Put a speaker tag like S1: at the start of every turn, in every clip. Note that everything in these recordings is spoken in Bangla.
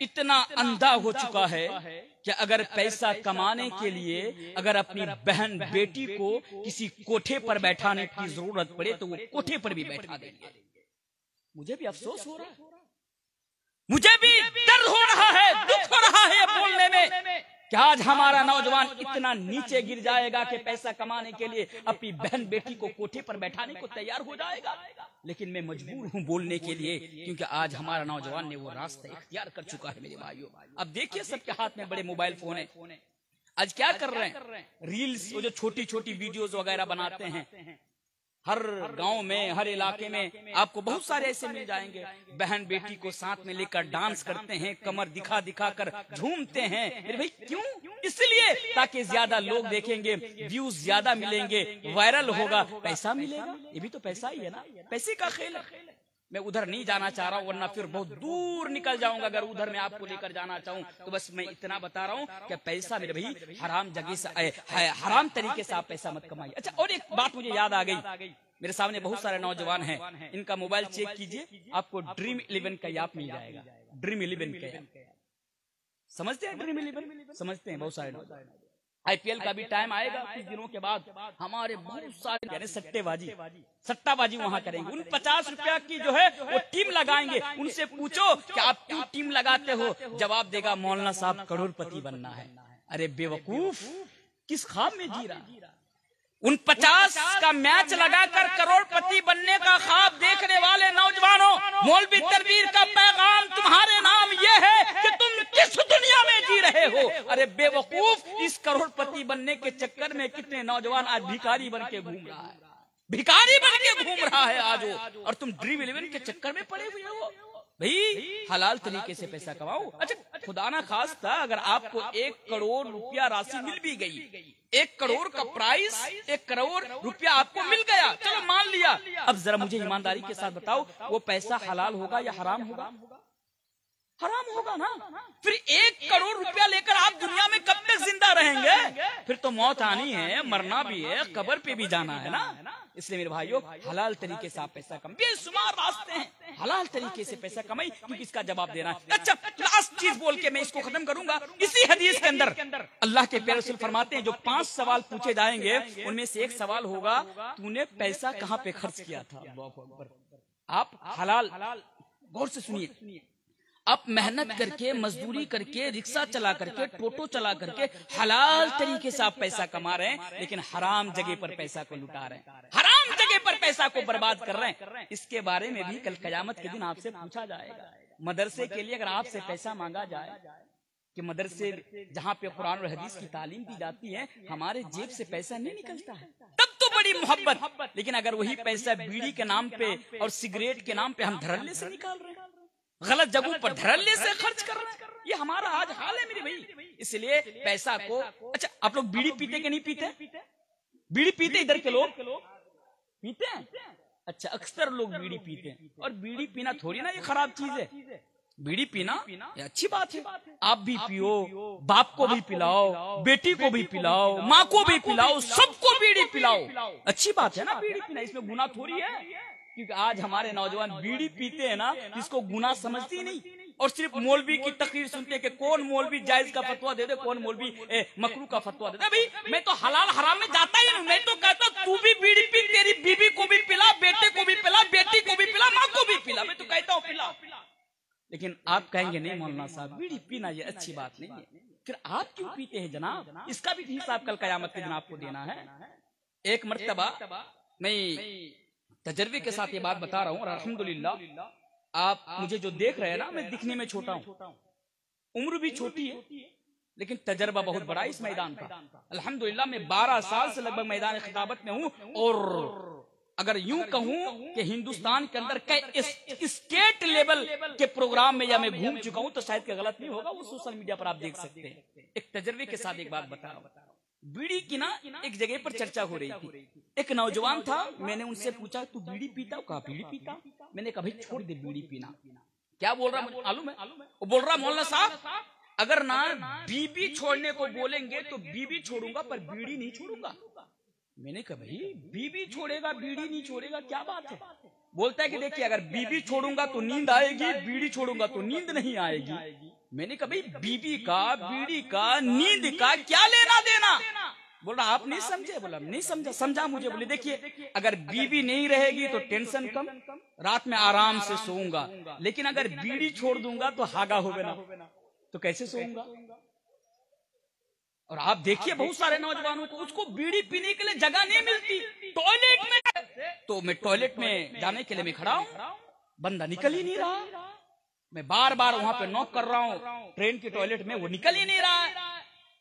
S1: इतना अंधा हो चुका है कि अगर पैसा कमाने के लिए अगर अपनी बहन बेटी को किसी कोठे पर बैठाने की जरूरत पड़े तो वो कोठे पर भी बैठा देंगे। मुझे भी अफसोस हो रहा है, मुझे भी दर्द हो रहा है, दुख हो रहा है बोलने में कि आज हमारा नौजवान इतना नीचे गिर जाएगा कि पैसा कमाने के लिए अपनी बहन बेटी को कोठे पर बैठाने को तैयार हो जाएगा। लेकिन मैं मजबूर हूं बोलने के लिए, क्योंकि आज हमारा नौजवान ने वो रास्ता इख्तियार कर चुका है मेरे भाइयों। अब देखिए सबके हाथ में बड़े मोबाइल फोन है, आज क्या कर रहे हैं, रील्स, वो जो छोटी छोटी वीडियोस वगैरह बनाते हैं। हर गांव में, हर इलाके में आपको बहुत सारे ऐसे मिल जाएंगे, बहन बेटी को साथ में लेकर डांस करते हैं, कमर दिखा दिखा कर झूमते हैं। अरे भाई क्यों? इसलिए ताकि ज्यादा लोग देखेंगे, व्यूज ज्यादा मिलेंगे, वायरल होगा, पैसा मिलेगा। ये भी तो पैसा ही है ना, पैसे का खेल है। मैं उधर नहीं जाना चाह रहा हूँ, वरना फिर बहुत दूर निकल जाऊंगा। अगर उधर मैं आपको लेकर जाना चाहूँ तो बस मैं इतना बता रहा हूँ कि पैसा मेरे भाई हराम जगह से, हराम तरीके से आप पैसा मत कमाइए। अच्छा, और एक बात मुझे याद आ गई, मेरे सामने बहुत सारे नौजवान हैं, इनका मोबाइल चेक कीजिए, आपको ड्रीम 11 का ऐप मिल जाएगा। ड्रीम 11 का ऐप समझते हैं? ड्रीम 11 समझते हैं बहुत सारे नौजवान। आईपीएल का भी टाइम आएगा कुछ दिनों के बाद, हमारे बहुत सारे सट्टाबाजी वहां करेंगे। उन 50 रुपया की जो है वो टीम लगाएंगे। उनसे पूछो कि आप क्यों टीम लगाते हो, जवाब देगा मौलाना साहब करोड़पति बनना है। अरे बेवकूफ, किस ख्वाब में जी रहा? उन 50 का मैच लगाकर करोड़पति बनने का ख्वाब देखने वाले नौजवानों, मौलवी तनवीर का पैगाम तुम्हारे नाम ये है कि तुम किस दुनिया में जी रहे हो। अरे बेवकूफ, इस करोड़पति बनने के चक्कर में कितने नौजवान आज भिखारी बन के घूम रहा है, भिखारी बन के घूम रहा है आज वो, और तुम ड्रीम 11 के चक्कर में पड़े हुए हो। भाई हलाल तरीके से पैसा कमाओ। अच्छा, खुदा ना खास्ता अगर आपको 1 करोड़ रुपया राशि मिल भी गई, 1 करोड़ का प्राइस, 1 करोड़ रुपया आपको मिल गया, चलो मान लिया। अब जरा मुझे ईमानदारी के साथ बताओ, वो पैसा हलाल होगा या हराम होगा? हराम होगा ना। फिर 1 करोड़ रुपया लेकर आप दुनिया में कब तक जिंदा रहेंगे? फिर तो मौत आनी है, मरना भी है, कब्र पे भी जाना है ना। इसलिए मेरे भाइयों, हलाल तरीके से आप पैसा कमाइए, बेशुमार रास्ते हैं, हलाल तरीके से पैसा कमाई, क्योंकि इसका जवाब देना है। अच्छा, लास्ट चीज बोल के मैं इसको खत्म करूंगा। इसी हदीस के अंदर अल्लाह के प्यारे रसूल फरमाते हैं, जो 5 सवाल पूछे जाएंगे उनमें से एक सवाल होगा, तूने पैसा कहाँ पे खर्च किया था? आप हलाल, गौर से सुनिए, आप मेहनत करके, मजदूरी करके, रिक्शा चला करके, टोटो चला करके हलाल तरीके से आप पैसा कमा रहे हैं, लेकिन हराम जगह पर पैसा को लुटा रहे हैं, हराम जगह पर पैसा को बर्बाद कर रहे हैं। इसके बारे में भी कल कयामत के दिन आपसे पूछा जाएगा। मदरसे के लिए अगर आपसे पैसा मांगा जाए कि मदरसे जहाँ पे कुरान और हदीस की तालीम दी जाती है, हमारे जेब से पैसा नहीं निकलता है, तब तो बड़ी मोहब्बत। लेकिन अगर वही पैसा बीड़ी के नाम पे और सिगरेट के नाम पे हम धड़ल्ले से निकाल रहे हैं, गलत जगहों पर धड़ल्ले से खर्च कर रहे हैं, ये हमारा आज हाल है मेरे भाई। इसलिए पैसा को, अच्छा आप लोग बीड़ी पीते कि नहीं पीते? बीड़ी पीते इधर के लोग पीते हैं? अच्छा, अक्सर लोग बीड़ी पीते हैं, और बीड़ी पीना थोड़ी ना ये खराब चीज है। बीड़ी पीना ये अच्छी बात है, आप भी पियो, बाप को भी पिलाओ, बेटी को भी पिलाओ, माँ को भी पिलाओ, सबको बीड़ी पिलाओ, अच्छी बात है ना बीड़ी पीना, इसमें गुनाह थोड़ी है। क्योंकि आज हमारे नौजवान बीड़ी पीते हैं ना, इसको गुनाह समझते ही नहीं, और सिर्फ मौलवी की तकरीर सुनते हैं कि कौन मौलवी जायज का फतवा दे दे, कौन मौलवी मकरू का फतवा दे दे। भाई मैं तो हलाल हराम में जाता ही नहीं, मैं तो कहता तू भी बीड़ी पी, तेरी बीबी को भी पिला, बेटे को भी पिला, बेटी को भी पिला, माँ को भी पिला, मैं तो कहता हूँ पिला। लेकिन आप कहेंगे नहीं मौलाना साहब, बीड़ी पीना ये अच्छी बात नहीं है। फिर आप क्यों पीते हैं जनाब? इसका भी हिसाब कल कयामत के दिन आपको देना है। एक मर्तबा मैं तजर्बे के साथ ये बात बता रहा हूँ, और अल्हम्दुलिल्लाह आप मुझे जो देख रहे हैं ना, मैं दिखने में छोटा हूँ, उम्र भी छोटी है, लेकिन तजर्बा बहुत बड़ा इस मैदान का। अल्हम्दुलिल्लाह मैं 12 साल से लगभग मैदान खिताबत में हूँ, और अगर यूं कहूं कि हिंदुस्तान के अंदर कई स्टेट लेवल के प्रोग्राम में या मैं घूम चुका हूं, तो शायद कि गलत नहीं होगा, वो सोशल मीडिया पर आप देख सकते हैं। एक तजर्बे के साथ एक बात बता रहा हूं। बीड़ी की ना एक जगह पर चर्चा हो रही थी, एक नौजवान था, मैंने उनसे पूछा तू बीड़ी पीता? कहा बीड़ी पीता। मैंने कहा भाई छोड़ दे बीड़ी पीना। क्या बोल रहा मुझे मालूम है? वो बोल रहा मौलाना साहब अगर ना बीबी छोड़ने को बोलेंगे तो बीबी छोड़ूंगा, पर बीड़ी नहीं छोड़ूंगा। मैंने कहा भाई बीबी छोड़ेगा बीड़ी नहीं छोड़ेगा, क्या बात है? बोलता है कि देखिए अगर बीवी छोड़ूंगा तो नींद आएगी, बीड़ी छोड़ूंगा तो नींद नहीं आएगी। मैंने कहा भाई बीवी का, बीड़ी का, नींद का क्या लेना देना? बोला आप नहीं समझे। बोला नहीं समझा। समझा मुझे। बोले देखिए अगर बीवी नहीं रहेगी तो टेंशन कम, रात में आराम से सोऊंगा, लेकिन अगर बीड़ी छोड़ दूंगा तो हागा होगा ना, तो कैसे सोऊंगा? और आप देखिए बहुत सारे नौजवानों को उसको बीड़ी पीने के लिए जगह नहीं मिलती टॉयलेट में, तो मैं टॉयलेट में जाने के लिए मैं खड़ा हूँ, बंदा निकल ही नहीं रहा। मैं बार बार वहां पे नॉक कर रहा हूँ ट्रेन की टॉयलेट में, वो निकल ही नहीं रहा है।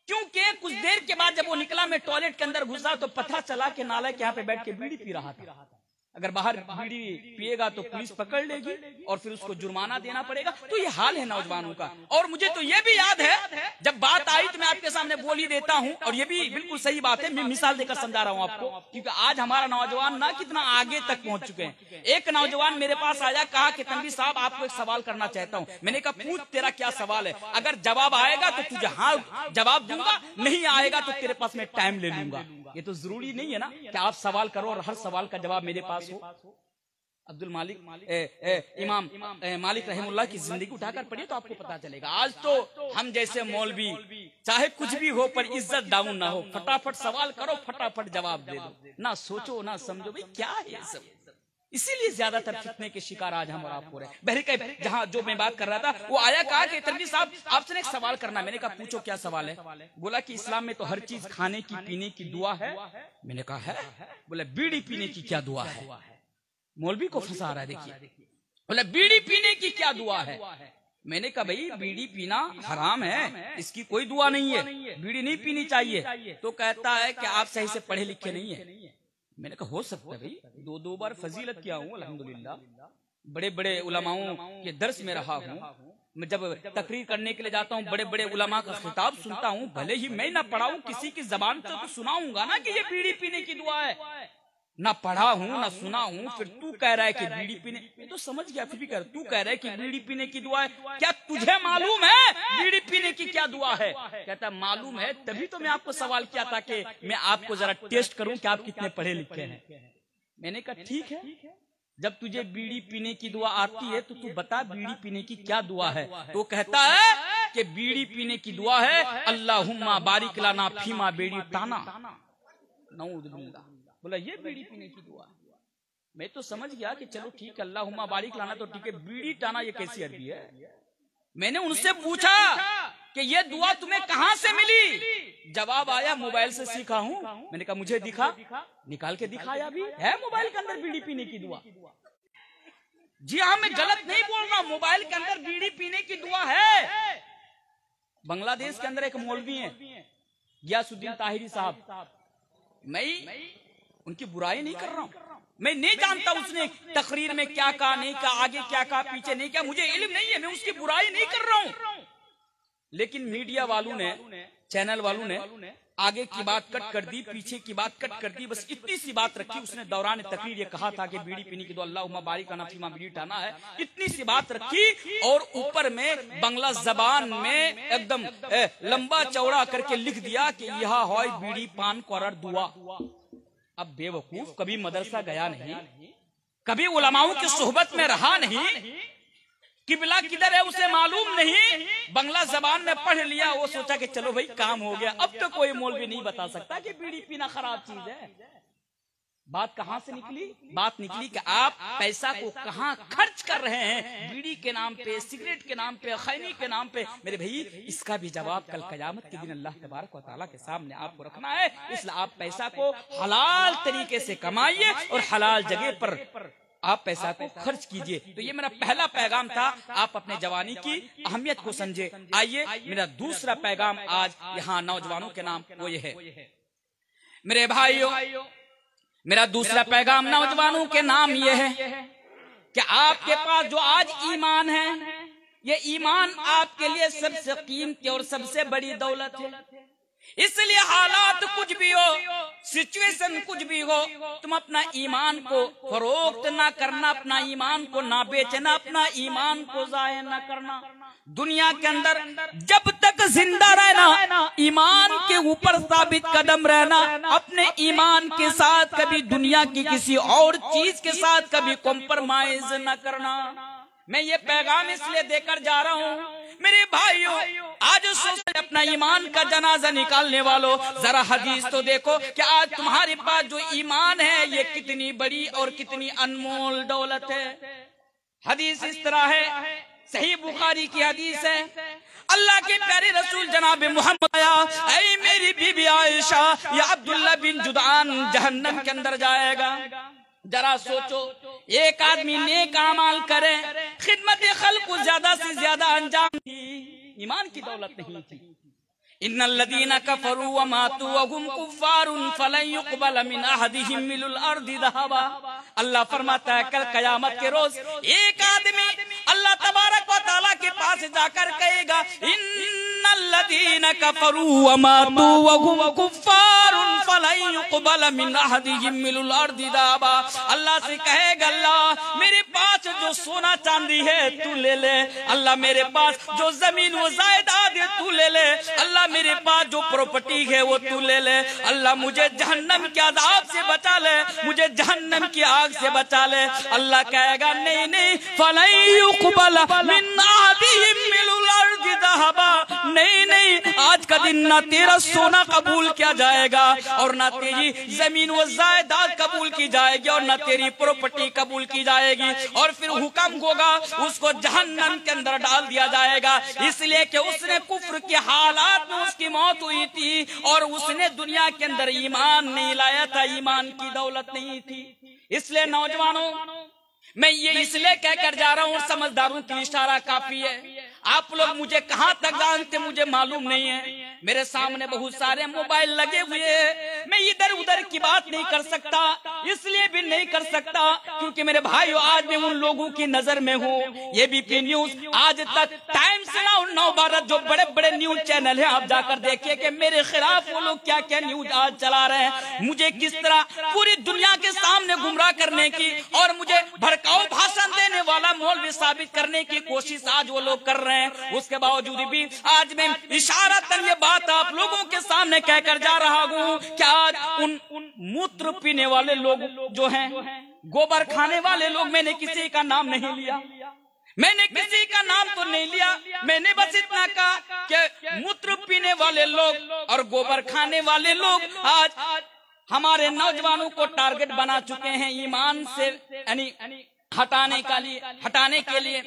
S1: क्योंकि कुछ देर के बाद जब वो निकला, मैं टॉयलेट के अंदर घुसा तो पता चला कि नाले के यहाँ पे बैठ के बीड़ी पी रहा था। अगर बाहर बीड़ी पिएगा तो पुलिस पकड़ लेगी और फिर उसको जुर्माना देना पड़ेगा। तो ये हाल है नौजवानों का। और मुझे तो ये भी याद है, जब बात आई तो मैं आपके सामने बोल ही देता हूँ, और ये भी बिल्कुल सही बात है, मैं मिसाल देकर समझा रहा हूँ आपको, क्योंकि आज हमारा नौजवान ना कितना आगे तक पहुंच चुके हैं। एक नौजवान मेरे पास आया, कहा कि तनवीर साहब आपको एक सवाल करना चाहता हूँ। मैंने कहा पूछ, तेरा क्या सवाल है? अगर जवाब आएगा तो तुझे हाँ जवाब दूंगा, नहीं आएगा तो तेरे पास मैं टाइम ले लूंगा। ये तो जरूरी नहीं है ना कि आप सवाल करो और हर सवाल का जवाब मेरे पास हो। अब्दुल मालिक इमाम मालिक रहमुल्लाह की जिंदगी उठाकर पढ़िए तो आपको पता चलेगा। आज तो हम जैसे मौलवी चाहे कुछ भी हो पर इज्जत डाउन ना हो, फटाफट सवाल करो, फटाफट जवाब दे दो, ना सोचो ना समझो। भाई क्या है ये सब? इसीलिए ज्यादातर फितने के शिकार आज हम और आप हो रहे हैं। बहरकैफ जहाँ जो मैं बात कर रहा था, वो आया, कहा कि तनवीर साहब आपसे एक सवाल करना। मैंने कहा पूछो क्या सवाल है? बोला कि इस्लाम में तो हर चीज खाने की पीने की दुआ है। मैंने कहा है। बोला बीड़ी पीने की क्या दुआ है? मौलवी को फंसा रहा है देखिए। बोला बीड़ी पीने की क्या दुआ है? मैंने कहा भाई बीड़ी पीना हराम है, इसकी कोई दुआ नहीं है, बीड़ी नहीं पीनी चाहिए। तो कहता है कि आप सही से पढ़े लिखे नहीं है। मैंने कहा हो सकता है भाई, दो बार फजीलत किया हूँ अल्हम्दुलिल्लाह, बड़े बड़े उलमाओं के दर्स में रहा हूँ। मैं जब तकरीर करने के लिए जाता हूँ, बड़े बड़े उलमा का खिताब सुनता हूँ, भले ही मैं ना पढ़ा हूँ, किसी की जबान से तो सुनाऊंगा ना कि ये बीड़ी पीने की दुआ है। ना पढ़ा हूँ ना सुना हूँ, फिर तू कह रहा है कि बीड़ी पीने, मैं तो समझ गया, फिर भी कह तू कह रहा है कि बीड़ी पीने की दुआ है, क्या तुझे मालूम है बीड़ी पीने की क्या दुआ है? कहता मालूम है, तभी तो मैं आपको सवाल किया था कि मैं आपको जरा टेस्ट करूं कि आप कितने पढ़े लिखे हैं। मैंने कहा ठीक है, जब तुझे बीड़ी पीने की दुआ आती है तो तू बता बीड़ी पीने की क्या दुआ है। तो कहता है कि बीड़ी पीने की दुआ है अल्लाहुम्मा बारिक लना फीमा बीड़ी टाना। नऊज़ुबिल्लाह। बोला ये बीड़ी पीने की दुआ। मैं तो समझ गया कि चलो ठीक है, अल्लाहुम्मा बारिक लाना तो ठीक है, बीड़ी टाना ये कैसी अरबी है? मैंने उनसे पूछा कि ये दुआ तुम्हें कहां से मिली? जवाब आया मोबाइल से सीखा हूं। मैंने कहा मुझे दिखा, निकाल के दिखाया भी है मोबाइल के अंदर बीड़ी पीने की दुआ। जी हाँ, मैं गलत नहीं बोल रहा, मोबाइल के अंदर बीड़ी पीने की दुआ है। बांग्लादेश के अंदर एक मौलवी है गियासुद्दीन ताहिरी साहब, मैं उनकी बुराई नहीं कर रहा हूं, मैं नहीं जानता उसने तकरीर में क्या कहा नहीं कहा, आगे क्या कहा पीछे नहीं कहा, मुझे इल्म नहीं है, मैं उसकी बुराई नहीं कर रहा हूं। लेकिन मीडिया वालों ने, चैनल वालों ने आगे की बात कट कर दी, पीछे की बात कट कर दी, बस इतनी सी बात रखी। उसने दौरान तकरीर ये कहा था कि बीड़ी पीने की दुआ अल्लाहुम्मा बारिक लना फीमा बीड़ी टाना है, इतनी सी बात रखी और ऊपर में बांग्ला जबान में एकदम लंबा चौड़ा करके लिख दिया कि यह है बीड़ी पान करार दुआ। अब बेवकूफ कभी मदरसा गया नहीं, कभी उलमाओं की सोहबत में रहा नहीं, किबला किधर है उसे मालूम नहीं, बांग्ला जबान में पढ़ लिया, वो सोचा कि चलो भाई काम हो गया। अब तो कोई मौलवी नहीं बता सकता कि बीड़ी पीना खराब चीज है। बात कहां से निकली? बात निकली कि आप पैसा को कहां खर्च कर रहे हैं, बीड़ी के नाम पे, सिगरेट के नाम पे, खैनी के नाम पे। मेरे भाई इसका भी जवाब कल कयामत के दिन अल्लाह तबारक व तआला के सामने आपको रखना है। इसलिए आप पैसा को हलाल तरीके से कमाइए और हलाल जगह पर आप पैसा को खर्च कीजिए। तो ये मेरा पहला पैगाम था, आप अपने जवानी की अहमियत को समझे। आइए मेरा दूसरा पैगाम आज यहाँ नौजवानों के नाम वो ये है। मेरे भाइयों, मेरा दूसरा पैगाम नौजवानों के नाम ये है कि आपके पास जो आज ईमान है, ये ईमान आपके लिए सबसे कीमती और सबसे बड़ी दौलत है। इसलिए हालात कुछ भी हो, सिचुएशन कुछ भी हो, तुम अपना ईमान को फरोख्त ना करना, अपना ईमान को ना बेचना, अपना ईमान को जाया ना करना। दुनिया के अंदर जब तक जिंदा रहना, ईमान के ऊपर साबित कदम रहना, अपने ईमान के साथ कभी दुनिया की किसी और चीज के साथ कभी कॉम्प्रोमाइज न करना। मैं ये पैगाम इसलिए देकर जा रहा हूँ मेरे भाइयों, आज सोच अपना ईमान का जनाजा निकालने वालों, जरा हदीस तो देखो कि आज तुम्हारे पास जो ईमान है ये कितनी बड़ी और कितनी अनमोल दौलत है। हदीस इस तरह है, सही बुखारी की हदीस है, अल्लाह के प्यारे रसूल जनाब मोहम्मद आया, ऐ मेरी बीबी आयशा, या अब्दुल्ला बिन जुदान जहन्नम के अंदर जाएगा। जरा सोचो, एक आदमी नेक अमाल करे, खिदमत खल्क को ज्यादा से ज्यादा अंजाम दी, ईमान की दौलत नहीं थी। इन्नल्लज़ीना कफ़रू व मातू व हुम कुफ़्फ़ारुन फ़लन युक़बल मिन अहदिहिम मिलुल अर्दि ज़हबा। अल्लाह फरमाता है कल कयामत के रोज एक आदमी अल्लाह तबारक व तआला के पास जाकर कहेगा, इन्नल्लज़ीना कफ़रू व मातू व हुम कुफ़्फ़ारुन फ़लन युक़बल मिन अहदिहिम मिलुल अर्दि ज़हबा। अल्लाह से कहेगा, अल्लाह मेरे पास जो सोना चांदी है तू ले ले, अल्लाह मेरे पास जो जमीन व जायदाद है तू ले ले, अल्लाह मेरे पास जो प्रॉपर्टी है वो तू ले ले, अल्लाह मुझे जहन्नम के अज़ाब से बचा ले, मुझे जहन्नम की आग से बचा ले। अल्लाह कहेगा नहीं नहीं, फलन युक़बल मिन अहदिहिम मिलुल अर्दि ज़हबा, नहीं नहीं, आज का दिन ना तेरा सोना कबूल किया जाएगा और ना तेरी जमीन व जायदाद कबूल की जाएगी और ना तेरी प्रॉपर्टी कबूल की जाएगी, और फिर हुक्म होगा उसको जहन्नम के अंदर डाल दिया जाएगा, इसलिए कि उसने कुफ्र के हालात में उसकी मौत हुई थी और उसने दुनिया के अंदर ईमान नहीं लाया था, ईमान की दौलत नहीं थी। इसलिए नौजवानों, मैं ये इसलिए कहकर जा रहा हूँ, समझदारों की इशारा काफी है। आप लोग मुझे कहाँ तक जानते मुझे मालूम नहीं है, मेरे सामने बहुत सारे मोबाइल लगे हुए हैं, मैं इधर उधर की बात नहीं कर सकता, इसलिए भी नहीं कर सकता क्योंकि मेरे भाइयों आज मैं उन लोगों की नजर में हूँ। ये बीपी न्यूज, आज तक टाइम्स नाउ, नव भारत, जो बड़े बड़े न्यूज चैनल है, आप जाकर देखिए कि मेरे खिलाफ वो लोग क्या क्या न्यूज आज चला रहे हैं, मुझे किस तरह पूरी दुनिया के सामने गुमराह करने की और मुझे भड़काऊ भाषण देने वाला मौलवी साबित करने की कोशिश आज वो लोग कर रहे हैं। उसके बावजूद भी आज मैं इशारतन ये बात आप लोगों के सामने कहकर जा रहा हूँ कि आज उन मूत्र पीने वाले लोग जो हैं, गोबर खाने वाले लोग, मैंने किसी का नाम नहीं लिया, मैंने किसी का नाम तो नहीं लिया, मैंने बस इतना कहा कि मूत्र पीने वाले लोग और गोबर खाने वाले लोग आज हमारे नौजवानों को टारगेट बना चुके हैं, ईमान से यानी हटाने के लिए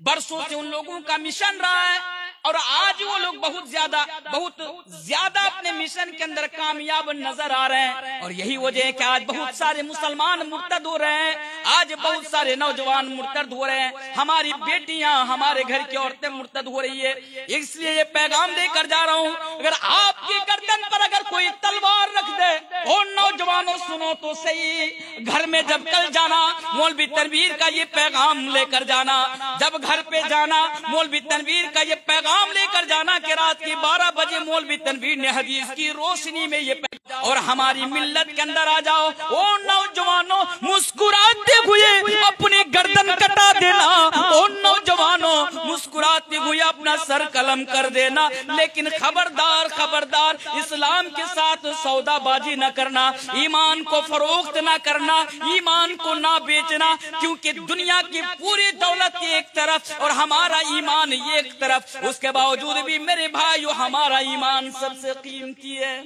S1: बरसों से उन लोगों का मिशन रहा है और आज वो लोग बहुत ज्यादा अपने मिशन के अंदर कामयाब नजर आ रहे हैं। और यही वजह है कि आज बहुत सारे मुसलमान मुर्तद हो रहे हैं, आज बहुत सारे नौजवान मुर्तद हो रहे हैं, हमारी बेटियां, हमारे घर की औरतें मुर्तद हो रही है। इसलिए ये पैगाम देकर जा रहा हूँ, अगर आपकी गर्दन पर अगर कोई तलवार रख दे, और नौजवानों सुनो तो सही, घर में जब कल जाना मौलवी तनवीर का ये पैगाम लेकर जाना, जब घर पे जाना मौलवी तनवीर का ये पैगाम लेकर जाना कि रात के 12 बजे मौलवी तनवीर ने हदीस की रोशनी में ये और हमारी मिल्लत के अंदर आ जाओ। ओ नौजवानों, मुस्कुराते हुए अपनी गर्दन कटा देना, ओ नौजवानों मुस्कुराते हुए अपना सर कलम कर देना, लेकिन खबरदार खबरदार इस्लाम के साथ सौदाबाजी न करना, ईमान को फरोख्त न करना, ईमान को ना बेचना, क्योंकि दुनिया की पूरी दौलत एक तरफ और हमारा ईमान एक तरफ, उसके बावजूद भी मेरे भाइयों हमारा ईमान सबसे कीमती है।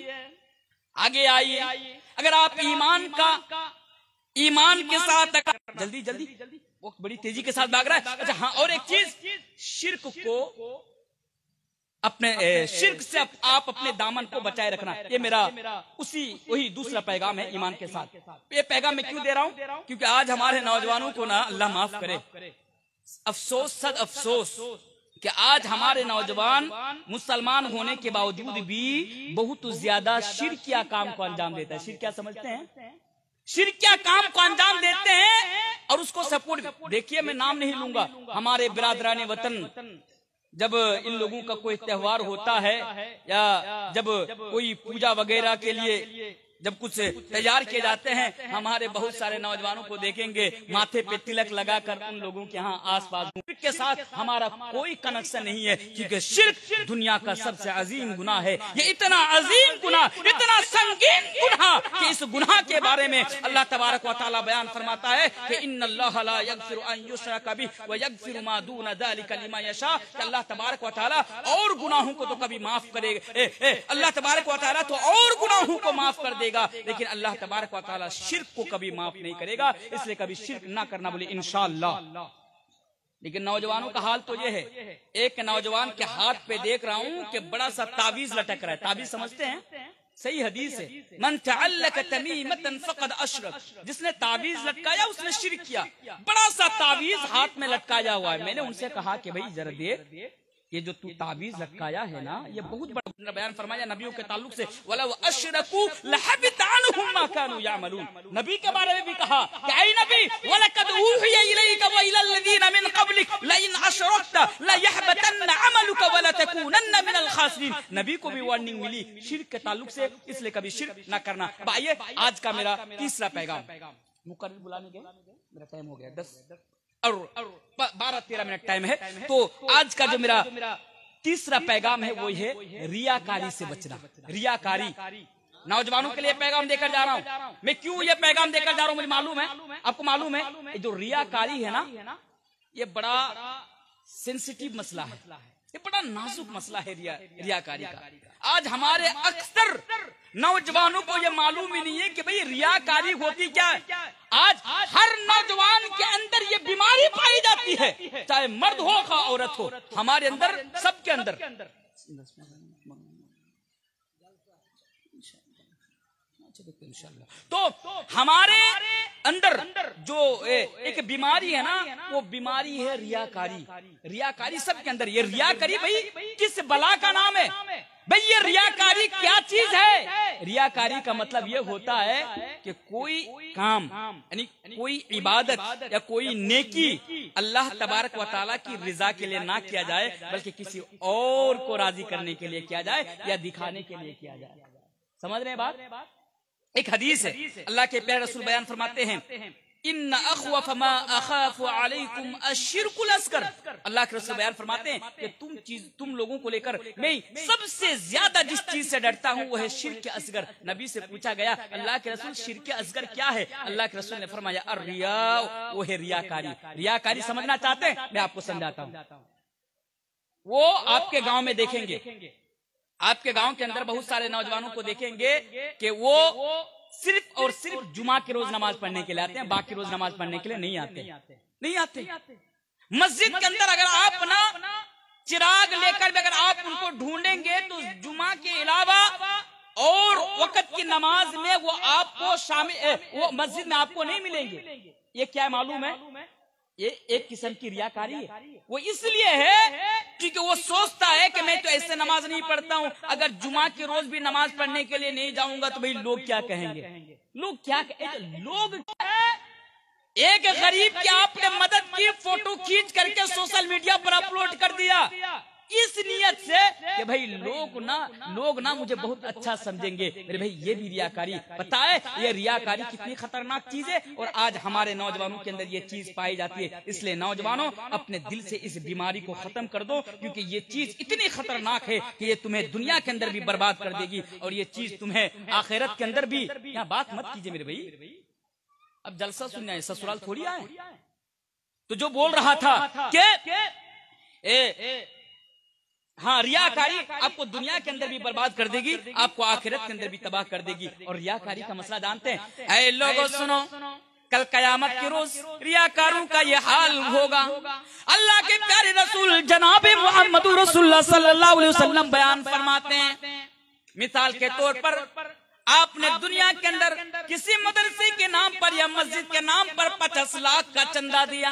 S1: आगे आइए, अगर आप ईमान के साथ जल्दी वो बड़ी तेजी के साथ भाग रहा है। अच्छा हाँ, और एक चीज, शिर्क से आप अपने दामन को बचाए रखना, ये मेरा वही दूसरा पैगाम है ईमान के साथ। ये पैगाम मैं क्यों दे रहा हूँ, क्योंकि आज हमारे नौजवानों को ना अल्लाह माफ करे, अफसोस सद अफसोस कि आज हमारे नौजवान मुसलमान होने के बावजूद भी बहुत ज्यादा शिरकिया काम को अंजाम देता है। शिरकिया समझते हैं? शिरकिया काम को अंजाम देते हैं और उसको सपोर्ट। देखिए मैं नाम नहीं लूंगा, हमारे बिरादरान वतन जब इन लोगों का कोई त्योहार होता है या जब कोई पूजा वगैरह के लिए जब कुछ तैयार किए जाते हैं, हमारे बहुत सारे नौजवानों को देखेंगे माथे पे तिलक लगाकर उन लोगों के यहाँ आसपास के साथ हमारा कोई कनेक्शन नहीं है, क्योंकि शिर्क दुनिया का सबसे अजीम गुनाह है। ये इतना अजीम गुनाह, इतना संगीन गुनाह कि इस गुनाह के बारे में अल्लाह तबारक व तआला बयान फरमाता है कि इन्नल्लाह ला यगफिरु अन युशरक बिही व यगफिरु मा दून ज़ालिका लिमन यशा। अल्लाह तबारक व तआला और गुनाहों को तो कभी माफ करेगा, अल्लाह तबारक व तआला तो और गुनाहों को माफ कर देगा, लेकिन अल्लाह तबारक व तआला शिर्क को कभी माफ नहीं करेगा। इसलिए कभी शिर्क ना करना बोले इंशाअल्लाह। लेकिन नौजवानों का हाल तो ये है, एक नौजवान के हाथ पे देख रहा हूँ कि बड़ा सा तावीज लटक रहा है। तावीज समझते हैं? सही हदीस है, मन तअल्लक तमीमतन फक़द अशरक। जिसने तावीज लटकाया उसने शिर्क किया। बड़ा सा तावीज हाथ में लटकाया हुआ है। मैंने उनसे कहा कि भाई जरा देख, ये जो तू तावीज लटकाया है ना, ये बहुत बड़ा बयान फरमाया नबियों के ताल्लुक से, वलौ अशरकू लहबित अन्हुम मा कानू यामलून। नबी के बारे में भी कहा कि ऐ नबी वलकद ऊहिया इलैका व इलल लज़ीना मिन क़ब्लिक लइन अशरकता लयहबतन्न अमलुका व लतकूनन्न मिनल खासिरीन। नबी को भी वार्निंग मिली शिर्क के ताल्लुक से, इसलिए कभी शिर्क न करना। आइए आज का मेरा तीसरा पैगाम। मुकर्रिर बुलाने गए, मेरा टाइम हो गया 10 और 12-13 मिनट टाइम है। तो आज का जो मेरा तीसरा पैगाम है वो है रियाकारी से बचना। रियाकारी नौजवानों के लिए पैगाम देकर जा रहा हूँ। मैं क्यों ये पैगाम देकर जा रहा हूँ मुझे मालूम है, आपको मालूम है। जो रियाकारी है ना, ये बड़ा सेंसिटिव मसला है, ये बड़ा नाजुक मसला है रियाकारी का। आज हमारे अक्सर नौजवानों को ये मालूम ही नहीं है कि भाई रियाकारी होती क्या है। आज हर नौजवान के अंदर ये बीमारी पाई जाती है, चाहे मर्द हो या औरत हो, हमारे अंदर, सबके अंदर। तो हमारे अंदर जो एक बीमारी है ना, वो बीमारी है रियाकारी। रियाकारी सबके अंदर। ये रियाकारी भाई किस बला का नाम है भाई? ये रियाकारी क्या चीज है? रियाकारी का मतलब ये होता है कि कोई काम यानी कोई इबादत या कोई नेकी अल्लाह तबारक व तआला की रिजा के लिए ना किया जाए, बल्कि किसी और को राजी करने के लिए किया जाए या दिखाने के लिए किया जाए। समझ रहे हैं बात? एक हदीस है, अल्लाह के प्यारे रसूल बयान फरमाते हैं, इन्ना अख़्वफ़ मा अख़ाफ़ु अलैकुम अश्शिरकुल अस्ग़र। अल्लाह के रसूल बयान फरमाते हैं कि तुम लोगों को लेकर मैं सबसे ज्यादा जिस चीज से डरता हूँ वो है शिर्क असगर। नबी से पूछा गया, अल्लाह के रसूल शिर्क असगर क्या है? अल्लाह के रसूल ने फरमाया अर्रिया, वो है रियाकारी। रियाकारी समझना चाहते हैं? मैं आपको समझाता हूँ। वो आपके गाँव में देखेंगे, आपके गांव के अंदर बहुत सारे नौजवानों को देखेंगे कि वो सिर्फ और सिर्फ जुमा के रोज नमाज पढ़ने के लिए आते हैं, बाकी रोज नमाज पढ़ने के लिए नहीं आते। मस्जिद के अंदर अगर आप ना चिराग लेकर अगर आप उनको ढूंढेंगे तो जुमा के अलावा और वक्त की नमाज में वो आपको शामिल, वो मस्जिद में आपको नहीं मिलेंगे। ये क्या है मालूम है? ये एक किस्म की रियाकारी है। वो इसलिए है क्योंकि वो सोचता है कि मैं तो ऐसे नमाज नहीं पढ़ता हूँ, अगर जुमा के रोज भी नमाज पढ़ने के लिए नहीं जाऊंगा तो भाई लोग क्या कहेंगे? लोग क्या कहेंगे? लोग एक गरीब की आपने मदद की, फोटो खींच करके सोशल मीडिया पर अपलोड कर दिया इस नियत से कि भाई लोग ना मुझे बहुत अच्छा समझेंगे। मेरे भाई ये भी रियाकारी। पता है ये रियाकारी कितनी खतरनाक चीज है, और आज हमारे नौजवानों के अंदर ये चीज पाई जाती है। इसलिए नौजवानों अपने दिल से इस बीमारी को खत्म कर दो, क्योंकि ये चीज इतनी खतरनाक है कि ये तुम्हें दुनिया के अंदर भी बर्बाद कर देगी और ये चीज तुम्हें आखिरत के अंदर भी। यहाँ बात मत कीजिए मेरे भाई, अब जलसा सुनना है, ससुराल थोड़ी आए। तो जो बोल रहा था कि हाँ रियाकारी आपको दुनिया के अंदर भी बर्बाद कर देगी, आपको आखिरत के अंदर भी तबाह कर देगी। और रियाकारी का मसला जानते हैं? ऐ लोगों सुनो, कल कयामत के रोज रियाकारों का ये हाल होगा। अल्लाह के प्यारे रसूल जनाब मोहम्मद रसूलुल्लाह सल्लल्लाहु अलैहि वसल्लम बयान फरमाते हैं, मिसाल के तौर पर आपने दुनिया के अंदर किसी मदरसे के नाम पर या मस्जिद के नाम पर 50 लाख का चंदा दिया,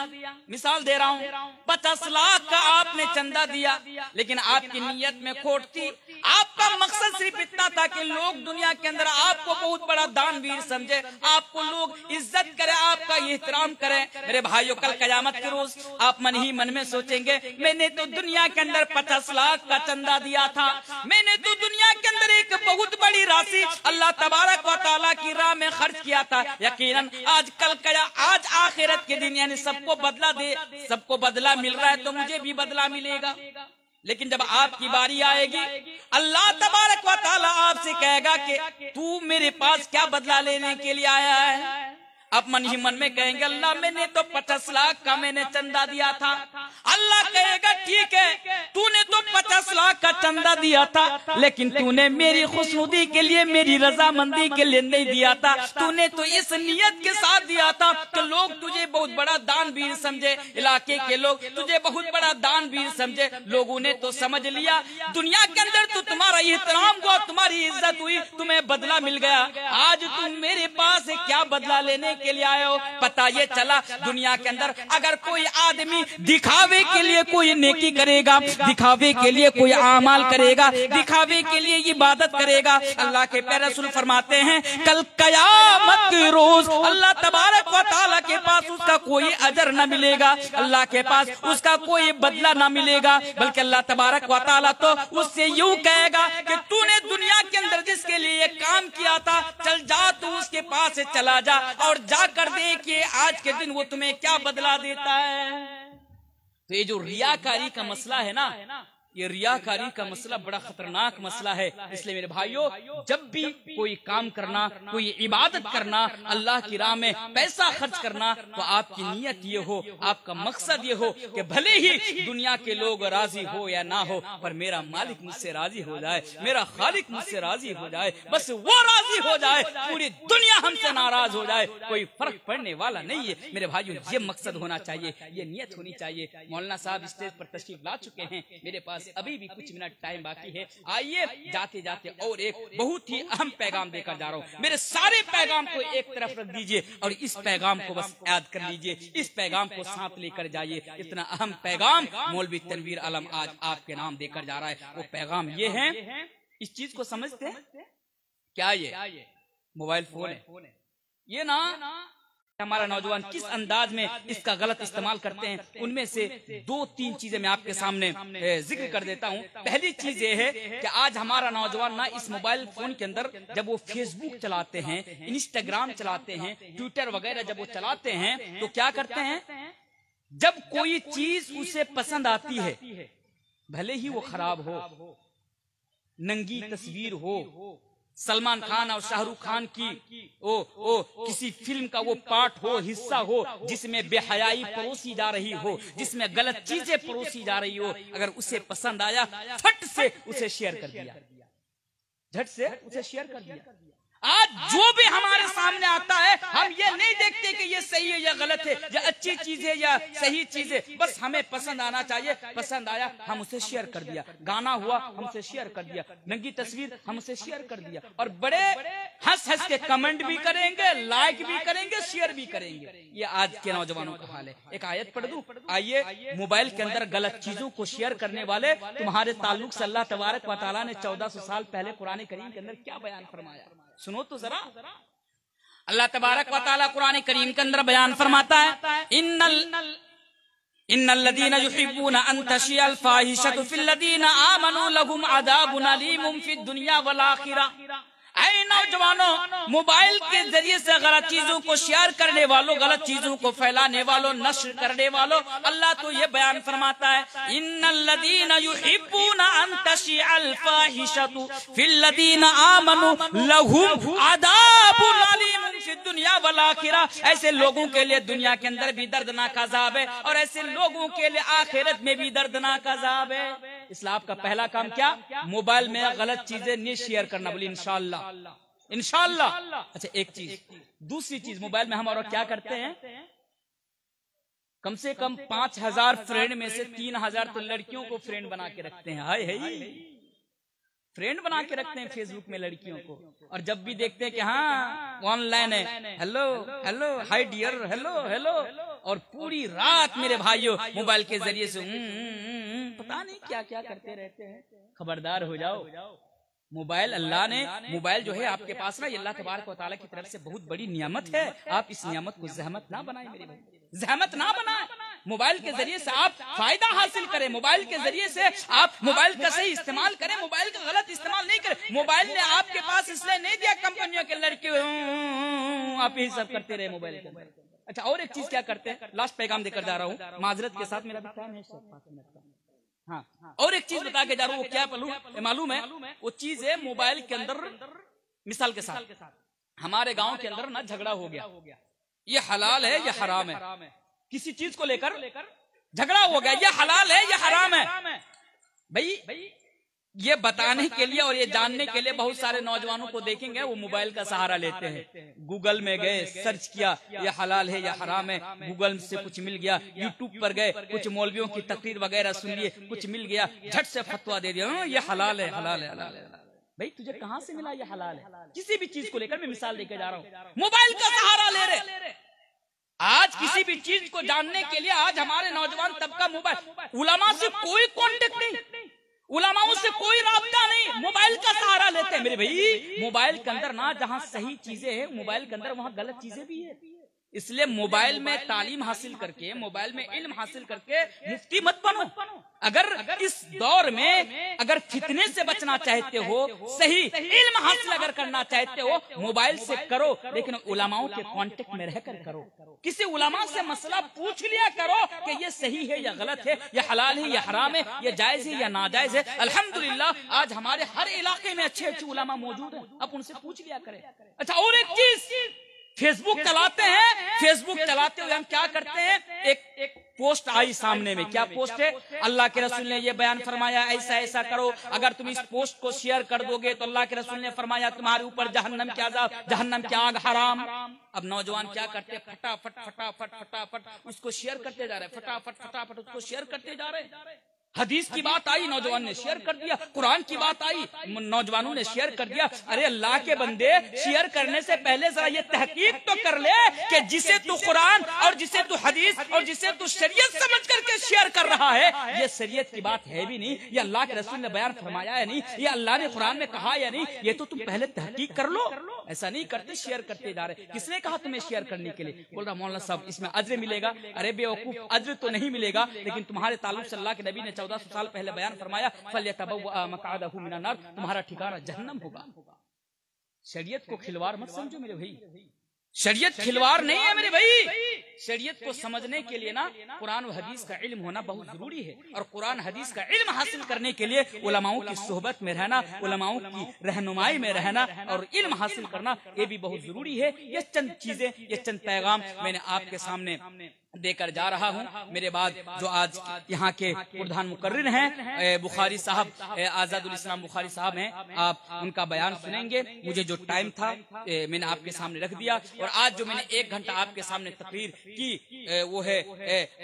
S1: मिसाल दे रहा हूँ, 50 लाख का आपने चंदा दिया, लेकिन आपकी नीयत में खोट थी, आपका मकसद सिर्फ इतना था कि लोग दुनिया के अंदर आपको बहुत बड़ा दानवीर समझे, आपको लोग इज्जत करें, आपका एहतराम करें। मेरे भाइयों, कल कयामत के रोज आप मन ही मन में सोचेंगे, मैंने तो दुनिया के अंदर 50 लाख का चंदा दिया था, मैंने तो दुनिया के अंदर एक बहुत बड़ी राशि अल्लाह तबारक व तआला की राह में खर्च किया था। यकीनन आज आखिरत के दिन यानी सबको बदला मिल रहा है, तो मुझे भी बदला मिलेगा। लेकिन जब आपकी बारी आएगी, अल्लाह तबारक व तआला आपसे कहेगा कि तू मेरे पास क्या बदला लेने के लिए आया है? आप मन ही मन में कहेंगे, अल्लाह मैंने तो 50 लाख का मैंने चंदा दिया था। अल्लाह कहेगा, ठीक है, तूने तो 50 लाख का चंदा दिया था, लेकिन तूने मेरी खुशनुदी के लिए, मेरी रजामंदी के लिए नहीं दिया था। तूने तो इस नियत के साथ दिया था कि लोग तुझे बहुत बड़ा दानवीर समझे, इलाके के लोग तुझे बहुत बड़ा दानवीर समझे। लोगों ने तो समझ लिया दुनिया के अंदर तो तुम्हारा एहतराम हुआ, तुम्हारी इज्जत हुई, तुम्हें बदला मिल गया। आज तुम मेरे पास क्या बदला लेने के लिए आए हो? पता ये चला दुनिया के अंदर अगर कोई आदमी दिखावे के लिए कोई नेकी करेगा, दिखावे के लिए कोई आमाल करेगा, दिखावे के लिए इबादत करेगा, अल्लाह के प्यारे रसूल फरमाते हैं कल कयामत के रोज अल्लाह तबारक व तआला के पास उसका कोई अजर न मिलेगा, अल्लाह के पास उसका कोई बदला न मिलेगा, बल्कि अल्लाह तबारक व तआला तो उससे यूं कहेगा कि तूने दुनिया के अंदर जिसके लिए काम किया था, चल जा, तू उसके पास से चला जा और जाकर देखिए आज के दिन वो तुम्हें क्या बदला देता है। तो ये जो रियाकारी का मसला है ना, ये रियाकारी का मसला बड़ा खतरनाक मसला है। इसलिए मेरे भाइयों, जब भी कोई काम करना, कोई इबादत करना, अल्लाह की राह में पैसा खर्च करना, तो आपकी नियत ये हो, आपका मकसद ये हो कि भले ही दुनिया के लोग राजी हो या ना हो, पर मेरा मालिक मुझसे राजी हो जाए, मेरा खालिक मुझसे राजी हो जाए, बस वो राजी हो जाए, पूरी दुनिया हमसे नाराज हो जाए, कोई फर्क पड़ने वाला नहीं है। मेरे भाइयों, ये मकसद होना चाहिए, ये नियत होनी चाहिए। मौलाना साहब स्टेज पर तशरीफ ला चुके हैं, मेरे पास अभी भी कुछ मिनट टाइम बाकी है। आइए जाते जाते और एक बहुत ही अहम पैगाम देकर जा रहा हूँ। मेरे सारे पैगाम को एक तरफ रख दीजिए और इस पैगाम को बस याद कर लीजिए, इस पैगाम को साथ लेकर जाइए। इतना अहम पैगाम मौलवी तनवीर आलम आज आपके नाम देकर जा रहा है। वो पैगाम ये है, इस चीज को समझते हैं क्या? ये मोबाइल फोन है। ये ना हमारा नौजवान किस अंदाज में इसका गलत इस्तेमाल करते हैं, उनमें से 2-3 चीजें मैं आपके सामने जिक्र कर देता हूं। पहली चीज ये है कि आज हमारा नौजवान ना इस मोबाइल फोन के अंदर जब वो फेसबुक चलाते हैं, इंस्टाग्राम चलाते हैं, ट्विटर वगैरह जब वो चलाते हैं, तो क्या करते हैं, जब कोई चीज उसे पसंद आती है, भले ही वो खराब हो, नंगी तस्वीर हो, सलमान खान और शाहरुख खान की किसी फिल्म का वो पार्ट हो, हिस्सा हो, जिसमें बेहयाई परोसी जा रही हो, जिसमें गलत चीजें परोसी जा रही हो, अगर उसे पसंद आया, फट से उसे शेयर कर दिया, झट से उसे शेयर कर दिया। आज जो भी हमारे सामने आता है, हम ये नहीं देखते कि ये सही है या गलत है, या अच्छी चीज है या सही चीज है, बस हमें पसंद आना चाहिए। पसंद आया, हम उसे शेयर कर दिया, गाना हुआ, हम उसे शेयर कर दिया, नंगी तस्वीर हम उसे शेयर कर दिया, और बड़े हंस हंस के कमेंट भी करेंगे, लाइक भी करेंगे, शेयर भी करेंगे। ये आज के नौजवानों का हाल है। एक आयत पढ़ दूं? आइए, मोबाइल के अंदर गलत चीजों को शेयर करने वाले तुम्हारे ताल्लुक से अल्लाह तबारक व तआला ने 1400 साल पहले कुरान करीम के अंदर क्या बयान फरमाया, सुनो तो जरा। अल्लाह तबारक व तआला कुरान करीम के अंदर बयान फरमाता है, इन्नल्लज़ीना युहिब्बूना अन तशिअल फाहिशतु फिल्लज़ीना आमनू लहुम अज़ाबुन अलीमुन फिद दुनिया वल आखिरह। ऐ नौजवानों, मोबाइल के जरिए से गलत चीजों को शेयर करने वालों, गलत चीजों को फैलाने वालों, नश्र करने वालों, अल्लाह तो ये बयान फरमाता है, इन्नल्लज़ीना युहिब्बूना अन तशिअल फाहिशतु फिल्लज़ीना आमनू लहुम अज़ाबुन अलीमुन फिद दुनिया वल आखिरह। ऐसे लोगों के लिए दुनिया के अंदर भी दर्दनाक अज़ाब है, और ऐसे लोगों के लिए आखिरत में भी दर्दनाक अज़ाब है। इसलिए आपका पहला काम क्या? मोबाइल में गलत चीजें नहीं शेयर करना। बोली इंशाअल्लाह, इंशाअल्लाह। अच्छा, एक चीज, दूसरी चीज, मोबाइल में हम और क्या करते हैं, कम से कम 5000 फ्रेंड में से 3000 तो लड़कियों को फ्रेंड बना के रखते हैं। हाय हाय, फ्रेंड बना के रखते हैं फेसबुक में लड़कियों को, और जब भी देखते हैं कि हाँ ऑनलाइन है, hello hello, hi dear, hello hello, और पूरी रात मेरे भाइयों मोबाइल के जरिए से पता नहीं क्या क्या करते रहते हैं। खबरदार हो जाओ। मोबाइल अल्लाह ने, मोबाइल जो है आपके पास ना, ये अल्लाह तबारक व तआला की तरफ से बहुत बड़ी नियामत है। आप इस नियामत को जहमत ना बनाए मेरे भाई, जहमत ना बनाए। मोबाइल के जरिए से आप फायदा हासिल करें, मोबाइल के जरिए से आप मोबाइल का सही इस्तेमाल करें, मोबाइल का गलत इस्तेमाल नहीं करें। मोबाइल ने आपके पास इसलिए नहीं दिया कंपनियों के लड़के आप यही सब करते रहे मोबाइल के अंदर। अच्छा, और एक चीज क्या करते हैं, लास्ट पैगाम देकर जा रहा हूँ माजरत के साथ, मेरा भी टाइम है 5 मिनट का। हाँ, और एक चीज बता के जा रहा हूँ, वो क्या मालूम है? वो चीज है मोबाइल के अंदर, मिसाल के साथ हमारे गांव के अंदर ना झगड़ा हो गया, ये हलाल है ये हराम है, किसी चीज को लेकर झगड़ा हो गया, ये हलाल है ये हराम है भाई। ये बताने के लिए और ये जानने के लिए बहुत सारे नौजवानों को देखेंगे वो मोबाइल का सहारा लेते हैं। गूगल में गए, सर्च किया ये हलाल है या हराम है, गूगल से कुछ मिल गया, यूट्यूब पर गए कुछ मौलवियों की तकरीर वगैरह सुन लिए, कुछ मिल गया, झट से फतवा दे दिया ये हलाल है हलाल है हलाल है। भाई तुझे कहाँ से मिला ये हलाल है? किसी भी चीज को लेकर मैं मिसाल देकर जा रहा हूँ, मोबाइल का सहारा ले रहे। आज किसी भी चीज को जानने के लिए आज हमारे नौजवान तबका मोबाइल, उलमा से कोई कांटेक्ट नहीं, उलमाओं से कोई राब्ता नहीं, मोबाइल का सहारा लेते हैं मेरे भाई। मोबाइल के अंदर ना जहाँ सही चीजें हैं, मोबाइल के अंदर वहाँ गलत चीजें भी है। इसलिए मोबाइल में तालीम हासिल करके, मोबाइल में इल्म हासिल करके मुफ्ती मत बनो। अगर इस दौर में अगर फितने से बचना चाहते हो, सही इल्म हासिल अगर करना चाहते हो, मोबाइल से करो, लेकिन उलमाओं के कांटेक्ट में रहकर करो। किसी उलमा से मसला पूछ लिया करो कि ये सही है या गलत है, ये हलाल है या हराम है, ये जायज है या नाजायज है। अल्हम्दुलिल्लाह आज हमारे हर इलाके में अच्छे अच्छे उलमा मौजूद हैं, आप उनसे पूछ लिया करें। अच्छा, और एक चीज, फेसबुक चलाते हैं, फेसबुक चलाते हुए हम क्या करते हैं, एक पोस्ट आई सामने में, क्या पोस्ट है? अल्लाह के रसूल ने ये बयान फरमाया, ऐसा ऐसा करो, अगर तुम इस पोस्ट को शेयर कर दोगे तो अल्लाह के रसूल ने फरमाया तुम्हारे ऊपर जहन्नम की आग, जहन्नम की आग हराम। अब नौजवान क्या करते हैं, फटाफट फटाफट फटाफट उसको शेयर करते जा रहे हैं, फटाफट फटाफट उसको शेयर करते जा रहे हैं। हदीस की बात आई, नौजवान ने शेयर कर दिया, कुरान की बात आई, नौजवानों ने शेयर कर दिया। अरे अल्लाह के बंदे, शेयर करने से पहले जरा ये तहकीक तो कर ले कि जिसे तू कुरान और जिसे तू हदीस और जिसे तू शरीयत समझ करके शेयर कर रहा है, ये शरीयत की बात है भी नहीं, ये अल्लाह के रसूल ने बयान फरमाया है नहीं, ये अल्लाह ने कुरान में कहा या नहीं, ये तो तुम पहले तहकीक कर लो। ऐसा नहीं करते, शेयर करते जा रहे। किसने कहा तुम्हें शेयर करने के लिए? बोल रहा मौलाना साहब इसमें अज्र मिलेगा। अरे बेवकूफ, अज्र तो नहीं मिलेगा, लेकिन तुम्हारे ताल्लुक से अल्लाह के नबी ने 1400 साल पहले बयान फरमाया, फल्यतबव्वा मक़अदहु मिनन नार, तुम्हारा ठिकाना जहन्नम होगा। शरीयत को खिलवाड़ मत समझो मेरे भाई, शरीयत खिलवाड़ नहीं है मेरे भाई। शरीयत को समझने के लिए ना कुरान और हदीस का इल्म होना बहुत जरूरी है, और कुरान हदीस का इल्म हासिल करने के लिए उलमाओं की सोहबत में रहना, उलमाओं की रहनुमाई में रहना और इल्म हासिल करना ये भी बहुत जरूरी है। ये चंद चीजें, ये चंद पैगाम मैंने आपके सामने देकर जा रहा हूँ। मेरे बाद जो आज यहाँ के प्रधान मुकर्रिर हैं बुखारी साहब, आजादुल इस्लाम बुखारी साहब हैं, आप उनका बयान सुनेंगे। मुझे जो टाइम था मैंने आपके सामने रख दिया, और आज जो मैंने 1 घंटा आपके सामने तकरीर की वो है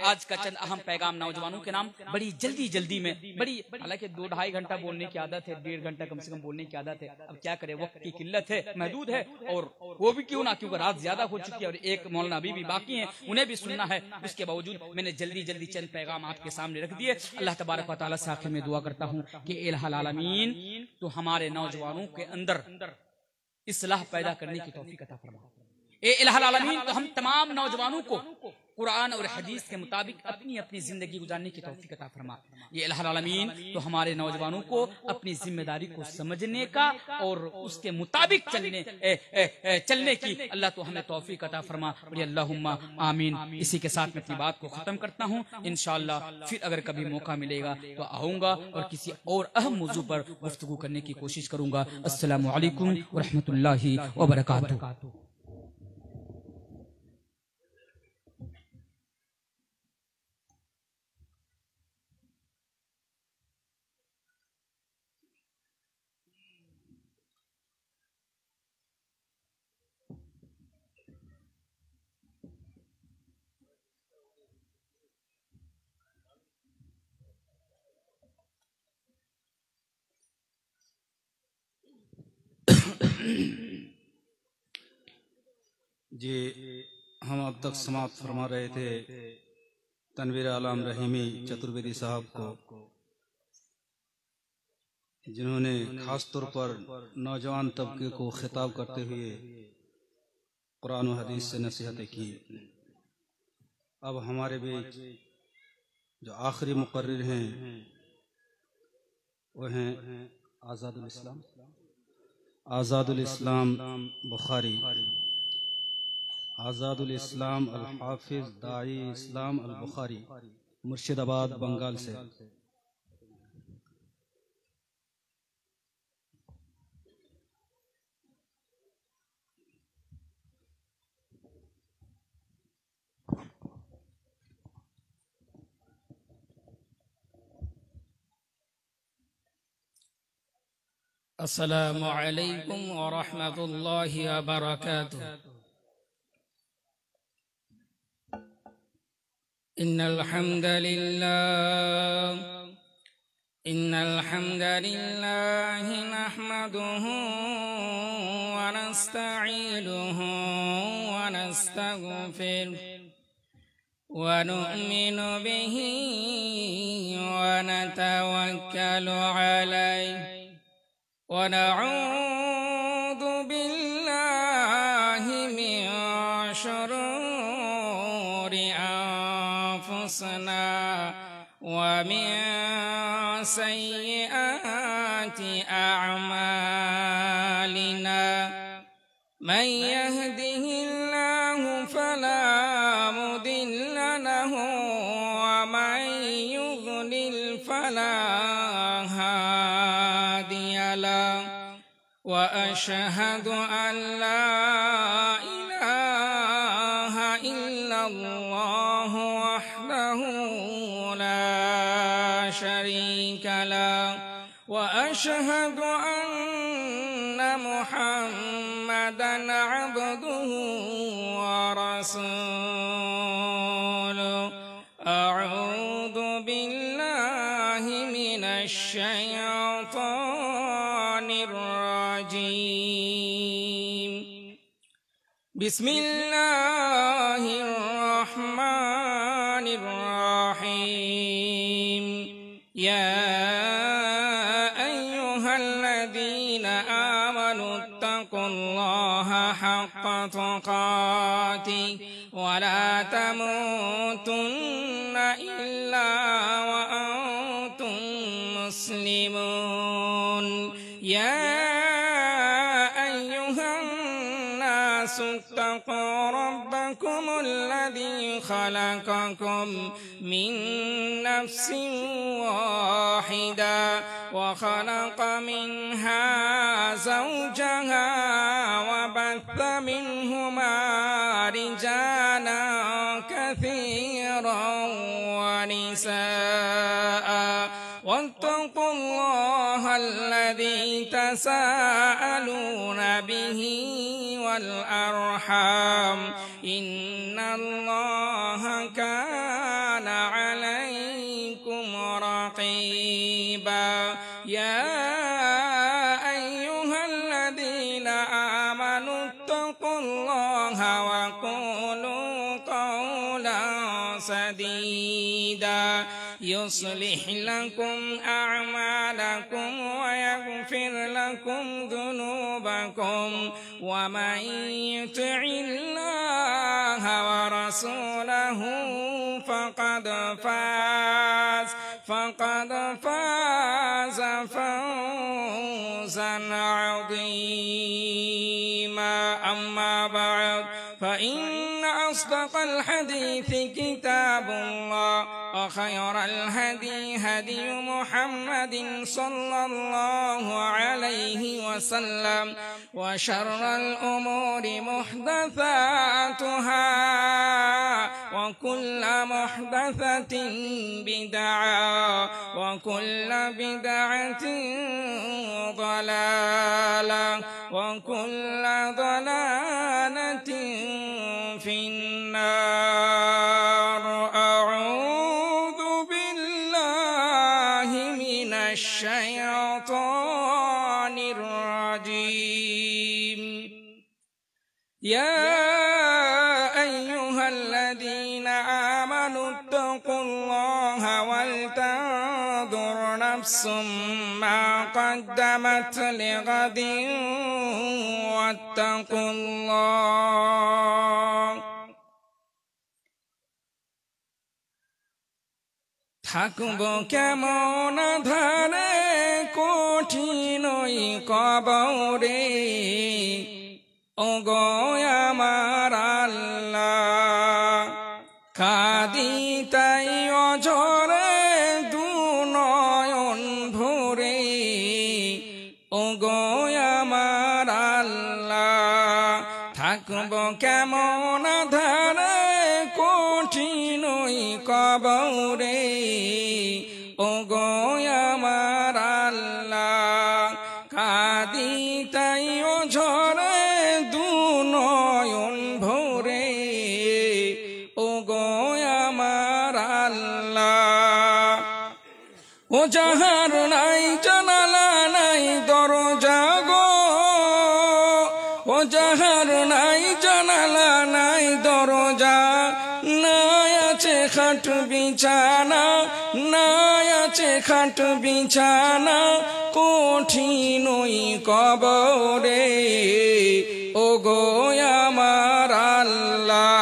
S1: आज का चंद अहम पैगाम नौजवानों के नाम। बड़ी जल्दी में, बड़ी, हालांकि 2-2.5 घंटा बोलने की आदत है, 1.5 घंटा कम से कम बोलने की आदत है। अब क्या करें, वक्त की किल्लत है, महदूद है, और वो भी क्यों ना, क्योंकि रात ज्यादा हो चुकी है और एक मौलाना अभी भी बाकी है, उन्हें भी सुनना है। उसके बावजूद मैंने जल्दी चंद पैगाम आपके सामने रख दिए। अल्लाह तबारक व तआला से आखिर में दुआ करता हूँ कि इलाहुल आलमीन तो हमारे नौजवानों के अंदर इस्लाह पैदा करने की तौफीक अता फरमा। इलाहुल आलमीन तो हम तमाम नौजवानों को कुरान और हदीस के मुताबिक अपनी अपनी जिंदगी गुजारने की तौफीक अता फरमा। ये इलाहुल आलमीन तो हमारे नौजवानों को अपनी जिम्मेदारी को समझने का और उसके मुताबिक चलने की अल्लाह तो हमें तौफीक अता फरमा। अल्लाहुम्मा आमीन। इसी के साथ मैं अपनी बात को खत्म करता हूँ। इंशाअल्लाह फिर अगर कभी मौका मिलेगा तो आऊंगा और किसी और अहम मौजू पर गुफ्तगू करने की कोशिश करूंगा। अस्सलामु अलैकुम व रहमतुल्लाहि व बरकातुहू।
S2: जी, हम अब तक समाप्त फरमा रहे थे तनवीर आलम रहीमी चतुर्वेदी साहब को जिन्होंने खास तौर पर नौजवान तबके को खिताब करते हुए कुरान और हदीस से नसीहतें की। अब हमारे बीच जो आखिरी मुकर्रिर हैं वो हैं आज़ादुल इस्लाम बुखारी, आज़ादुल इस्लाम अल हाफिज दाई इस्लाम अल बुखारी, मुर्शिदाबाद बंगाल से।
S3: अस्सलामु अलैकुम व रहमतुल्लाहि व बरकातुहू। इन्नल हम्दलिल्लाहि नहमदुहु व नस्तईनुहु व नस्तगफिरुहु व नु'मिनु बिही व नतवक्कलु अलैहि ونعوذ بالله من شرور أنفسنا ومن سيئات أعمالنا، من يهده الله فلا مضل له ومن يضلل فلا وأشهد أن لا إله إلا الله وحده لا شريك له، وأشهد أن محمدا عبده ورسوله. أعوذ بالله من الشيطان الرجيم. بسم الله الرحمن الرحيم. يا أيها الذين آمنوا اتقوا الله حق تقاته ولا تموتن إلا وأنتم مسلمون. يا اتقوا ربكم الذي خلقكم من نفس واحدة وخلق منها زوجها وبث منهما رجالا كثيرا ونساء، واتقوا الله الذي تساءلون به والأرحام، إن الله كان عليكم رقيبا. يا أيها الذين آمنوا اتقوا الله وقولوا قولا سديدا يصلح لكم أعمالكم ويغفر لكم ذنوبكم، ومن يطع الله ورسوله فقد فاز فوزا عظيما. أما بعد، فإن أصدق الحديث كتاب الله، وخير الهدي هدي محمد صلى الله عليه وسلم، وشر الأمور محدثاتها وكل محدثة بدعة وكل بدعة ضلالة وكل ضلالة في النار. أعوذ بالله من الشيطان الرجيم. يا أيها الذين آمنوا اتقوا الله ولتنظر نفس ما قدمت لغد واتقوا الله থাকব কেমন ধারে কঠিন কবরে ওগো আমার আল্লাহ কাঁদি তাই অঝরে দু নয়ন ভরে ওগো আমার আল্লাহ থাকব কেমন ধারে কঠিন কবরে ওগো আমার আল্লাহ কাঁদি তাই অঝরে দু নয়ন ভরে ওগো আমার আল্লাহ ও যাহার নাই জানালা নাই দরজা গো ও যাহার নাই জানালা নাই দরজা নাই আছে খাট বিছানা নাই আছে খাট বিছানা কঠিন কবরে ওগো আমার আল্লাহ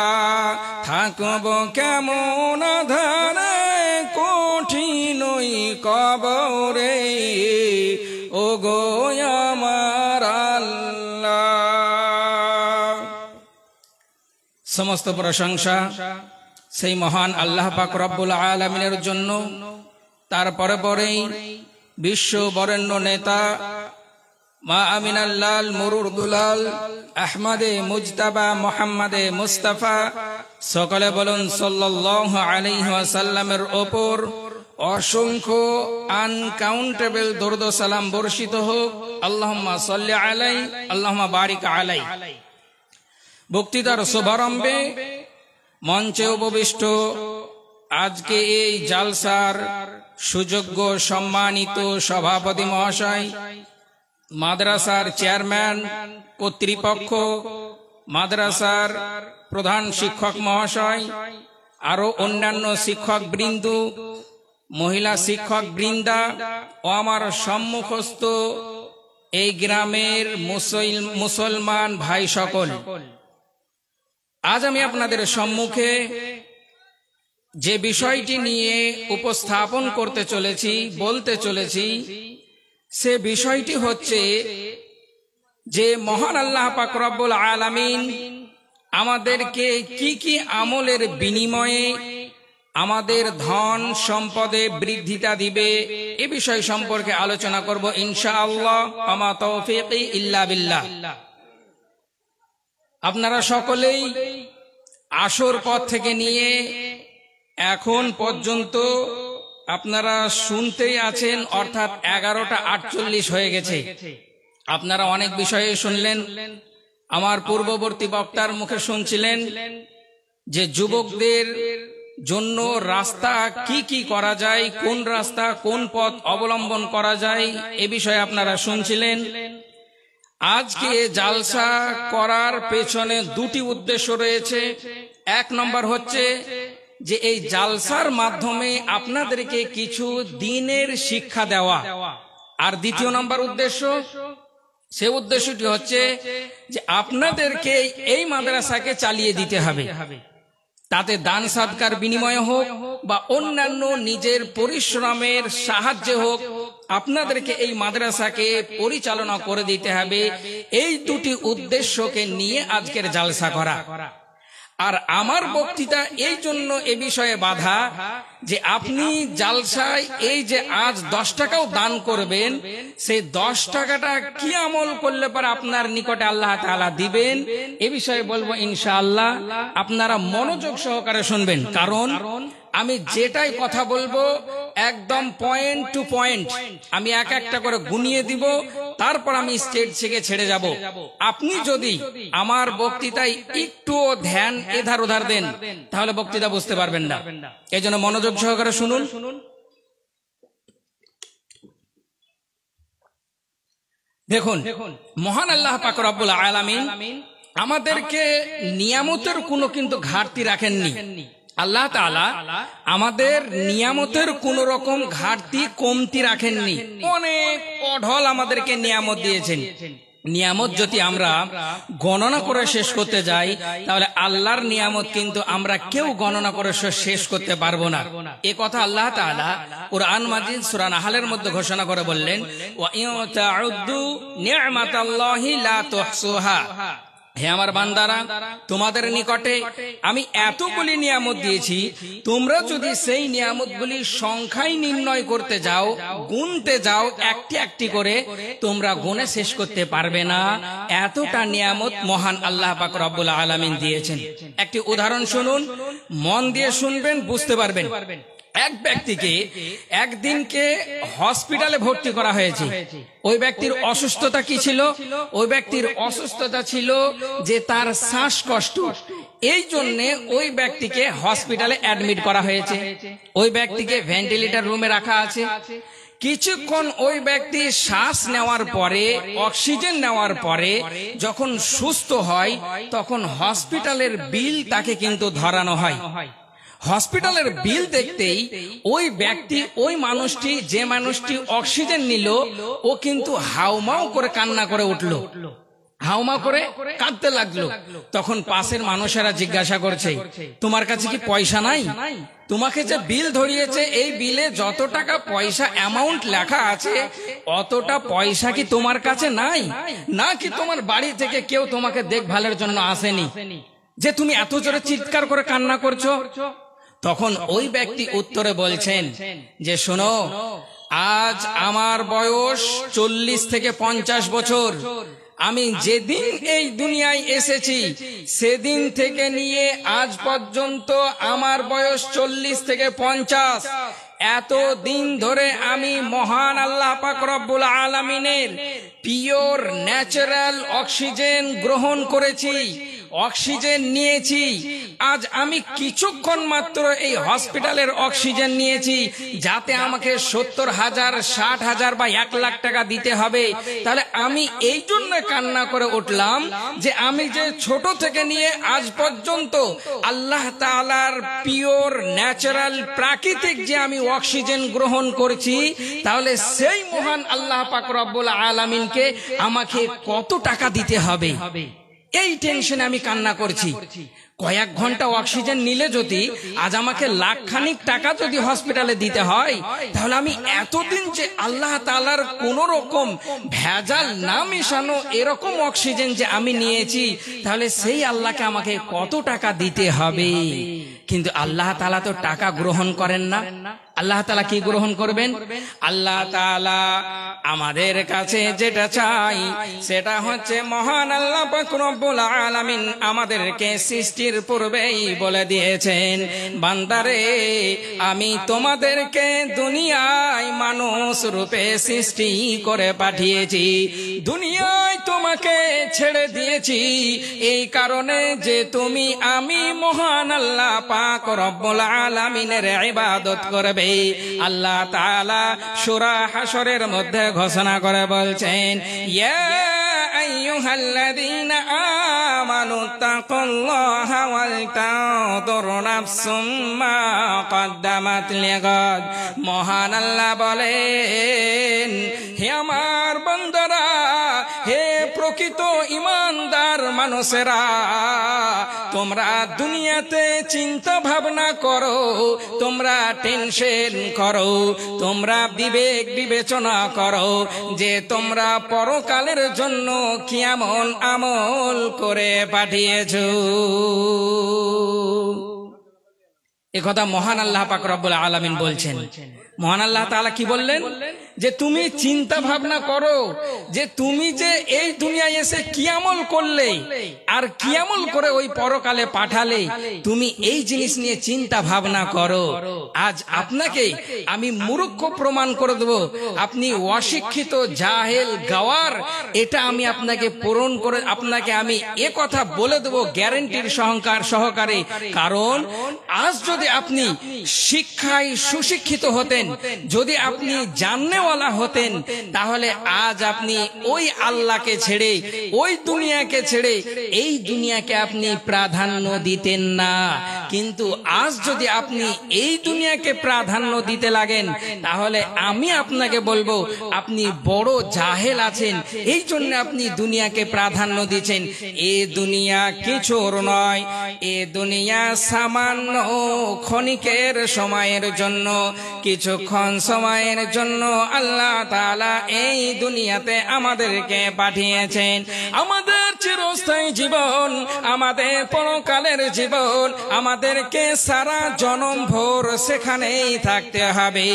S3: থাকব কেমন ধারে কঠিন কবরে ওগো আমার আল্লাহ সমস্ত প্রশংসা সেই মহান আল্লাহ পাক রব্বুল আলামিনের জন্য তারপরে পরেই বিশ্ব বরেণ্য নেতা মা আমিনাল্লাল মুরুর দুলাল আহমদে মুজতাবা মোহাম্মদে মুস্তাফা সকলে বলুন সাল্লাল্লাহু আলাইহি ওয়াসাল্লামের ওপর অসংখ্য আনকাউন্টেবল দরুদ ও সালাম বর্ষিত হোক আল্লাহুম্মা সাল্লি আলাইহি আল্লাহুম্মা বারিক আলাইহি বক্তৃতার শুভারম্ভে মঞ্চে উপবিষ্ট আজকে এই জালসার সুযোগ্য সম্মানিত সভাপতি মহাশয় মাদ্রাসার চেয়ারম্যান কর্তৃপক্ষ মাদ্রাসার প্রধান শিক্ষক মহাশয় আরো অন্যান্য শিক্ষক বৃন্দ মহিলা শিক্ষক বৃন্দা ও আমার সম্মুখস্থ এই গ্রামের মুসলমান ভাই সকল আজ আমি আপনাদের সম্মুখে যে বিষয়টি নিয়ে উপস্থাপন করতে চলেছি বলতে চলেছি সে বিষয়টি হচ্ছে যে মহান আল্লাহ পাক রব্বুল আলামিন আমাদেরকে কি কি আমলের বিনিময়ে আমাদের ধন সম্পদে বৃদ্ধিতা দিবে এ বিষয় সম্পর্কে আলোচনা করব ইনশাআল্লাহ আমা তৌফিকি ইল্লা বিল্লাহ আপনারা সকলেই আসর পর থেকে নিয়ে এখন পর্যন্ত আপনারা শুনতেই আছেন অর্থাৎ 11:48 হয়ে গেছে আপনারা অনেক বিষয়ে শুনলেন আমার পূর্ববর্তী বক্তার মুখে শুনছিলেন যে যুবকদের জন্য রাস্তা কি কি করা যায় কোন রাস্তা কোন পথ অবলম্বন করা যায় এ বিষয়ে আপনারা শুনছিলেন আজকে জালসা করার পেছনে দুটি উদ্দেশ্য রয়েছে এক নম্বর হচ্ছে যে এই জালসার মাধ্যমে আপনাদেরকে কিছু দ্বীনের শিক্ষা দেওয়া আর দ্বিতীয় নম্বর উদ্দেশ্য সে উদ্দেশ্যটি হচ্ছে যে আপনাদেরকে এই মাদ্রাসাকে চালিয়ে দিতে হবে তাতে দান সাদকার বিনিময়ে হোক বা অন্যান্য নিজের পরিশ্রমের সাহায্যে হোক আপনাদেরকে এই মাদ্রাসাকে পরিচালনা করে দিতে হবে এই দুটি উদ্দেশ্যকে নিয়ে আজকের জালসা করা আর আমার বক্তৃতা এই জন্য এ বিষয়ে বাধা যে আপনি জালসায় এই যে আজ 10 টাকাও দান করবেন সেই 10 টাকাটা কি আমল করলে পরে আপনার নিকটে আল্লাহ তাআলা দিবেন এ বিষয়ে বলবো ইনশাআল্লাহ আপনারা মনোযোগ সহকারে শুনবেন কারণ আমি যেটাই কথা বলবো একদম পয়েন্ট টু পয়েন্ট আমি এক একটা করে গুনিয়ে দিব তারপর আমি স্টেজ থেকে ছেড়ে যাব আপনি যদি আমার বক্তৃতায় একটু ধ্যান এধার ওধার দেন তাহলে বক্তৃতা বুঝতে পারবেন না এজন্য মনোযোগ সহকারে শুনুন দেখুন মহান আল্লাহ পাক রব্বুল আলামিন আমাদেরকে নিয়ামতের কোনো কিন্তু ঘাটতি রাখেননি আল্লাহ তাআলা আমাদের নিয়ামতের কোন রকম ঘাটতি কমতি রাখেননি, অনেক অঢল আমাদেরকে নিয়ামত দিয়েছেন। নিয়ামত যদি আমরা গণনা করে শেষ করতে যাই তাহলে আল্লাহর নিয়ামত কিন্তু আমরা কেউ গণনা করে শেষ করতে পারবো না। এ কথা আল্লাহ তাআলা কুরআন মাজিদ সূরা নাহলের মধ্যে ঘোষণা করে বললেন, ওয়া ইন তাউদ্দু নি'মাতাল্লাহি লা তুহসুহা। হে আমার বান্দারা, তোমাদের নিকটে আমি এতগুলি নিয়ামত দিয়েছি, তোমরা যদি সেই নিয়ামতগুলি সংখ্যায় নির্ণয় করতে যাও, গুনতে যাও একটি একটি করে, তোমরা গুনে শেষ করতে পারবে না। এতটা নিয়ামত মহান আল্লাহ পাক রব্বুল আলামিন দিয়েছেন। একটি উদাহরণ শুনুন, মন দিয়ে শুনবেন, বুঝতে পারবেন। এক ব্যক্তিকে একদিনকে হসপিটালে ভর্তি করা হয়েছে। ওই ব্যক্তির অসুস্থতা কি ছিল? ওই ব্যক্তির অসুস্থতা ছিল যে তার শ্বাসকষ্ট, এই জন্যে ওই ব্যক্তিকে হসপিটালে অ্যাডমিট করা হয়েছে। ওই ব্যক্তিকে ভেন্টিলেটর রুমে রাখা আছে। কিছুক্ষণ ওই ব্যক্তি শ্বাস নেওয়ার পরে, অক্সিজেন নেওয়ার পরে যখন সুস্থ হয়, তখন হসপিটালের বিল তাকে কিন্তু ধরানো হয়। হসপিটালের বিল দেখতেই ওই ব্যক্তি, ওই মানুষটি, যে মানুষটি অক্সিজেন নিল, ও কিন্তু হাউমাউ করে কান্না করে উঠল, হাউমা করে কাঁদতে লাগলো। তখন পাশের মানুষেরা জিজ্ঞাসা করছে, তোমার কাছে কি পয়সা নাই? তোমাকে যে বিল ধরিয়েছে, এই বিলে যত টাকা পয়সা অ্যামাউন্ট লেখা আছে, অতটা পয়সা কি তোমার কাছে নাই? নাকি তোমার বাড়ি থেকে কেউ তোমাকে দেখভালের জন্য আসেনি যে তুমি এত জোরে চিৎকার করে কান্না করছো? তখন ওই ব্যক্তি উত্তরে বলছেন যে, শোনো, আজ আমার বয়স 40 থেকে 50 বছর। আমি যেদিন এই দুনিয়ায় এসেছি সেদিন থেকে নিয়ে আজ পর্যন্ত আমার বয়স 40 থেকে 50। এত দিন ধরে আমি মহান আল্লাহ পাক রব্বুল আলামিনের পিওর ন্যাচারাল অক্সিজেন গ্রহণ করেছি, অক্সিজেন নিয়েছি। আজ আমি কিছুক্ষণ মাত্র এই হসপিটালের অক্সিজেন নিয়েছি, যাতে আমাকে 70,000, 60,000 বা 1 লাখ টাকা দিতে হবে। তাহলে আমি এই জন্য কান্না করে উঠলাম যে আমি যে ছোট থেকে নিয়ে আজ পর্যন্ত আল্লাহ তাআলার পিওর ন্যাচারাল প্রাকৃতিক যে আমি অক্সিজেন গ্রহণ করছি, তাহলে সেই মহান আল্লাহ পাক রব্বুল আলামিনকে আমাকে কত টাকা দিতে হবে, এই টেনশনে আমি কান্না করছি। কয়েক ঘন্টা অক্সিজেন নিলে যদি আজ আমাকে লাখখানিক টাকা যদি হসপিটালে দিতে হয়, তাহলে আমি এতদিন যে আল্লাহ তাআলার কোন রকম ভেজাল না মিশানো এরকম অক্সিজেন যে আমি নিয়েছি, তাহলে সেই আল্লাহকে আমাকে কত টাকা দিতে হবে। কিন্তু আল্লাহ তাআলা তো টাকা গ্রহণ করেন না। আল্লাহ তাআলা কি গ্রহণ করবেন? আল্লাহ তাআলা আমাদের কাছে যেটা চাই সেটা হচ্ছে, মহান আল্লাহ পাক রব্বুল আলামিন আমাদেরকে সৃষ্টির পূর্বেই বলে দিয়েছেন, বান্দারে, আমি তোমাদেরকে দুনিয়ায় মানুষ রূপে সৃষ্টি করে পাঠিয়েছি, দুনিয়ায় তোমাকে ছেড়ে দিয়েছি এই কারণে যে তুমি আমি মহান আল্লাহ পাক রব্বুল আলামিনের ইবাদত করবে। আল্লাহ তাআলা সূরা হাশরের মধ্যে ঘোষণা করে বলছেন, ইয়া আইয়ুহাল্লাযীনা আমানু তাকুল্লাহা ওয়াল তানজুর নাফসুম মা কদ্দামাত লিগাদ। মহান আল্লাহ বলেন, হে আমার বান্দারা, হে প্রকৃত ঈমানদার মানুষেরা, তোমরা দুনিয়াতে চিন্তা ভাবনা করো, তোমরা টেনশন করো, তোমরা বিবেক বিবেচনা করো যে তোমরা পরকালের জন্য কেমন আমল করে পাঠিয়েছো। এ কথা মহান আল্লাহ পাক রব্বুল আলামিন বলছেন। মহান আল্লাহ তাআলা কি বললেন? যে তুমি চিন্তা ভাবনা করো যে তুমি যে এই দুনিয়ায় এসে কি আমল করলে আর কি আমল করে ওই পরকালে পাঠালে, তুমি এই জিনিস নিয়ে চিন্তা ভাবনা করো। আজ আপনাকে আমি মূর্খ প্রমাণ করে দেব, আপনি অশিক্ষিত, জাহেল, গাওয়ার, এটা আমি আপনাকে পূরণ করে আপনাকে আমি এ কথা বলে দেব গ্যারান্টির সহকারে। কারণ আজ যদি আপনি শিক্ষায় সুশিক্ষিত হতেন, যদি আপনি জাননেওয়ালা হতেন, তাহলে আজ আপনি ওই আল্লাহকে ছেড়ে, ওই দুনিয়াকে ছেড়ে এই দুনিয়াকে আপনি প্রাধান্য দিতেন না। কিন্তু আজ যদি আপনি এই দুনিয়াকে প্রাধান্য দিতে লাগেন, তাহলে আমি আপনাকে বলবো আপনি বড় জাহেল আছেন, এই জন্য আপনি দুনিয়াকে প্রাধান্য দিচ্ছেন। এ দুনিয়া কিছুর নয়, এ দুনিয়া সামান্য ক্ষণিকের সময়ের জন্য, কিছুক্ষণ সময়ের জন্য আল্লাহ তাআলা এই দুনিয়াতে আমাদেরকে পাঠিয়েছেন। আমাদের চিরস্থায়ী জীবন, আমাদের পরকালের জীবন, আমাদেরকে সারা জনম ভোর সেখানেই থাকতে হবে।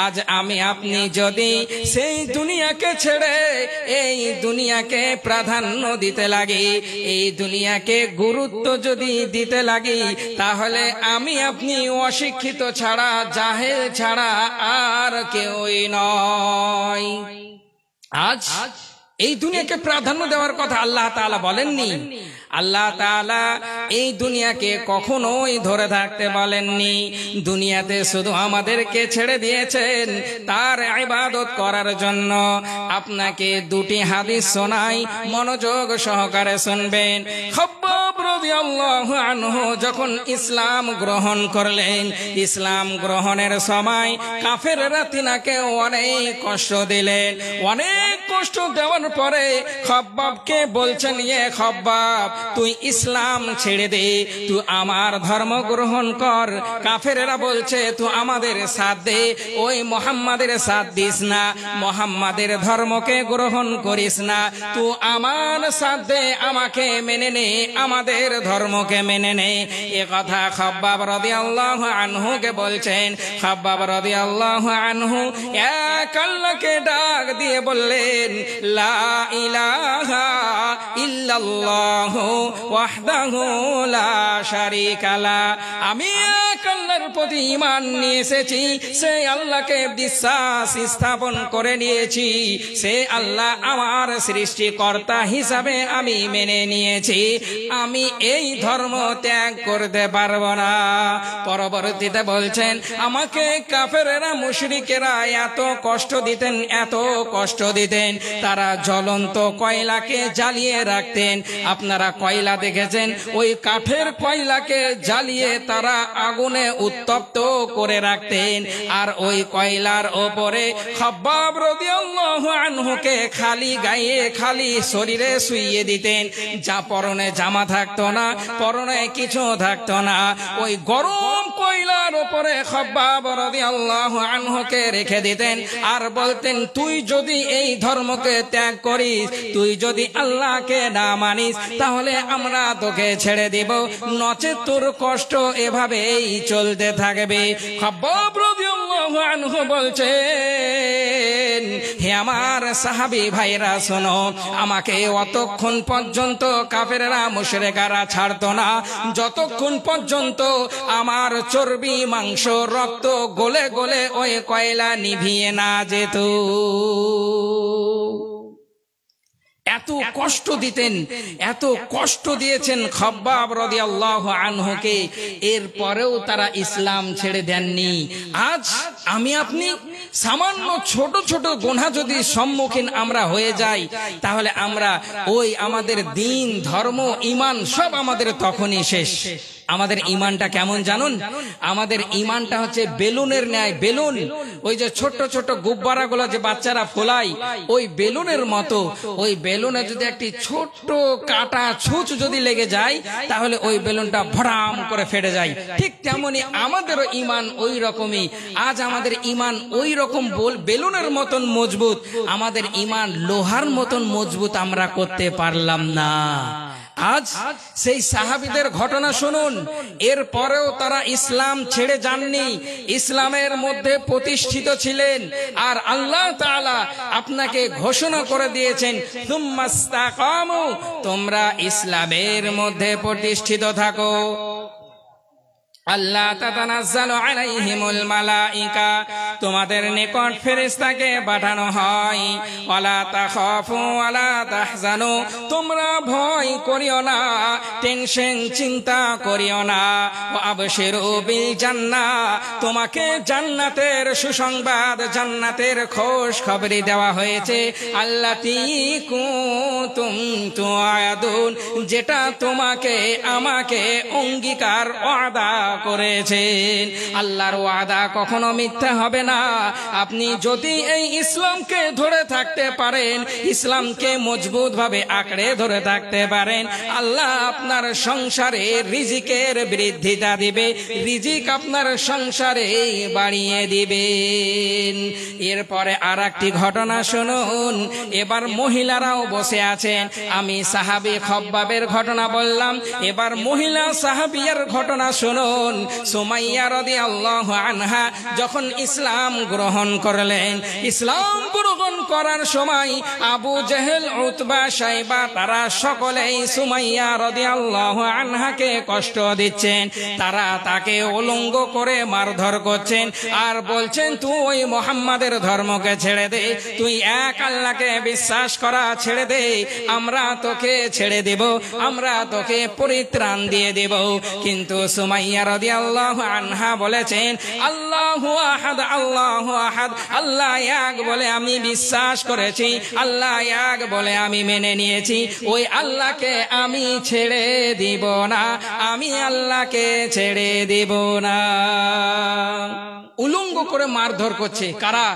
S3: আজ আমি আপনি যদি সেই দুনিয়াকে ছেড়ে এই দুনিয়াকে প্রাধান্য দিতে লাগি, এই দুনিয়াকে গুরুত্ব যদি দিতে লাগি, তাহলে আমি আপনি অশিক্ষিত ছাড়া, জাহেল ছাড়া আর কেউই নয়। আজ এই দুনিয়াকে প্রাধান্য দেওয়ার কথা আল্লাহ তাআলা বলেননি। আল্লাহ তাআলা এই দুনিয়াকে কখনোই ধরে থাকতে বলেননি। দুনিয়াতে শুধু আমাদেরকে ছেড়ে দিয়েছেন তার ইবাদত করার জন্য। আপনাকে দুটি হাদিস শোনাই, মনোযোগ সহকারে শুনবেন। খাব্বাব রাদিয়াল্লাহু আনহু যখন ইসলাম গ্রহণ করলেন, ইসলাম গ্রহণের সময় কাফেররা তিনাকে অনেক কষ্ট দিলেন। অনেক কষ্ট দেওয়ার পরে খাব্বাবকে বলছেন, ইয়ে খাব্বাব, তুই ইসলাম ছেড়ে দে, তুই আমার ধর্ম গ্রহণ কর। কাফেরেরা বলছে তুই আমাদের সাথ দে, ওই মুহাম্মাদের সাথ দিস না, মুহাম্মাদের ধর্মকে গ্রহণ করিস না, তুই আমার সাথ দে, আমাকে মেনে নে, আমাদের ধর্মকে মেনে নে। এ কথা খাব্বাব রাদিয়াল্লাহু আনহুকে বলছেন। খাব্বাব রাদিয়াল্লাহু আনহু এক আল্লাহকে ডাক দিয়ে বললেন, লা ইলাহা ইল্লাল্লাহু ওয়াহদাহু লা শারীকা লা। আমি এক আল্লাহর প্রতি ঈমান নিয়ে এসেছি, সেই আল্লাহকে বিশ্বাস স্থাপন করে নিয়েছি, সে আল্লাহ আমার সৃষ্টিকর্তা হিসাবে আমি মেনে নিয়েছি, আমি এই ধর্ম ত্যাগ করতে পারবো না। পরবর্তীতে বলছেন, আমাকে কাফেরেরা মুশরিকেরা এত কষ্ট দিতেন, এত কষ্ট দিতেন, তারা জ্বলন্ত কয়লাকে জ্বালিয়ে রাখতেন। আপনারা কয়লা দেখেছেন, ওই কাঠের কয়লাকে জ্বালিয়ে তারা আগুনে উত্তপ্ত করে রাখতেন, আর ওই কয়লার ওপরে খাব্বাব রাদিয়াল্লাহু আনহুকে খালি গায়ে, খালি শরীরে শুইয়ে দিতেন। যা পরনে জামা থাকতো না, পরনে কিছু থাকতো না, ওই গরম কয়লার ওপরে খাব্বাব রাদিয়াল্লাহু আনহুকে রেখে দিতেন, আর বলতেন, তুই যদি এই ধর্মকে ত্যাগ করিস, তুই যদি আল্লাহকে না মানিস, তাহলে আমরা তোকে ছেড়ে দিব, নচেত তোর কষ্ট এভাবেই চলতে থাকবে। খাব্বাব রাদিয়াল্লাহু আনহু বলছেন, হে আমার সাহাবী ভাইরা শোনো, আমাকে অতক্ষণ পর্যন্ত কাফেররা মুশরিকরা ছাড়তো না, যতক্ষণ পর্যন্ত আমার চর্বি, মাংস, রক্ত গলে গলে ওই কয়লা নিভিয়ে না যেত। এত কষ্ট দিতেন, এত কষ্ট দিয়েছেন খাব্বাব রাদিয়াল্লাহু আনহুকে, এরপরেও তারা ইসলাম ছেড়ে দেননি। আজ আমি আপনি সামান্য ছোট ছোট গুনাহ যদি সম্মুখীন আমরা হয়ে যাই, তাহলে আমরা ওই আমাদের দিন, ধর্ম, ঈমান সব আমাদের তখনই শেষ। আমাদের ঈমানটা কেমন জানুন? আমাদের ঈমানটা হচ্ছে বেলুনের ন্যায়। বেলুন, ওই যে ছোট ছোট গুব্বারাগুলো যে বাচ্চারা ফোলায়, ওই বেলুনের মতো। ওই বেলুনে যদি একটি ছোট্ট কাটা ছুঁচ যদি লেগে যায়, তাহলে ওই বেলুনটা ভড়াম করে ফেটে যায়। ঠিক তেমনি আমাদেরও ঈমান ওই রকমই। আজ আমাদের ঈমান ওই রকম বেলুনের মতন মজবুত, আমাদের ঈমান লোহার মতন মজবুত আমরা করতে পারলাম না। আজ সেই সাহাবীদের ঘটনা শুনুন, এরপরেও তারা ইসলাম ছেড়ে যাননি, ইসলামের মধ্যে প্রতিষ্ঠিত ছিলেন। আর আল্লাহ তাআলা আপনাকে ঘোষণা করে দিয়েছেন, সুম্মাস্তাকামু, তোমরা ইসলামের মধ্যে প্রতিষ্ঠিত থাকো। আল্লাহ তাতানাজ্জালু আলাইহিমুল মালাইকা, তোমাদের নিকট ফেরেশতাকে পাঠানো হয়। ওয়ালা তাখাফু ওয়ালা তাহজানু, তোমরা ভয় করিও না, টেনশন চিন্তা করিও না। ওয়া আবশিরু বিল জান্নাহ, তোমাকে জান্নাতের সুসংবাদ, জান্নাতের খোশ খবরি দেওয়া হয়েছে। আল্লাতী কুনতুম তুআদুন, যেটা তোমাকে আমাকে অঙ্গীকার ওয়াদা করেছেন। আল্লাহর ওয়াদা কখনো মিথ্যা হবে না। আপনি যদি এই ইসলামকে ধরে থাকতে পারেন, ইসলামকে মজবুত ভাবে আঁকড়ে ধরে থাকতে পারেন, আল্লাহ আপনার সংসারে রিজিকের বৃদ্ধিটা দিবে, রিজিক আপনার সংসারে বাড়িয়ে দিবেন। এরপরে আর একটি ঘটনা শুনুন। এবার মহিলারাও বসে আছেন। আমি সাহাবী খব্বাবের ঘটনা বললাম, এবার মহিলা সাহাবিয়ার ঘটনা শুনুন। সুমাইয়া রাদিয়াল্লাহু আনহা যখন ইসলাম গ্রহণ করলেন, ইসলাম গ্রহণ করার সময় আবু জেহেল, উতবা, শাইবা তারা সকলেই সুমাইয়া রাদিয়াল্লাহু আনহাকে কষ্ট দিচ্ছেন। তারা তাকে উলঙ্গ করে মারধর করছেন আর বলছেন, তুই মুহাম্মাদের ধর্মকে ছেড়ে দে, তুই এক আল্লাহকে বিশ্বাস করা ছেড়ে দে, আমরা তোকে ছেড়ে দেব, আমরা তোকে পরিত্রাণ দিয়ে দেব। কিন্তু সুমাইয়া রাদিয়াল্লাহু আনহা বলেছেন, আল্লাহু আহাদ, আল্লাহু আহাদ, আল্লাহ এক বলে আমি বিশ্বাস করেছি, আল্লাহ এক বলে আমি মেনে নিয়েছি, ওই আল্লাহকে আমি ছেড়ে দিব না, আমি আল্লাহকে ছেড়ে দিব না। উলঙ্গ করে মারধর করছে কারা?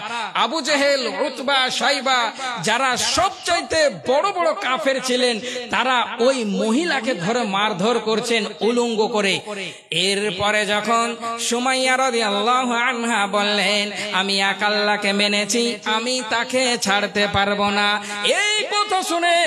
S3: আবু জেহেল, উতবা, শাইবা, যারা সবচাইতে বড় বড় কাফের ছিলেন, তারা ওই মহিলাকে ধরে মারধর করছেন উলঙ্গ করে। এরপরে যখন সুমাইয়া রাদিয়াল্লাহু আনহা বললেন, আমি এক আল্লাহকে মেনেছি, আমি তাকে ছাড়তে পারবো না, এই কথা শুনে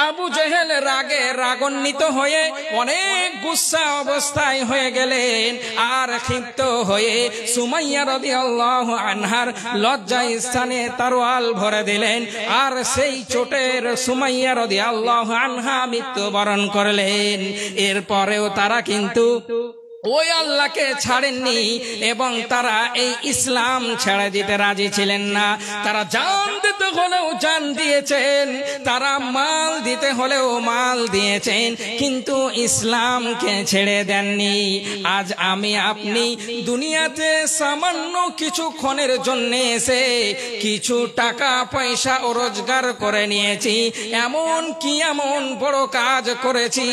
S3: আবু জেহেল রাগে রাগান্বিত হয়ে অনেক গুসা অবস্থায় হয়ে গেলেন আর ক্ষিপ্ত হয়ে সুমাইয়া রাদিয়াল্লাহু আনহার লজ্জা স্থানে তরোয়াল ভরে দিলেন আর সেই চোটের সুমাইয়া রাদিয়াল্লাহু আনহা মৃত্যুবরণ করলেন। এরপরেও তারা কিন্তু ওই আল্লাহকে ছাড়েননি এবং তারা এই ইসলাম ছেড়ে দিতে রাজি ছিলেন না। তারা জান দিতে হলেও জান দিয়েছেন, তারা মাল দিতে হলেও মাল দিয়েছেন, কিন্তু ইসলামকে ছেড়ে দেননি। আজ আমি আপনি দুনিয়াতে সামান্য কিছুক্ষণের জন্য এসে কিছু টাকা পয়সা ও রোজগার করে নিয়েছি, এমন বড় কাজ করেছি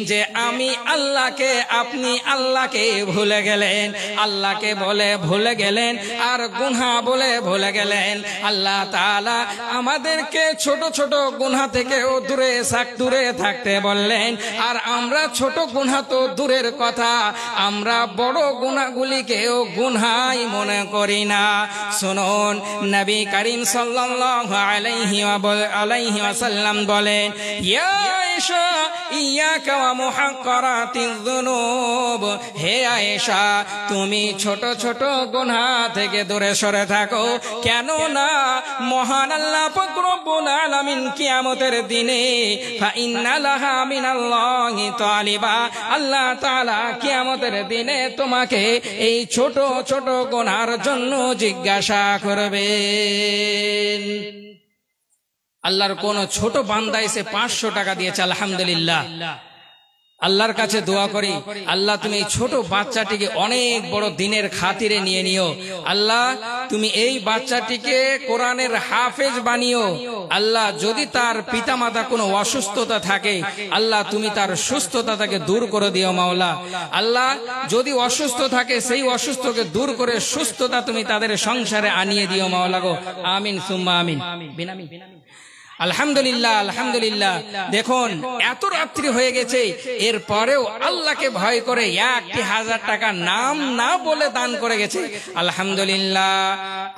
S3: যে আমি আল্লাহকে, আপনি আল্লাহকে ভুলে গেলেন, আল্লাহকে বলে ভুলে গেলেন আর গুনাহ বলে ভুলে গেলেন। আল্লাহ তাআলা আমাদেরকে ছোট ছোট গুনাহ থেকেও দূরে থাকতে বললেন, আর আমরা ছোট গুনাহ তো দূরের কথা, আমরা বড় গুনাহগুলিকেও গুনাহই মনে করি না। শুনুন, নবী করিম সাল্লাল্লাহু আলাইহি ওয়াসাল্লাম বলেন, ইয়া আয়েশা ইয়াকা ওয়া মুহাক্কারাতিয যুনুব, হে আয়েশা তুমি ছোট ছোট গুনাহ থেকে দূরে সরে থাকো, কেন না মহান আল্লাহ পাক রব্বুল আলামিন কিয়ামতের দিনে ফা ইন্না লাহা মিনাল্লাহি তালিবা, আল্লাহ তাআলা কিয়ামতের দিনে তোমাকে এই ছোট ছোট গুনাহর জন্য জিজ্ঞাসা করবেন। আল্লাহর কোন ছোট বান্দা এসে 500 টাকা দিয়েছে, আলহামদুলিল্লাহ। আল্লাহর কাছে দোয়া করি, আল্লাহ তুমি এই ছোট বাচ্চাটিকে অনেক বড় দিনের খাতিরে নিয়ে নিও। আল্লাহ তুমি এই বাচ্চাটিকে কোরআনের হাফেজ বানিও। আল্লাহ যদি তার পিতামাতা কোনো অসুস্থতা থাকে, আল্লাহ তুমি তার সুস্থতা তাকে দূর করে দিও মাওলা। আল্লাহ যদি অসুস্থ থাকে, সেই অসুস্থকে দূর করে সুস্থতা তুমি তাদের সংসারে আনিয়ে দিও মাওলা গো। আমিন সুম্মা আমিন। আলহামদুলিল্লাহ, আলহামদুলিল্লাহ। দেখুন এত রাত্রি হয়ে গেছে, এরপরেও আল্লাহকে ভয় করে 1000 টাকা নাম না বলে দান করে গেছে। আলহামদুলিল্লাহ।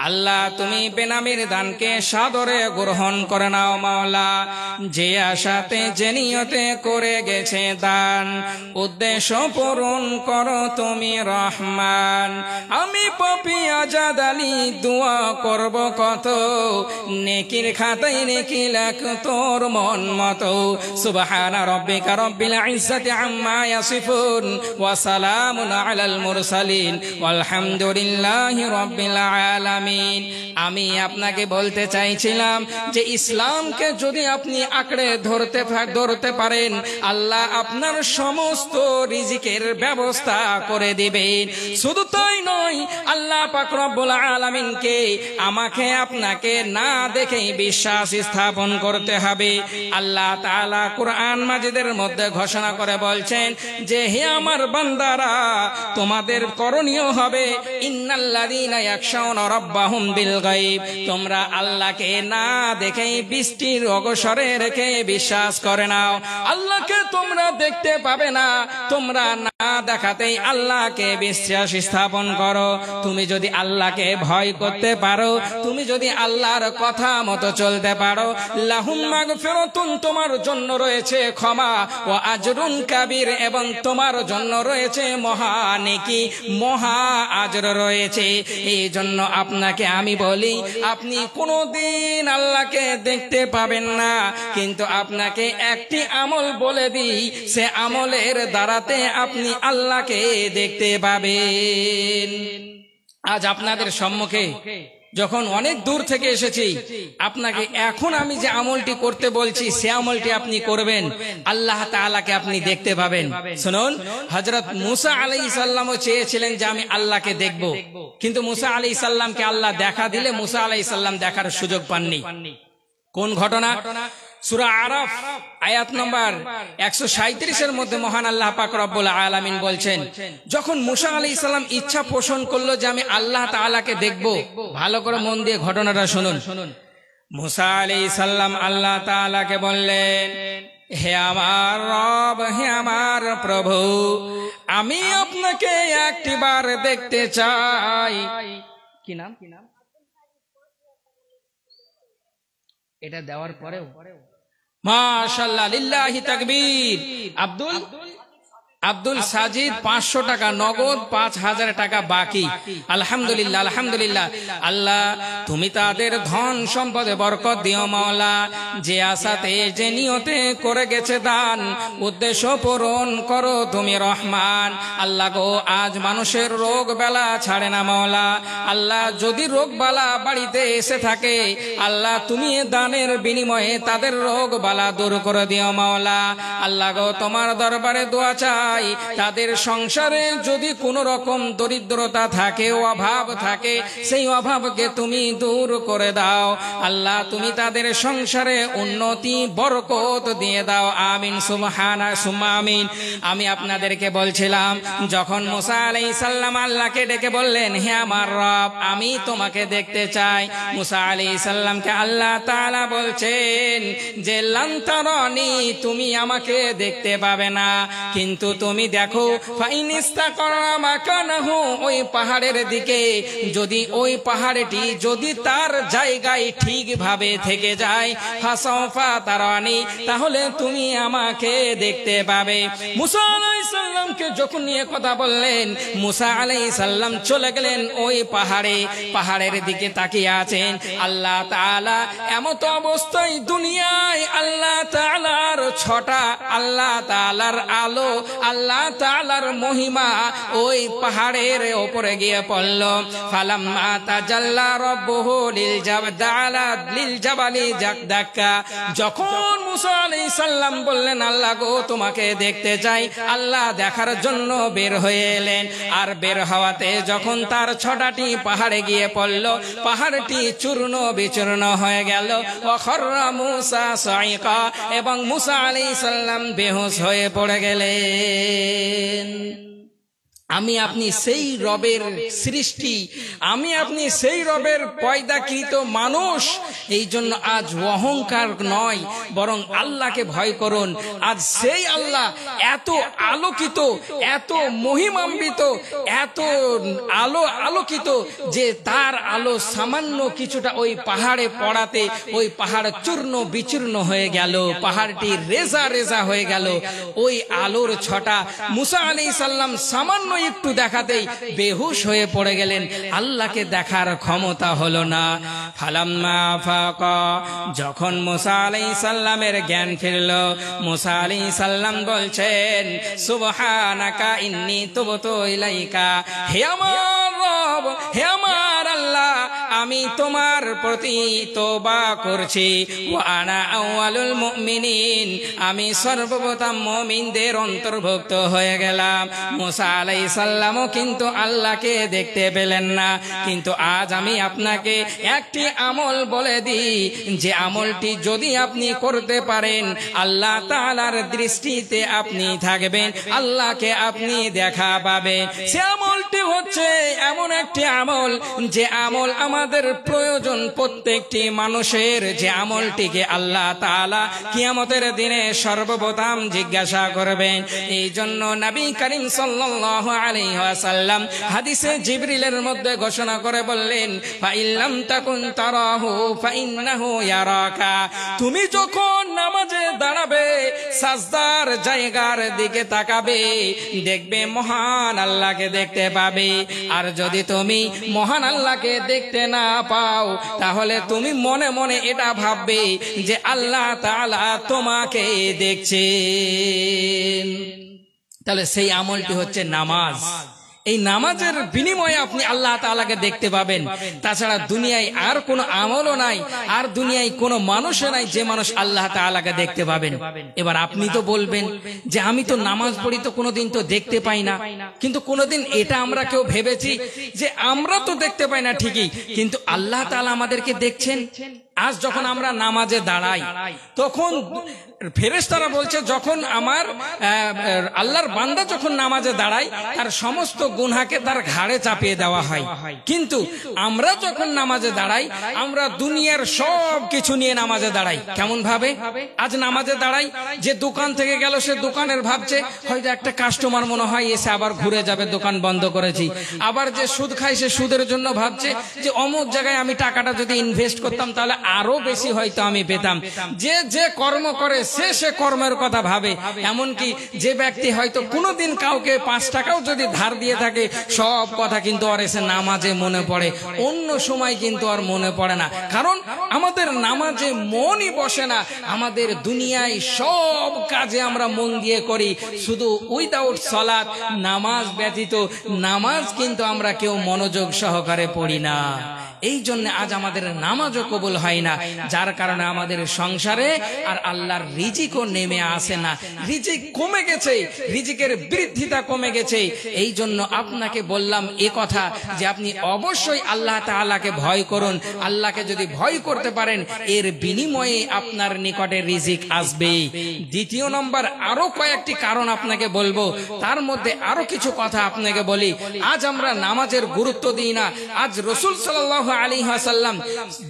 S3: আল্লাহ তুমি বেনামির দানকে সাদরে গ্রহণ করে নাও মাওলা। যে আশাতে যে নিয়তে করে গেছে দান, উদ্দেশ্য পূরণ করো তুমি রহমান। আমি পাপী আজাদ আলী দোয়া করব কত, নেকির খাতায় নেকি লেখ তোর মন মতো। সুবহানা রাব্বিকা রাব্বিল ইজ্জাতি আম্মা ইয়াসিফুন ওয়া সালামুন আলাল মুরসালিন ওয়ালহামদুলিল্লাহি রাব্বিল আলামিন। আমি আপনাকে বলতে চাইছিলাম যে ইসলামকে যদি আপনি আঁকড়ে ধরতে পারেন, আল্লাহ আপনার সমস্ত রিজিকের ব্যবস্থা করে দিবেন। শুধু তাই নয়, আল্লাহ পাক রব্বুল আলামিনকে আমাকে আপনাকে না দেখেই বিশ্বাস স্থাপন করতে হবে। আল্লাহ তাআলা কুরআন মাজিদের মধ্যে ঘোষণা করে বলছেন যে হে আমার বান্দারা, তোমাদের করণীয় হবে ইন্নাল্লাযীনা ইয়াখশাউনা রাব্বাহুম বিল গায়ব। তোমরা আল্লাহকে না দেখেই বৃষ্টির অগসরে রেখে বিশ্বাস করে নাও। আল্লাহকে তোমরা দেখতে পাবে না, তোমরা না দেখাতেই আল্লাহকে বিশ্বাস স্থাপন করো। তুমি যদি আল্লাহকে ভয় করতে পারো, তুমি যদি আল্লাহর কথা মতো চলতে পারো, লাহুম মাগফিরাতুন, তোমার জন্য রয়েছে ক্ষমা, ও আজরুন কাবীর, এবং তোমার জন্য রয়েছে মহা নেকি, মহা আজর রয়েছে। এই জন্য আপনাকে আমি বলি, আপনি কোনোদিন আল্লাহকে দেখতে পাবেন না, কিন্তু আপনাকে একটি আমল বলে দিই, সে আমলের দ্বারাতে আপনি আল্লাহকে দেখতে পাবেন। আজ আপনাদের সম্মুখে যখন অনেক দূর থেকে এসেছি, আপনাকে এখন আমি যে আমলটি করতে বলছি সে আমলটি আপনি করবেন, আল্লাহ তাআলাকে আপনি দেখতে পাবেন। শুনুন, হযরত মুসা আলাইহিস সালামও চেয়েছিলেন যে আমি আল্লাহকে দেখব, কিন্তু মুসা আলাইহিস সালামকে আল্লাহ দেখা দিলে মুসা আলাইহিস সালাম দেখার সুযোগ পাননি। কোন ঘটনা? সূরা আরাফ আয়াত নম্বর 137 এর মধ্যে মহান আল্লাহ পাক রব্বুল আলামিন বলছেন, যখন মুসা আলাইহিস সালাম ইচ্ছা পোষণ করলো যে আমি আল্লাহ তাআলাকে দেখব, ভালো করে মন দিয়ে ঘটনাটা শুনুন। মুসা আলাইহিস সালাম আল্লাহ তাআলাকে বললেন, হে আমার রব, হে আমার প্রভু, আমি আপনাকে একটিবার দেখতে চাই। কি নাম? এটা দেওয়ার পরেও মাশাআল্লাহ, লিল্লাহি তাকবীর। আব্দুল সাজিদ 500 টাকা নগদ, 5000 টাকা বাকি। আলহামদুলিল্লাহ, আলহামদুলিল্লাহ। আল্লাহ তুমি তাদের ধন সম্পদে বরকত দিও মাওলা। যে আশাতে যে নিয়তে করে গেছে দান, উদ্দেশ্য পূরণ করো তুমি রহমান। আল্লাহ গো, আজ মানুষের রোগ বেলা ছাড়ে না মাওলা। আল্লাহ যদি রোগ বালা বাড়িতে এসে থাকে, আল্লাহ তুমি দানের বিনিময়ে তাদের রোগ বালা দূর করে দিও মাওলা। আল্লাহ গো, তোমার দরবারে দোয়া চাই, তাদের সংসারে যদি কোনো রকম দরিদ্রতা থাকে, অভাব থাকে, সেই অভাবকে তুমি দূর করে দাও। আল্লাহ তুমি তাদের সংসারে উন্নতি বরকত দিয়ে দাও। আমিন, সুবহানা সুম্মা আমিন। আমি আপনাদেরকে বলছিলাম, যখন মুসা আলাইহিস সালাম আল্লাহকে ডেকে বললেন, হে আমার রব, আমি তোমাকে দেখতে চাই, মুসা আলাইহিস সালামকে আল্লাহ তাআলা বলছেন যে লান তারানি, তুমি আমাকে দেখতে পাবে না, কিন্তু তুমি দেখো ফাইনিস্তাকারা মাকানাহু, ওই পাহাড়ের দিকে যদি ওই পাহাড়টি যদি তার জায়গায় ঠিকভাবে থেকে যায়, ফাসাউফা তারানি, তাহলে তুমি আমাকে দেখতে পাবে। মুসা আলাইহিস সালামকে যখন নিয়ে কথা বললেন, মুসা আলাইহিস সালাম চলে গেলেন ওই পাহাড়ের দিকে তাকিয়ে আছেন। আল্লাহ তাআলা এমত অবস্থায় দুনিয়ায় আল্লাহ তাআলার ছটা, আল্লাহ তাআলার আলো, আল্লাহ তাআলার মহিমা ওই পাহাড়ের উপরে গিয়ে পড়ল। ফালাম্মা তাজাল্লা রাব্বুহু লিল জাবালি জাকদাক্কা, যখন মুসা আলাইহিস সালাম বললেন, আল্লাহ গো তোমাকে দেখতে চাই, আল্লাহ দেখার জন্য বের হয়ে এলেন। আর বের হওয়াতে যখন তার ছটাটি পাহাড়ে গিয়ে পড়ল, পাহাড়টি চূর্ণ বিচূর্ণ হয়ে গেল। ওয়াখাররা মুসা সাইকা, এবং মুসা আলাইহিস সালাম বেহুশ হয়ে পড়ে গেলেন। আমি আপনি সেই রবের সৃষ্টি, আমি আপনি সেই রবের পয়দাকৃত মানুষ। এই জন্য আজ অহংকার নয়, বরং আল্লাহকে ভয় করুন। আজ সেই আল্লাহ এত আলোকিত, এত মহিমান্বিত, এত আলোকিত যে তার আলো সামান্য কিছুটা ওই পাহাড়ে পড়াতে ওই পাহাড় চূর্ণ বিচূর্ণ হয়ে গেল, পাহাড়টি রেজা রেজা হয়ে গেল। ওই আলোর ছটা মুসা আলাইহিস সালাম সামান্য একটু দেখাতেই বেহুশ হয়ে পড়ে গেলেন, আল্লাহকে দেখার ক্ষমতা হলো না। ফালাম্মা আফাকা, যখন মুসা আলাইহিস সালামের জ্ঞান ফিরল, মুসা আলাইহিস সালাম বলছেন, সুবহানাকা ইন্নী তুবতু ইলাইকা, হে আমার রব, হে আমার আল্লাহ, আমি তোমার প্রতি তওবা করছি। ওয়া আনা আউয়ালুল মুমিনিন, আমি সর্বপ্রথম মুমিনদের অন্তর্ভুক্ত হয়ে গেলাম। মুসা আলাইহিস সালামও কিন্তু আল্লাহকে দেখতে পেলেন না, কিন্তু আজ আমি আপনাকে একটি আমল বলে দিই, যে আমলটি যদি আপনি করতে পারেন আল্লাহ তাআলার দৃষ্টিতে আপনি থাকবেন, আল্লাহকে আপনি দেখা পাবেন। সে আমলটি হচ্ছে এমন একটি আমল, যে আমল আমাদের প্রয়োজন প্রত্যেকটি মানুষের, যে আমলটিকে আল্লাহ তাআলা কিয়ামতের দিনে সর্বপ্রথম জিজ্ঞাসা করবেন। এই জন্য নবী করিম সাল্লাল্লাহু আলাইহি ওয়াসাল্লাম হাদিসে জিবরিলের মধ্যে ঘোষণা করে বললেন, ফাইল্লাম তাকুন তারাহু ফাইন্নাহু ইয়ারাকা, তুমি যখন নামাজে দাঁড়াবে সাজদার জায়গার দিকে তাকাবে, দেখবে মহান আল্লাহকে দেখতে পাবে। আর যদি তুমি মহান আল্লাহকে দেখতে না পাও, তাহলে তুমি মনে মনে এটা ভাববে যে আল্লাহ তাআলা তোমাকে দেখছেন। তাহলে সেই আমলটি হচ্ছে নামাজ। এই নামাজের বিনিময়ে আপনি আল্লাহ তাআলাকে দেখতে পাবেন। তাছাড়া দুনিয়ায় আর কোনো আমলও নাই, আর দুনিয়ায় কোনো মানুষও নাই যে মানুষ আল্লাহ তাআলাকে দেখতে পাবেন। এবার আপনি তো বলবেন যে আমি তো নামাজ পড়ি, তো কোনোদিন তো দেখতে পাই না। কিন্তু কোনোদিন এটা আমরা কেউ ভেবেছি যে আমরা তো দেখতে পাই না ঠিকই, কিন্তু আল্লাহ তাআলা আমাদেরকে দেখছেন। আজ যখন আমরা নামাজে দাঁড়াই, তখন ফেরেশতারা বলছে, যখন আমার আল্লাহর বান্দা যখন নামাজে দাঁড়ায়, তার সমস্ত গুনাহকে তার ঘাড়ে চাপিয়ে দেওয়া হয়। কিন্তু আমরা যখন নামাজে দাঁড়াই, আমরা দুনিয়ার সব কিছু নিয়ে নামাজে দাঁড়াই। কেমন ভাবে? আজ নামাজে দাঁড়াই, যে দোকান থেকে গেল সে দোকানের ভাবছে হয়তো একটা কাস্টমার মনে হয় এসে আবার ঘুরে যাবে, দোকান বন্ধ করেছি। আবার যে সুদ খায় সে সুদের জন্য ভাবছে যে অমুক জায়গায় আমি টাকাটা যদি ইনভেস্ট করতাম তাহলে আরো বেশি হয়তো আমি পেতাম। যে যে কর্ম করে সে কর্মের কথা ভাবে। এমনকি যে ব্যক্তি হয়তো কোনোদিন কাউকে 5 টাকাও যদি ধার দিয়ে থাকে, সব কথা কিন্তু আর এসে নামাজে মনে পড়ে, অন্য সময় কিন্তু আর মনে পড়ে না। কারণ আমাদের নামাজে মনই বসে না। আমাদের দুনিয়ায় সব কাজে আমরা মন দিয়ে করি, শুধু উইদাউট সালাত, নামাজ ব্যতীত নামাজ কিন্তু আমরা কেউ মনোযোগ সহকারে পড়ি না। এই জন্য আজ আমাদের নামাজও কবুল হয় না, যার কারণে আমাদের সংসারে আর আল্লাহর রিজিকও নেমে আসে না। রিজিক কমে গেছে, রিজিকের বৃদ্ধিটা কমে গেছে। এই জন্য আপনাকে বললাম এ কথা যে আপনি অবশ্যই আল্লাহ তাআলাকে ভয় করুন। আল্লাহকে যদি ভয় করতে পারেন, এর বিনিময়ে আপনার নিকটে রিজিক আসবে। দ্বিতীয় নম্বর, আরো কয়েকটি কারণ আপনাকে বলবো, তার মধ্যে আরো কিছু কথা আপনাকে বলি। আজ আমরা নামাজের গুরুত্ব দিই না। আজ রাসূল সাল্লাল্লাহু আলাইহি ওয়াসাল্লাম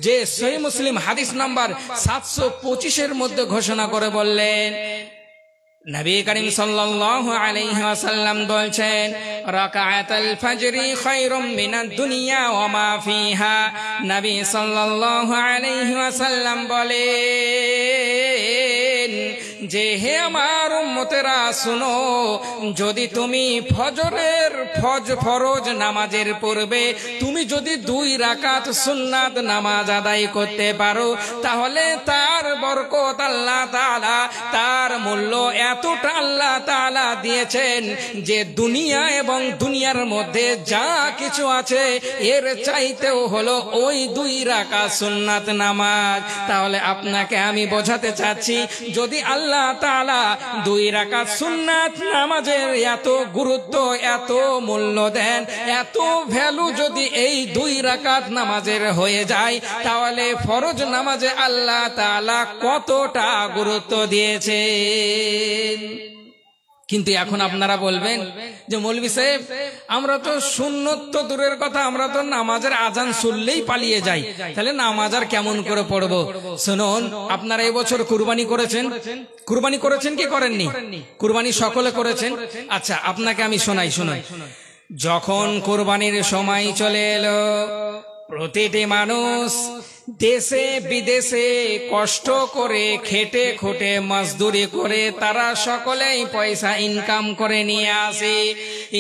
S3: যে সহিহ মুসলিম হাদিস নাম্বার 725 এর মধ্যে ঘোষণা করে বললেন, নবী করিম সাল্লাল্লাহু আলাইহি ওয়াসাল্লাম বলছেন, রাকাআতুল ফজরি খায়রুম মিনাদ দুনিয়া ওয়া মা ফিহা। নবী সাল্লাল্লাহু আলাইহি ওয়াসাল্লাম বলেন যে হে আমার উম্মতেরা শুনো, যদি তুমি ফরজ নামাজের পূর্বে তুমি যদি 2 রাকাত সুন্নাত নামাজ আদায় করতে পারো, তাহলে তার বরকত আল্লাহ তাআলা, তার মূল্য এতটা আল্লাহ তাআলা দিয়েছেন যে দুনিয়া এবং দুনিয়ার মধ্যে যা কিছু আছে এর চাইতেও হলো ওই 2 রাকাত সুন্নাত নামাজ। তাহলে আপনাকে আমি বোঝাতে চাচ্ছি, যদি আল্লাহ তাআলা 2 রাকাত সুন্নাত নামাজের এত গুরুত্ব, এত মূল্য দেন, এত ভ্যালু যদি এই 2 রাকাত নামাজের হয়ে যায়, তাহলে ফরজ নামাজে আল্লাহ তাআলা কতটা গুরুত্ব দিয়েছেন। কিন্তু এখন আপনারা বলবেন যে মৌলভী সাহেব, আমরা তো সুন্নত তো দূরের কথা, আমরা তো নামাজের আজান শুনলেই পালিয়ে যাই, তাহলে নামাজ আর কেমন করে পড়বো? শুনুন, আপনারা এবছর কুরবানি করেছেন কি করেননি? কুরবানি সকলে করেছেন। আচ্ছা, আপনাকে আমি শোনাই, শুনুন। যখন কুরবানির সময় চলে এলো, প্রতিটি মানুষ দেশে বিদেশে কষ্ট করে খেটে খুটে মজদুরি করে তারা সকলেই পয়সা ইনকাম করে নিয়ে আসে।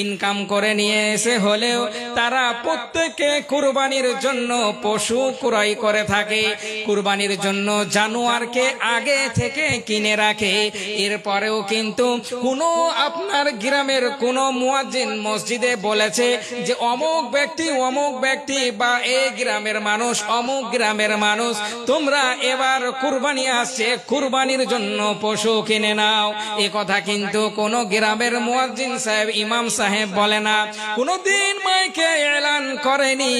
S3: ইনকাম করে নিয়ে এসে হলেও তারা প্রত্যেকে কুরবানির জন্য পশু ক্রয় করে থাকে। কুরবানির জন্য জানোয়ারকে আগে থেকে কিনে রাখে। এরপরেও কিন্তু কোনো আপনার গ্রামের কোনো মুয়াজ্জিন মসজিদে বলেছে যে অমুক ব্যক্তি বা এই গ্রামের মানুষ অমুক গ্রামের মানুষ তোমরা এবার কুরবানি আসছে, কুরবানির জন্য পশু কিনে নাও। এ কথা কিন্তু কোন গ্রামের মুয়াজ্জিন সাহেব ইমাম সাহেব বলে না, কোনদিন মাইকে এলান করেনি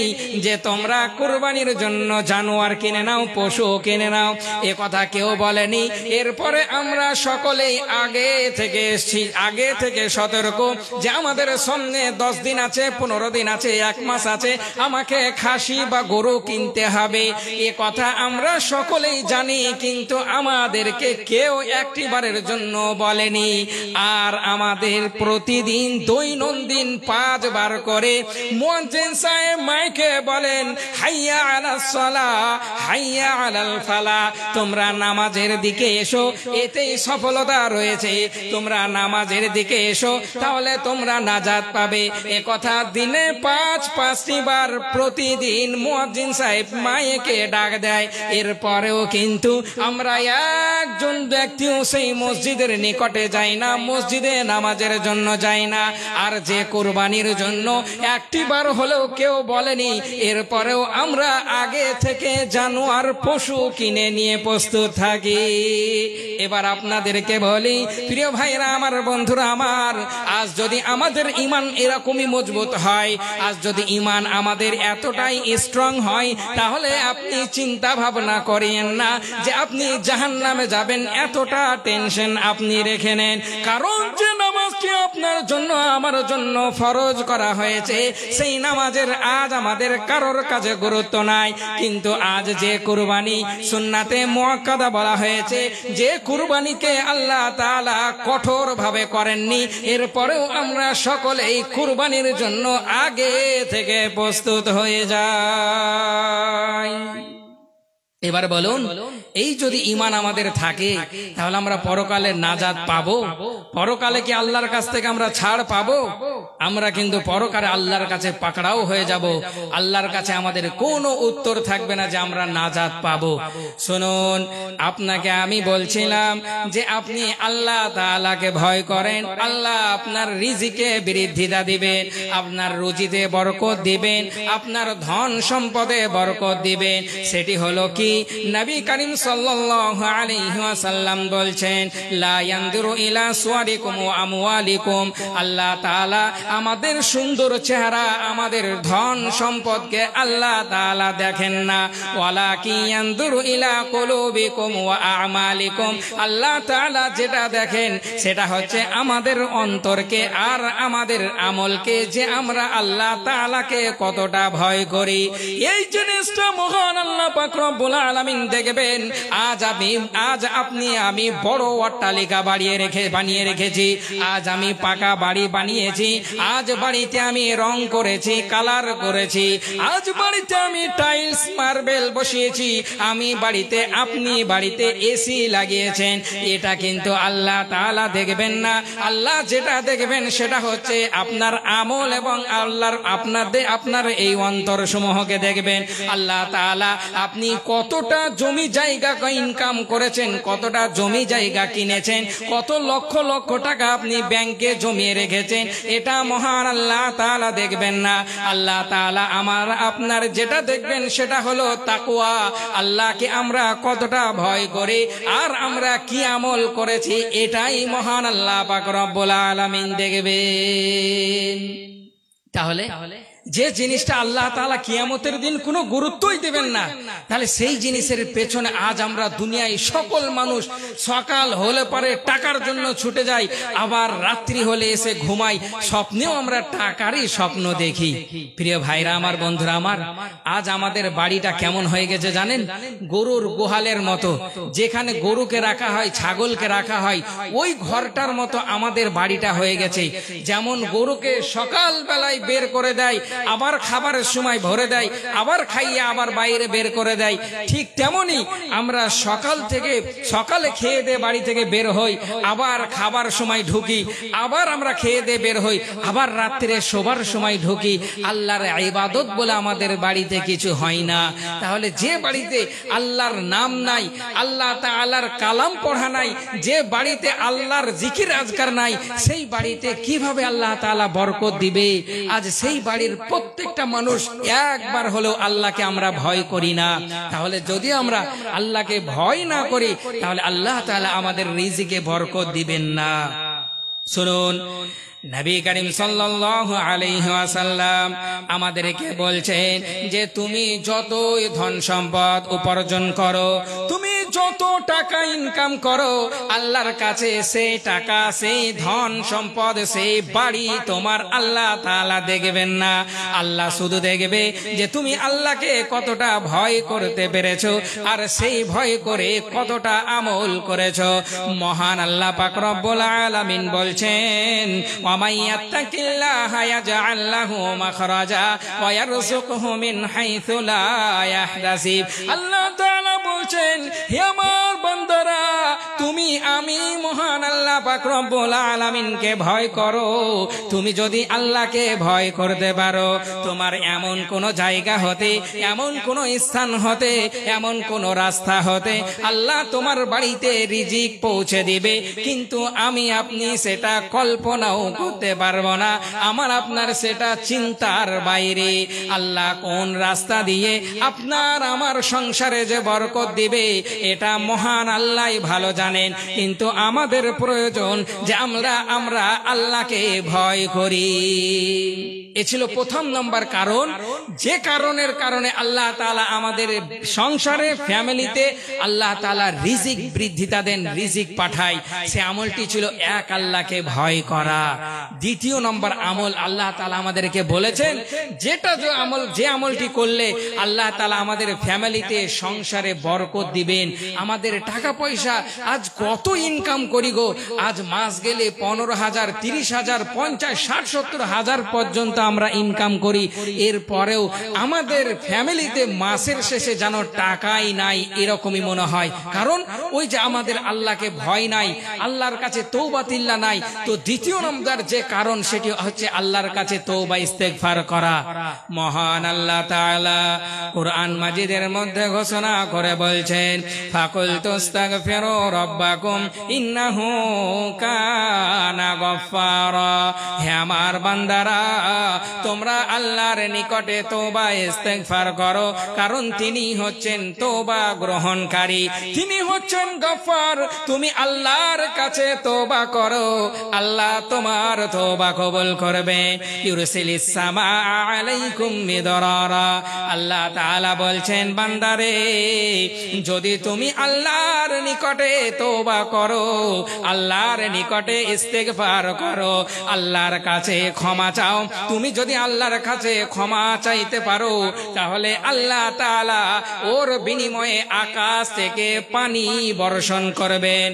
S3: যে তোমরা কুরবানির জন্য জানোয়ার কিনে নাও, পশু কিনে নাও। এ কথা কেউ বলেনি। এরপরে আমরা সকলেই আগে থেকে এসছি, আগে থেকে সতর্ক যে আমাদের সামনে 10 দিন আছে, 15 দিন আছে, 1 মাস আছে, আমাকে খাসি বা গরু কিনতে হবে। এ কথা আমরা সকলেই জানি, কিন্তু আমাদেরকে কেউ একটিবারের জন্য বলেনি। আর আমাদের প্রতিদিন দৈনন্দিন 5 বার করে মুয়াজ্জিন সাহেব মাইকে বলেন হাইয়া আলাস সালাহ, হাইয়া আলাল ফালাহ, তোমরা নামাজের দিকে এসো, এতেই সফলতা রয়েছে। তোমরা নামাজের দিকে এসো, তাহলে তোমরা নাজাত পাবে। এ কথা দিনে 5টি বার প্রতিদিন মুয়াজ্জিন সাহেব মাইকে ডাক দেয়। এরপরেও কিন্তু আমরা একজন ব্যক্তিও সেই মসজিদের নিকটে যাই না, মসজিদে নামাজের জন্য যাই না। আর যে কুরবানির জন্য একটিবার হলেও কেউ বলেনি, এরপরেও আমরা আগে থেকে জানোয়ার পশু কিনে নিয়ে প্রস্তুত থাকি। এবার আপনাদেরকে বলি প্রিয় ভাইরা আমার, বন্ধুরা আমার, আজ যদি আমাদের ঈমান এরকমই মজবুত হয়, আজ যদি ঈমান আমাদের এতটাই স্ট্রং হয়, তাহলে আপনি চিন্তা ভাবনা করেন না যে আপনি জাহান্নামে যাবেন, এতটা টেনশন আপনি রেখে নেন। কারণ যে নামাজটি আপনার জন্য আমার জন্য ফরজ করা হয়েছে, সেই নামাজের আজ আমাদের কারোর কাছে গুরুত্ব নাই। কিন্তু আজ যে কুরবানি সুন্নাতে মুআক্কাদা বলা হয়েছে, যে কুরবানিকে আল্লাহ তাআলা কঠোর ভাবে করেননি, এরপরেও আমরা সকলেই কুরবানির জন্য আগে থেকে প্রস্তুত হয়ে যাই। এবার বলুন, এই যদি ঈমান আমাদের থাকে তাহলে আমরা পরকালে নাজাত পাবো? পরকালে কি আল্লাহর কাছ থেকে আমরা ছাড় পাবো? আমরা কিন্তু পরকালে আল্লাহর কাছে পাকড়াও হয়ে যাব। আল্লাহর কাছে আমাদের কোনো উত্তর থাকবে না যে আমরা নাজাত পাবো। শুনুন, আপনাকে আমি বলছিলাম যে আপনি আল্লাহ তাআলাকে ভয় করেন, আল্লাহ আপনার রিজিকে বৃদ্ধিতা দিবেন, আপনার রুজিতে বরকত দিবেন, আপনার ধন সম্পদে বরকত দিবেন। সেটি হলো কি, নবী করিম সাল্লাল্লাহু আলাইহি ওয়াসাল্লাম বলছেন, লা ইয়ানদুরু ইলা সুওয়ারিকুম ওয়া আমওয়ালিকুম, আল্লাহ তাআলা আমাদের সুন্দর চেহারা, আমাদের ধন সম্পদকে আল্লাহ তাআলা দেখেন না, ওয়ালাকিন ইয়ানদুরু ইলা কুলুবিকুম ওয়া আমালিকুম, আল্লাহ তাআলা যেটা দেখেন সেটা হচ্ছে আমাদের অন্তরকে আর আমাদের আমলকে, যে আমরা আল্লাহ তাআলাকে কতটা ভয় করি। এই জিনিসটা মহান আল্লাহ পাক রব্বুল আলামিন দেখবেন। আজ আপনি আমি বড় অট্টালিকা বানিয়ে রেখেছি, আজ আমি পাকা বাড়ি বানিয়েছি, আজ বাড়িতে আমি রং করেছি, কালার করেছি, আজ বাড়িতে আমি টাইলস মার্বেল বসিয়েছি, আমি বাড়িতে, আপনি বাড়িতে এসি লাগিয়েছেন। এটা কিন্তু আল্লাহ তাআলা দেখবেন না। আল্লাহ যেটা দেখবেন সেটা হচ্ছে আপনার আমল এবং আপনার এই অন্তর সমূহকে দেখবেন। আল্লাহ তাআলা আপনি কতটা জমি জায়গা ইনকাম করেছেন, কতটা জমি জায়গা কিনেছেন, কত লক্ষ লক্ষ টাকা আপনি ব্যাংকে জমিয়ে রেখেছেন, এটা মহান আল্লাহ তাআলা দেখবেন না। আল্লাহ তাআলা আপনার যেটা দেখবেন সেটা হলো তাকওয়া, আল্লাহকে আমরা কতটা ভয় করি আর আমরা কি আমল করেছি, এটাই মহান আল্লাহ পাক রব্বুল আলামিন দেখবেন। তাহলে যে জিনিসটা আল্লাহ তাআলা কিয়ামতের দিন কোনো গুরুত্বই দেবেন না, তাহলে সেই জিনিসের পেছনে আজ আমরা দুনিয়ায় সকল মানুষ সকাল হলে পরে টাকার জন্য ছুটে যাই, আবার রাত্রি হলে এসে ঘুমাই, স্বপ্নেও আমরা টাকারই স্বপ্ন দেখি। প্রিয় ভাইরা আমার, বন্ধুরা আমার, আজ আমাদের বাড়িটা কেমন হয়ে গেছে জানেন? গরুর গোহালের মতো। যেখানে গরুকে রাখা হয়, ছাগলকে রাখা হয়, ওই ঘরটার মতো আমাদের বাড়িটা হয়ে গেছে। যেমন গরুকে সকাল বেলায় বের করে দেয় আবার খাবারের সময় ভরে দেয়, আবার খাইয়ে আবার বাইরে বের করে দেয়। ঠিক তেমনি আমরা সকালে খেয়ে দিয়ে বাড়ি থেকে বের হই, আবার খাবার সময় ঢুকি, আবার আমরা খেয়ে দিয়ে বের হই, আবার রাত্রে শোবার সময় ঢুকি। আল্লাহর ইবাদত বলে আমাদের বাড়িতে কিছু হয় না। তাহলে যে বাড়িতে আল্লাহর নাম নাই, আল্লাহ তাআলার কালাম পড়া নাই, যে বাড়িতে আল্লাহর জিকির আজকার নাই, সেই বাড়িতে কিভাবে আল্লাহ তাআলা বরকত দিবে? আজ সেই বাড়ির প্রত্যেকটা মানুষ একবার হলেও আল্লাহকে আমরা ভয় করি না। তাহলে যদি আমরা আল্লাহকে ভয় না করি, তাহলে আল্লাহ তাআলা আমাদের রিজিকে বরকত দিবেন না। শুনুন, নবী করিম সাল্লাল্লাহু আলাইহি ওয়াসাল্লাম আমাদেরকে বলছেন যে তুমি যতই ধন সম্পদ উপার্জন করো, তুমি যত টাকা ইনকাম করো, আল্লাহর কাছে সেই টাকা, সেই ধন সম্পদ, সেই বাড়ি তোমার আল্লাহ তাআলা দেখবেন না। আল্লাহ শুধু দেখবে যে তুমি আল্লাহকে কতটা ভয় করতে পেরেছো, আর সেই ভয় করে কতটা আমল করেছো। মহান আল্লাহ পাক রব্বুল আলামিন বলছেন, ওয়ামাইয়াত্তাকিল্লাহা ইয়াজআল লাহু মাখরাজা ওয়া ইয়ারযুকহু মিন হাইথু লা ইয়াহতাসিব। আল্লাহ তাআলা বলছেন, হে আমার বান্দারা, তুমি আমি মহান আল্লাহ পাক রব্বুল আলামিনকে ভয় করো। তুমি যদি আল্লাহকে ভয় করতে পারো, তোমার এমন কোন জায়গা হতে, এমন কোন স্থান হতে, এমন কোন রাস্তা হতে আল্লাহ তোমার বাড়িতে রিজিক পৌঁছে দিবে, কিন্তু আমি আপনি সেটা কল্পনাও করতে পারবো না। আমার আপনার সেটা চিন্তার বাইরে। আল্লাহ কোন রাস্তা দিয়ে আপনার আমার সংসারে যে বরকত দিবে, এটা মহান আল্লাহ ভালো জানেন। কিন্তু আমাদের প্রয়োজন যে আমরা আল্লাহকে ভয় করি। এ ছিল প্রথম নম্বর কারণ, যে কারণের কারণে আল্লাহ তাআলা আমাদের সংসারে, ফ্যামিলিতে আল্লাহ তাআলা রিজিক বৃদ্ধিতা দেন, রিজিক পাঠায়। সে আমলটি ছিল এক, আল্লাহকে ভয় করা। দ্বিতীয় নম্বর আমল আল্লাহ তাআলা আমাদেরকে বলেছেন, যে আমলটি করলে আল্লাহ তাআলা আমাদের ফ্যামিলিতে, সংসারে বরকত দিবেন। আমাদের টাকা পয়সা আজ কত ইনকাম করি গো, আজ মাস গেলে 15,000, 30,000, 50, 60, 70 হাজার পর্যন্ত আমরা ইনকাম করি। এরপরেও আমাদের ফ্যামিলিতে মাসের শেষে যেন টাকাই নাই, এরকমই মনে হয়। কারণ ওই যে আমাদের আল্লাহকে ভয় নাই, আল্লাহর কাছে তওবাতিল্লা নাই। তো দ্বিতীয় নম্বর যে কারণ, সেটি হচ্ছে আল্লাহর কাছে তওবা ইস্তেগফার করা। মহান আল্লাহ তাআলা কুরআন মাজিদের মধ্যে ঘোষণা করে বলছেন, ফাকুল তুস্তাগফিরু রাব্বাকুম ইন্নাহু কানা গফফারা। হে আমার বান্দারা, তোমরা আল্লাহর নিকটে তওবা ইস্তেগফার করো, কারণ তিনি হচ্ছেন তওবা গ্রহণকারী, তিনি হচ্ছেন গফফার। তুমি আল্লাহর কাছে তওবা করো, আল্লাহ তোমার তওবা কবুল করবে। ইউরসিলিস সামা আলাইকুম মিদরারা। আল্লাহ তাআলা বলছেন, বান্দারে, যদি তুমি আল্লাহর নিকটে তওবা করো, আল্লাহর নিকটে ইস্তেগফার করো, আল্লাহর কাছে ক্ষমা চাও, তুমি যদি আল্লাহর কাছে ক্ষমা চাইতে পারো, তাহলে আল্লাহ তাআলা ওর বিনিময়ে আকাশ থেকে পানি বর্ষণ করবেন।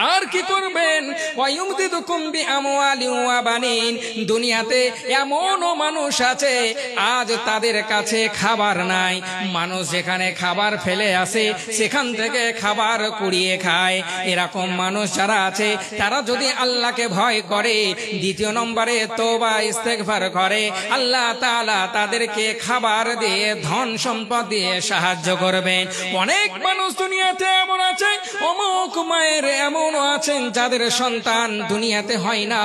S3: আর কি করবেন? ওয়ায়ুমদিদুকুম বিআমওয়ালিন ওয়া বানিন। দুনিয়াতে এমনও মানুষ আছে আজ তাদের কাছে খাবার নাই, মানুষ যেখানে খাবার ফেলে আসে সেখান থেকে খাবার কুড়িয়ে খায়। এরকম মানুষ যারা আছে, তারা যদি আল্লাহকে ভয় করে, দ্বিতীয় নম্বরে তওবা ইস্তেগফার করে, আল্লাহ তাআলা তাদেরকে খাবার দিয়ে, ধন সম্পদ দিয়ে সাহায্য করবেন। অনেক মানুষ দুনিয়াতে এমন আছে, অমুক মায়ের এমনও আছেন যাদের সন্তান দুনিয়াতে হয় না।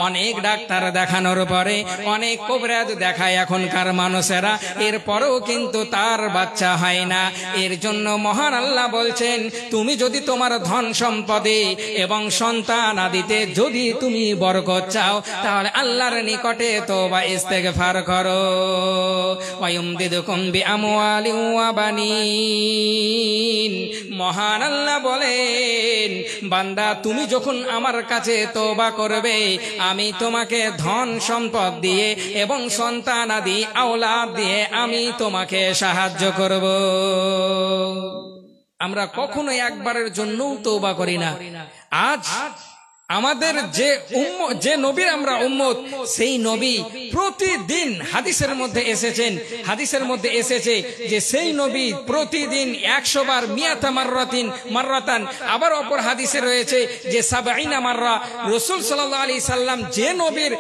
S3: অনেক ডাক্তার দেখানোর পরে, অনেক কবিরাজ দেখায় এখনকার মানুষেরা, এরপরেও কিন্তু তার বাচ্চা হয় না। এর জন্য মহান আল্লাহ বলছেন, তুমি যদি তোমার ধন সম্পদে এবং সন্তান আদিতে যদি তুমি বরকত চাও, তাহলে আল্লাহর নিকটে তওবা ইস্তেগফার করো। ওয়ায়ুমদিদুকুম বিআমওয়ালিন ওয়া বানিন। মহান আল্লাহ বলেন, বান্দা, তুমি যখন আমার কাছে তওবা করবে, আমি তোমাকে ধন সম্পদ দিয়ে এবং সন্তান আদি আওলাদ দিয়ে আমি তোমাকে সাহায্য করব। আমরা কখনো একবারের জন্যও তওবা করি না। আজ আমাদের যে নবীর আমরা উম্মত, সেই নবী প্রতিদিন হাদিসের মধ্যে এসেছে যে সেই নবী প্রতিদিন 100 বার মিয়াতা মাররাতান। আবার অপর হাদিসে রয়েছে যে 70 মাররা। রাসূল সাল্লাল্লাহু আলাইহি সাল্লাম যে নবীর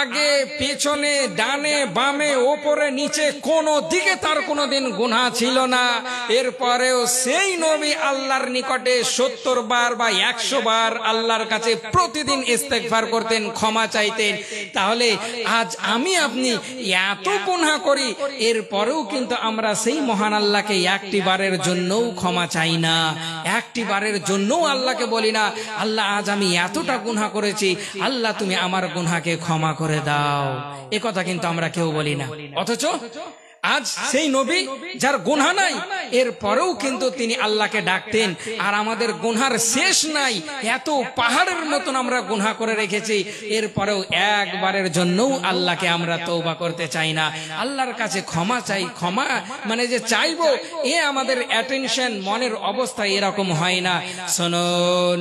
S3: আগে পেছনে ডানে বামে ওপরে নিচে কোনো দিকে তার কোনোদিন গুনাহ ছিল না, এরপরেও সেই নবী আল্লাহর নিকটে 70 বার বা 100 বার আল্লাহর কাছে প্রতিদিন ইস্তেগফার করতেন, ক্ষমা চাইতেন। তাহলে আজ আমি আপনি এত গুনাহ করি, এরপরেও কিন্তু আমরা সেই মহান আল্লাহকে একটি বারের জন্যও ক্ষমা চাই না, একটি বারের জন্যও আল্লাহকে বলি না, আল্লাহ আজ আমি এতটা গুনাহ করেছি, আল্লাহ তুমি আমার গুনাহকে ক্ষমা করে দাও। এ কথা কিন্তু আমরা কেউ বলি না। অথচ আজ সেই নবী যার গুনাহ নাই, এরপরেও কিন্তু তিনি আল্লাহকে ডাকতেন। আর আমাদের গুনার শেষ নাই, এত পাহাড়ের মতন আমরা গুনাহ করে রেখেছি, এরপরেও একবারের জন্যও আল্লাহকে আমরা তওবা করতে চাই না, আল্লাহর কাছে ক্ষমা চাই। ক্ষমা মানে যে চাইবো, এ আমাদের অ্যাটেনশন মনের অবস্থা এরকম হয় না। শুনুন,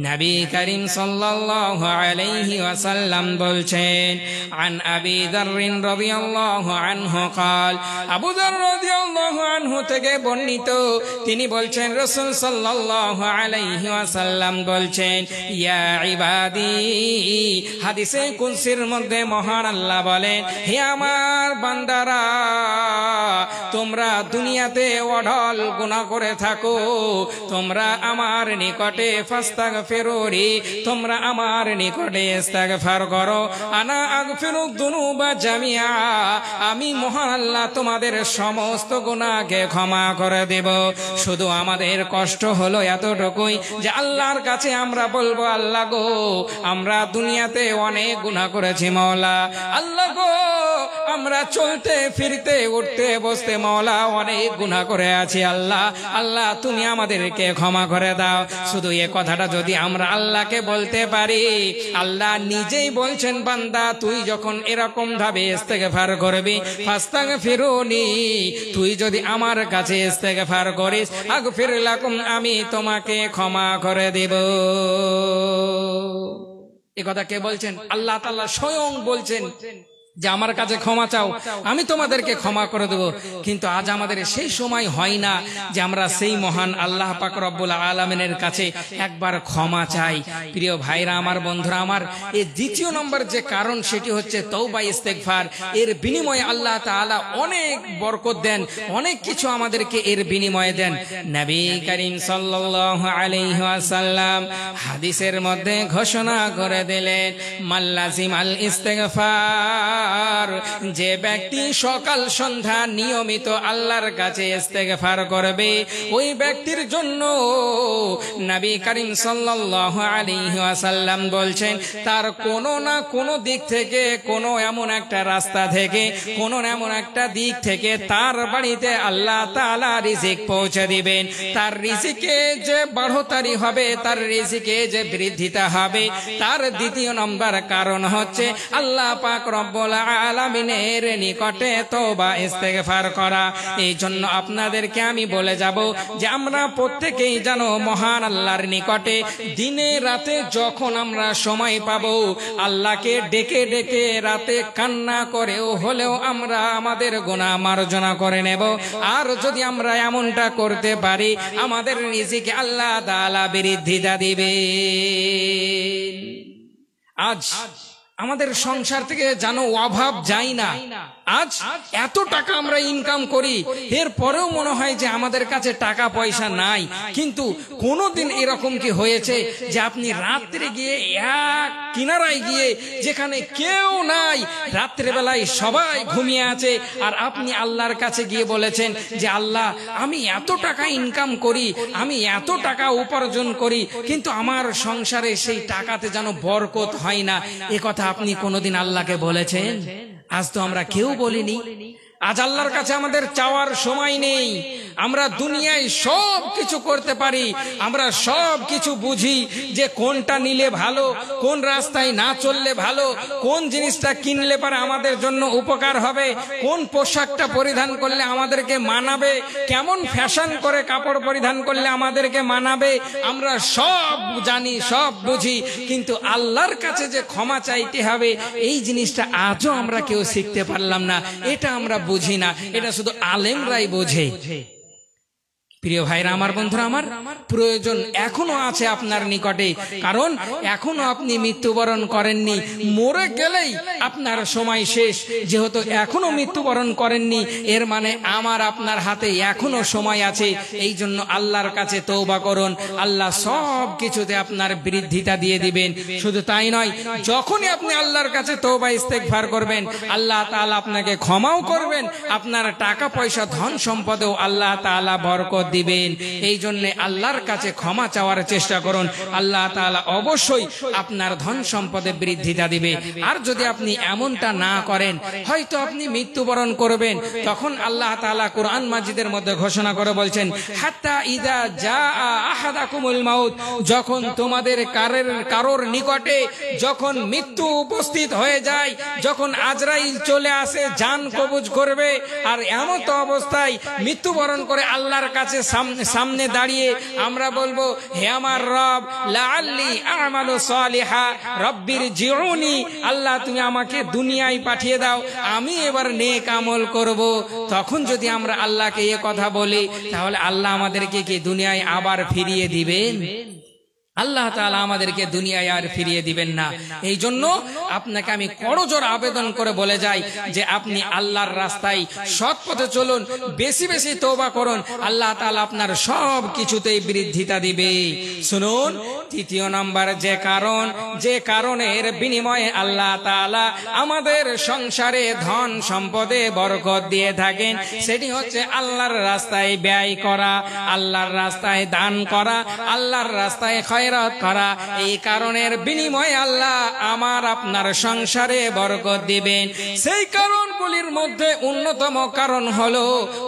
S3: নবী করিম সাল্লাল্লাহু আলাইহি ওয়াসাল্লাম বলছেন, আন আবি যার রাদিয়াল্লাহু আনহু قال, আবু যার রাদিয়াল্লাহু আনহু থেকে বর্ণিত, তিনি বলছেন রাসূল সাল্লাল্লাহু আলাইহি ওয়াসাল্লাম বলছেন, ইয়া ইবাদি, হাদিসে কুদসির মধ্যে মহান আল্লাহ বলেন, হে আমার বান্দারা, তোমরা দুনিয়াতে অঢল গুনাহ করে থাকো, তোমরা আমার নিকটে ফাস্তাগফিরুনি, তোমরা আমার নিকটে ইস্তেগফার করো, আনা আগফিরুদ দুনুবা জামিআ, আমি মহান আল্লাহ তোমাদের সমস্ত গুনাহকে ক্ষমা করে দেব। শুধু আমাদের কষ্ট হলো এতটুকুই যে আল্লাহর কাছে আমরা বলবো, আল্লাহ গো, আমরা দুনিয়াতে অনেক গুনাহ করেছি মওলা, আল্লাহ গো, আমরা চলতে ফিরতে উঠতে বসতে মওলা অনেক গুনাহ করে আছি, আল্লাহ, আল্লাহ তুমি আমাদেরকে ক্ষমা করে দাও। শুধু এ কথাটা যদি আমরা আল্লাহকে বলতে পারি, আল্লাহ নিজেই বলছেন, বান্দা তুই যখন এরকম ভাবে ইস্তেগফার করবি, ফাস্তাগফিরুনি, তুই যদি আমার কাছে ইস্তেগফার করিস, আগফির লাকুম, আমি তোমাকে ক্ষমা করে দেব। এ কথা কে বলছেন? আল্লাহ তাআলা স্বয়ং বলছেন যে আমার কাছে ক্ষমা চাও, আমি তোমাদেরকে ক্ষমা করে দেব। কিন্তু আজ আমাদের সেই সময় হয় না যে আমরা সেই মহান আল্লাহ পাক রব্বুল আলামিনের কাছে একবার ক্ষমা চাই। প্রিয় ভাইরা আমার, বন্ধুরা আমার, এই দ্বিতীয় নম্বর যে কারণ, সেটি হচ্ছে তওবা ইস্তেগফার। এর বিনিময়ে আল্লাহ তাআলা অনেক বরকত দেন, অনেক কিছু আমাদেরকে এর বিনিময়ে দেন। নবী করিম সাল্লাল্লাহু আলাইহি ওয়াসাল্লাম হাদিসের মধ্যে ঘোষণা করে দিলেন, মাল্লাজিমাল ইস্তেগফার, যে ব্যক্তি সকাল সন্ধ্যা নিয়মিত আল্লাহর কাছে ইস্তেগফার করবে, ওই ব্যক্তির জন্য নবী করিম সাল্লাল্লাহু আলাইহি ওয়াসাল্লাম বলছেন, তার কোনো না কোনো দিক থেকে, কোনো এমন একটা রাস্তা থেকে, কোনো এমন একটা দিক থেকে তার বাড়িতে আল্লাহ তাআলা রিজিক পৌঁছে দিবেন। তার রিজিকে যে বাড়তারি হবে, তার রিজিকে যে বৃদ্ধিতা হবে, তার দ্বিতীয় নম্বর কারণ হচ্ছে আল্লাহ পাক রব্বুল আলামিনের নিকটে তওবা ইস্তেগফার করা। এই জন্য আপনাদেরকে আমি বলে যাব যে আমরা প্রত্যেকেই জানো, মহান আল্লাহর নিকটে দিনে রাতে যখন আমরা সময় পাবো, আল্লাহকে ডেকে ডেকে রাতে কান্না করেও হলেও আমরা আমাদের গুনাহ মার্জনা করে নেব। আর যদি আমরা এমনটা করতে পারি, আমাদের রিজিকে আল্লাহ তাআলা বৃদ্ধিতা দিবেন। আজ আমাদের সংসার থেকে যেন অভাব যায় না। আজ এত টাকা আমরা ইনকাম করি, এরপরেও মনে হয় যে আমাদের কাছে টাকা পয়সা নাই। কিন্তু কোনোদিন এরকম কি হয়েছে যে আপনি রাত্রে গিয়ে এক কিনারায় গিয়ে, যেখানে কেউ নাই, রাত্রে বেলায় সবাই ঘুমিয়ে আছে, আর আপনি আল্লাহর কাছে গিয়ে বলেছেন যে আল্লাহ, আমি এত টাকা ইনকাম করি, আমি এত টাকা উপার্জন করি, কিন্তু আমার সংসারে সেই টাকাতে যেন বরকত হয় না। এ কথা আপনি কোনোদিন আল্লাহকে বলেছেন? আজ তো আমরা কেউ বলিনি। আজ আল্লাহর কাছে আমাদের চাওয়ার সময় নেই। আমরা দুনিয়ায় সব কিছু করতে পারি, আমরা সব কিছু বুঝি যে কোনটা নিলে ভালো, কোন রাস্তায় না চললে ভালো, কোন জিনিসটা কিনলে পারে আমাদের জন্য উপকার হবে, কোন পোশাকটা পরিধান করলে আমাদেরকে মানাবে, কেমন ফ্যাশন করে কাপড় পরিধান করলে আমাদেরকে মানাবে, আমরা সব জানি, সব বুঝি। কিন্তু আল্লাহর কাছে যে ক্ষমা চাইতে হবে এই জিনিসটা আজও আমরা কেউ শিখতে পারলাম না, এটা আমরা বুঝি না, এটা শুধু আলেমরাই বোঝে। প্রিয় ভাইরা আমার, বন্ধুরা আমার, প্রয়োজন এখনো আছে আপনার নিকটে, কারণ এখনো আপনি মৃত্যুবরণ করেননি। মরে গেলেই আপনার সময় শেষ। যেহেতু এখনো মৃত্যুবরণ করেননি, এর মানে আমার আপনার হাতে এখনো সময় আছে। এই জন্য আল্লাহর কাছে তওবা করুন, আল্লাহ সব কিছুতে আপনার বৃদ্ধিতা দিয়ে দিবেন। শুধু তাই নয়, যখনই আপনি আল্লাহর কাছে তওবা ইস্তেগফার করবেন, আল্লাহ তাআলা আপনাকে ক্ষমাও করবেন, আপনার টাকা পয়সা ধন সম্পদেও আল্লাহ তাআলা বরকত দিবেন। এই জন্য আল্লাহর কাছে ক্ষমা চাওয়ার চেষ্টা করুন, আল্লাহ তাআলা অবশ্যই আপনার ধন সম্পদে বৃদ্ধিতা দিবে। আর যদি আপনি এমনটা না করেন, হয়তো আপনি মৃত্যুবরণ করবেন, তখন আল্লাহ তাআলা কোরআন মাজিদের মধ্যে ঘোষণা করে বলছেন, হাত্তা ইযা জাআ আহাদাকুমুল মাউত, যখন তোমাদের কারোর নিকটে যখন মৃত্যু উপস্থিত হয়ে যায়, যখন আজরাইল চলে আসে জান কবজ করবে, আর এমন তো অবস্থায় মৃত্যুবরণ করে আল্লাহর কাছে সামনে দাঁড়িয়ে আমরা বলবো, হে আমার রব, লাআল্লি আমালু সালিহা রব্বির জিউনি, আল্লাহ তুমি আমাকে দুনিয়ায় পাঠিয়ে দাও, আমি এবার নেক আমল করব। তখন যদি আমরা আল্লাহকে এই কথা বলি, তাহলে আল্লাহ আমাদেরকে কি দুনিয়ায় আবার ফিরিয়ে দিবেন? আল্লাহ তাআলা আমাদেরকে দুনিয়ায় আর ফিরিয়ে দিবেন না। এই জন্য আপনাকে আমি করজোর আবেদন করে বলে যাই যে আপনি আল্লাহর রাস্তায় সৎ পথে চলুন, বেশি বেশি তওবা করুন, আল্লাহ তাআলা আপনার সব কিছুতেই বৃদ্ধিতা দিবে। শুনুন, তৃতীয় নাম্বার যে কারণের বিনিময়ে আল্লাহ তাআলা আমাদের সংসারে ধন সম্পদে বরকত দিয়ে থাকেন, সেটি হচ্ছে আল্লাহর রাস্তায় ব্যয় করা, আল্লাহর রাস্তায় দান করা, আল্লাহর রাস্তায় খয়রাত করা। এই কারণের বিনিময়ে আল্লাহ আমার আপনার সংসারে বরকত দিবেন। সেই কারণগুলির মধ্যে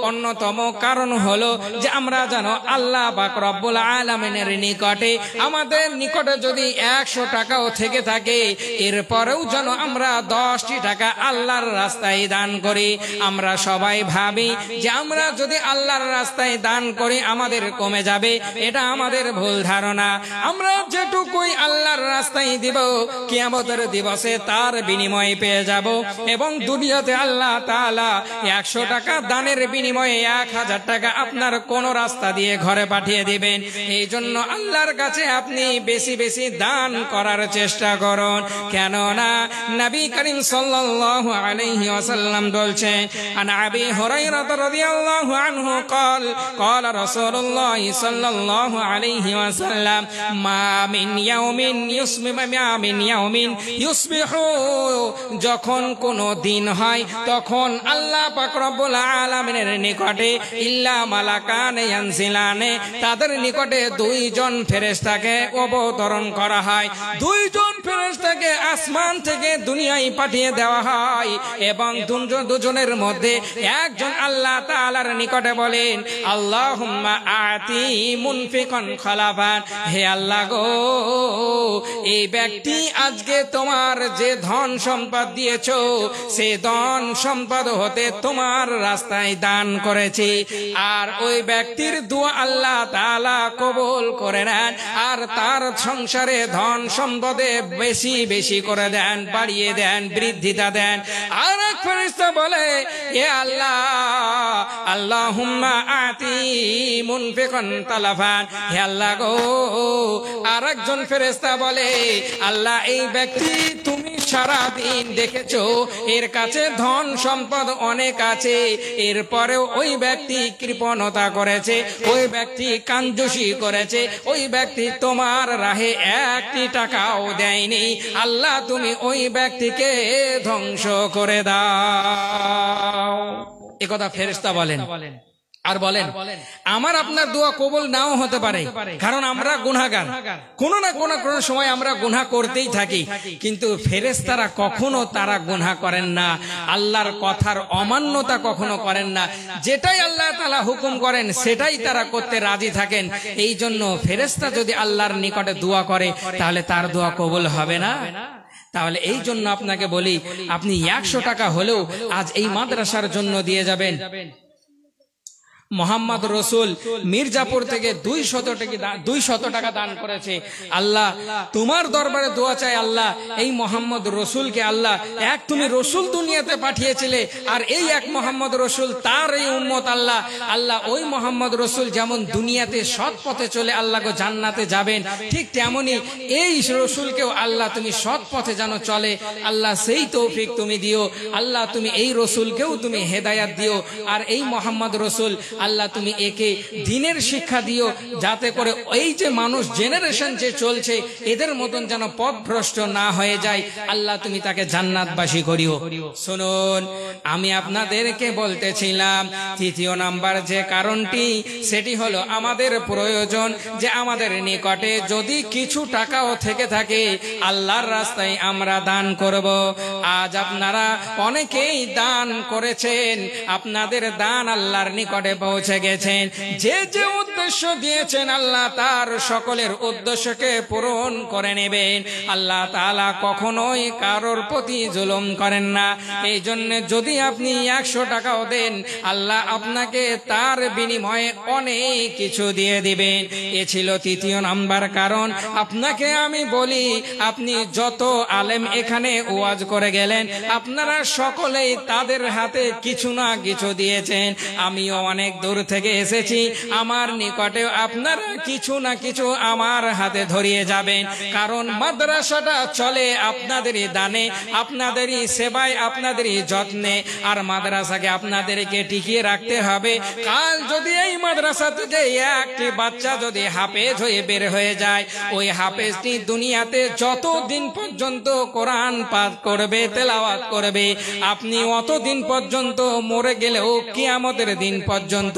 S3: অন্যতম কারণ হলো যে আমরা জানো আল্লাহ পাক রব্বুল আলামিনের নিকটে, আমাদের নিকটে যদি 100 টাকাও থেকে থাকে, এরপরেও যেন আমরা 10টি টাকা আল্লাহর রাস্তায় দান করি। আমরা সবাই ভাবি যে আমরা যদি আল্লাহর রাস্তায় দান করি আমাদের কমে যাবে, এটা আমাদের ভুল ধারণা। আমরা যেটুকুই আল্লাহর রাস্তায় দিব, কিয়ামতের দিবসে তার বিনিময়ে পেয়ে যাব। এবং দুনিয়াতে আল্লাহ তাআলা 100 টাকা দানের বিনিময়ে 1000 টাকা আপনার কোন রাস্তা দিয়ে ঘরে পাঠিয়ে দিবেন। এই জন্য আল্লাহর কাছে আপনি বেশি বেশি দান করার চেষ্টা করুন। কেননা নবী করিম সাল্লাল্লাহু আলাইহি ওয়াসাল্লাম বলছেন, আন আবি হুরায়রা রাদিয়াল্লাহু আনহু قال رسول الله صلى الله عليه وسلم ما من يوم يصبح যখন কোন দিন হয় তখন আল্লাহ পাক রব্বুল আলামিনের নিকটে ইল্লা মালাকান ইয়ানজিলানে, তাদের নিকটে 2 জন ফেরেশতাকে অবতরণ করা হয়। 2 জন ফেরেশতাকে আসমান থেকে দুনিয়ায় পাঠিয়ে দেওয়া হয় এবং দুজনের মধ্যে একজন আল্লাহ তাআলার নিকটে বলেন, আল্লাহুম্মা আতি মুনফিকান খালাফান, হে আল্লাহ গো, এই ব্যক্তি আজকে তোমার যে ধন সম্পদ দিয়েছো, সে ধন সম্পদ হতে তোমার রাস্তায় দান করেছে, আর ওই ব্যক্তির দোয়া আল্লাহ তাআলা কবুল করে নেন, আর তার সংসারে ধন সম্পদে বেশি বেশি করে দেন, বাড়িয়ে দেন, বৃদ্ধিতা দেন। আর এক ফেরেশতা বলে, হে আল্লাহ, আল্লাহুম্মা আতি মুনফিকান তালাফান, হে আল্লাহ গো। আর একজন ফেরেশতা বলে, আল্লাহ, এই ব্যক্তি তুমি সারা দিন দেখেছো এর কাছে ধন সম্পদ অনেক আছে, এরপরেও ওই ব্যক্তি কৃপণতা করেছে, ওই ব্যক্তি কাঞ্জুসি করেছে, ওই ব্যক্তি তোমার রাহে 1টি টাকাও দেয়নি, আল্লাহ তুমি ওই ব্যক্তিকে ধ্বংস করে দাও। একথা ফেরেশতা বলেন। আর বলেন আমার আপনার দোয়া কবুল নাও হতে পারে, কারণ আমরা গুনাহগার, কোনো না কোনো সময় আমরা গুনাহ করতেই থাকি। কিন্তু ফেরেশতারা কখনো তারা গুনাহ করেন না, আল্লাহর কথার অমান্যতা কখনো করেন না। যেটাই আল্লাহ তাআলা হুকুম করেন সেটাই তারা করতে রাজি থাকেন। এই জন্য ফেরেশতা যদি আল্লাহর নিকটে দোয়া করে তাহলে তার দোয়া কবুল হবে না? তাহলে এই জন্য আপনাকে বলি, আপনি 100 টাকা হলেও আজ এই মাদ্রাসার জন্য দিয়ে যাবেন। মোহাম্মদ রসুল মির্জাপুর থেকে 200 টাকা দান করেছে। আল্লাহ তোমার দরবারে দোয়া চাই, আল্লাহ এই মোহাম্মদ রসুলকে আল্লাহ এক তুমি রসুল দুনিয়াতে পাঠিয়েছিলে, আর এই এক মোহাম্মদ রসুল তার এই উম্মত আল্লাহ, আল্লাহ ওই মোহাম্মদ রসুল যেমন দুনিয়াতে সৎ পথে চলে আল্লাহ গো জান্নাতে যাবেন, ঠিক তেমনি এই রসুলকেও আল্লাহ তুমি সৎ পথে যেন চলে, আল্লাহ সেই তৌফিক তুমি দিও। আল্লাহ তুমি এই রসুলকেও তুমি হেদায়াত দিও, আর এই মোহাম্মদ রসুল আল্লাহ তুমি একে দ্বীনের শিক্ষা দিও, যাতে করে এই যে মানুষ জেনারেশন যে চলছে এদের মতন যেন পথভ্রষ্ট না হয়ে যায়। আল্লাহ তুমি তাকে জান্নাতবাসী করিও। শুনুন, আমি আপনাদেরকে বলতেছিলাম তৃতীয় নাম্বার যে কারণটি, সেটি হলো আমাদের প্রয়োজন যে আমাদের নিকটে যদি কিছু টাকাও থেকে থাকে আল্লাহর রাস্তায় আমরা দান করব। আজ আপনারা অনেকেই দান করেছেন, আপনাদের দান আল্লাহর নিকটে পৌঁছে গেছেন। যে যে উদ্দেশ্য দিয়েছেন আল্লাহ তার সকলের উদ্দেশ্যকে পূরণ করে নেবেন। আল্লাহ তাআলা কখনোই কারোর প্রতি জুলুম করেন না। এই জন্য যদি আপনি 100 টাকাও দেন আল্লাহ আপনাকে তার বিনিময়ে অনেক কিছু দিয়ে দিবেন। এ ছিল তৃতীয় নাম্বার কারণ। আপনাকে আমি বলি, আপনি যত আলেম এখানে ওয়াজ করে গেলেন আপনারা সকলেই তাদের হাতে কিছু না কিছু দিয়েছেন। আমিও অনেক দূর থেকে এসেছি, আমার নিকটে আপনারা কিছু না কিছু আমার হাতে ধরিয়ে যাবেন, কারণ মাদ্রাসাটা চলে আপনাদেরই দানে, আপনাদেরই সেবায়, আপনাদেরই যত্নে, আর মাদ্রাসাকে আপনাদেরকে টিকিয়ে রাখতে হবে। কাল যদি এই মাদ্রাসা থেকে একটি বাচ্চা যদি হাফেজ হয়ে বের হয়ে যায়, ওই হাফেজটি দুনিয়াতে যতদিন পর্যন্ত কোরআন পাঠ করবে, তেলাওয়াত করবে, আপনি অতদিন পর্যন্ত মরে গেলেও কিয়ামতের দিন পর্যন্ত,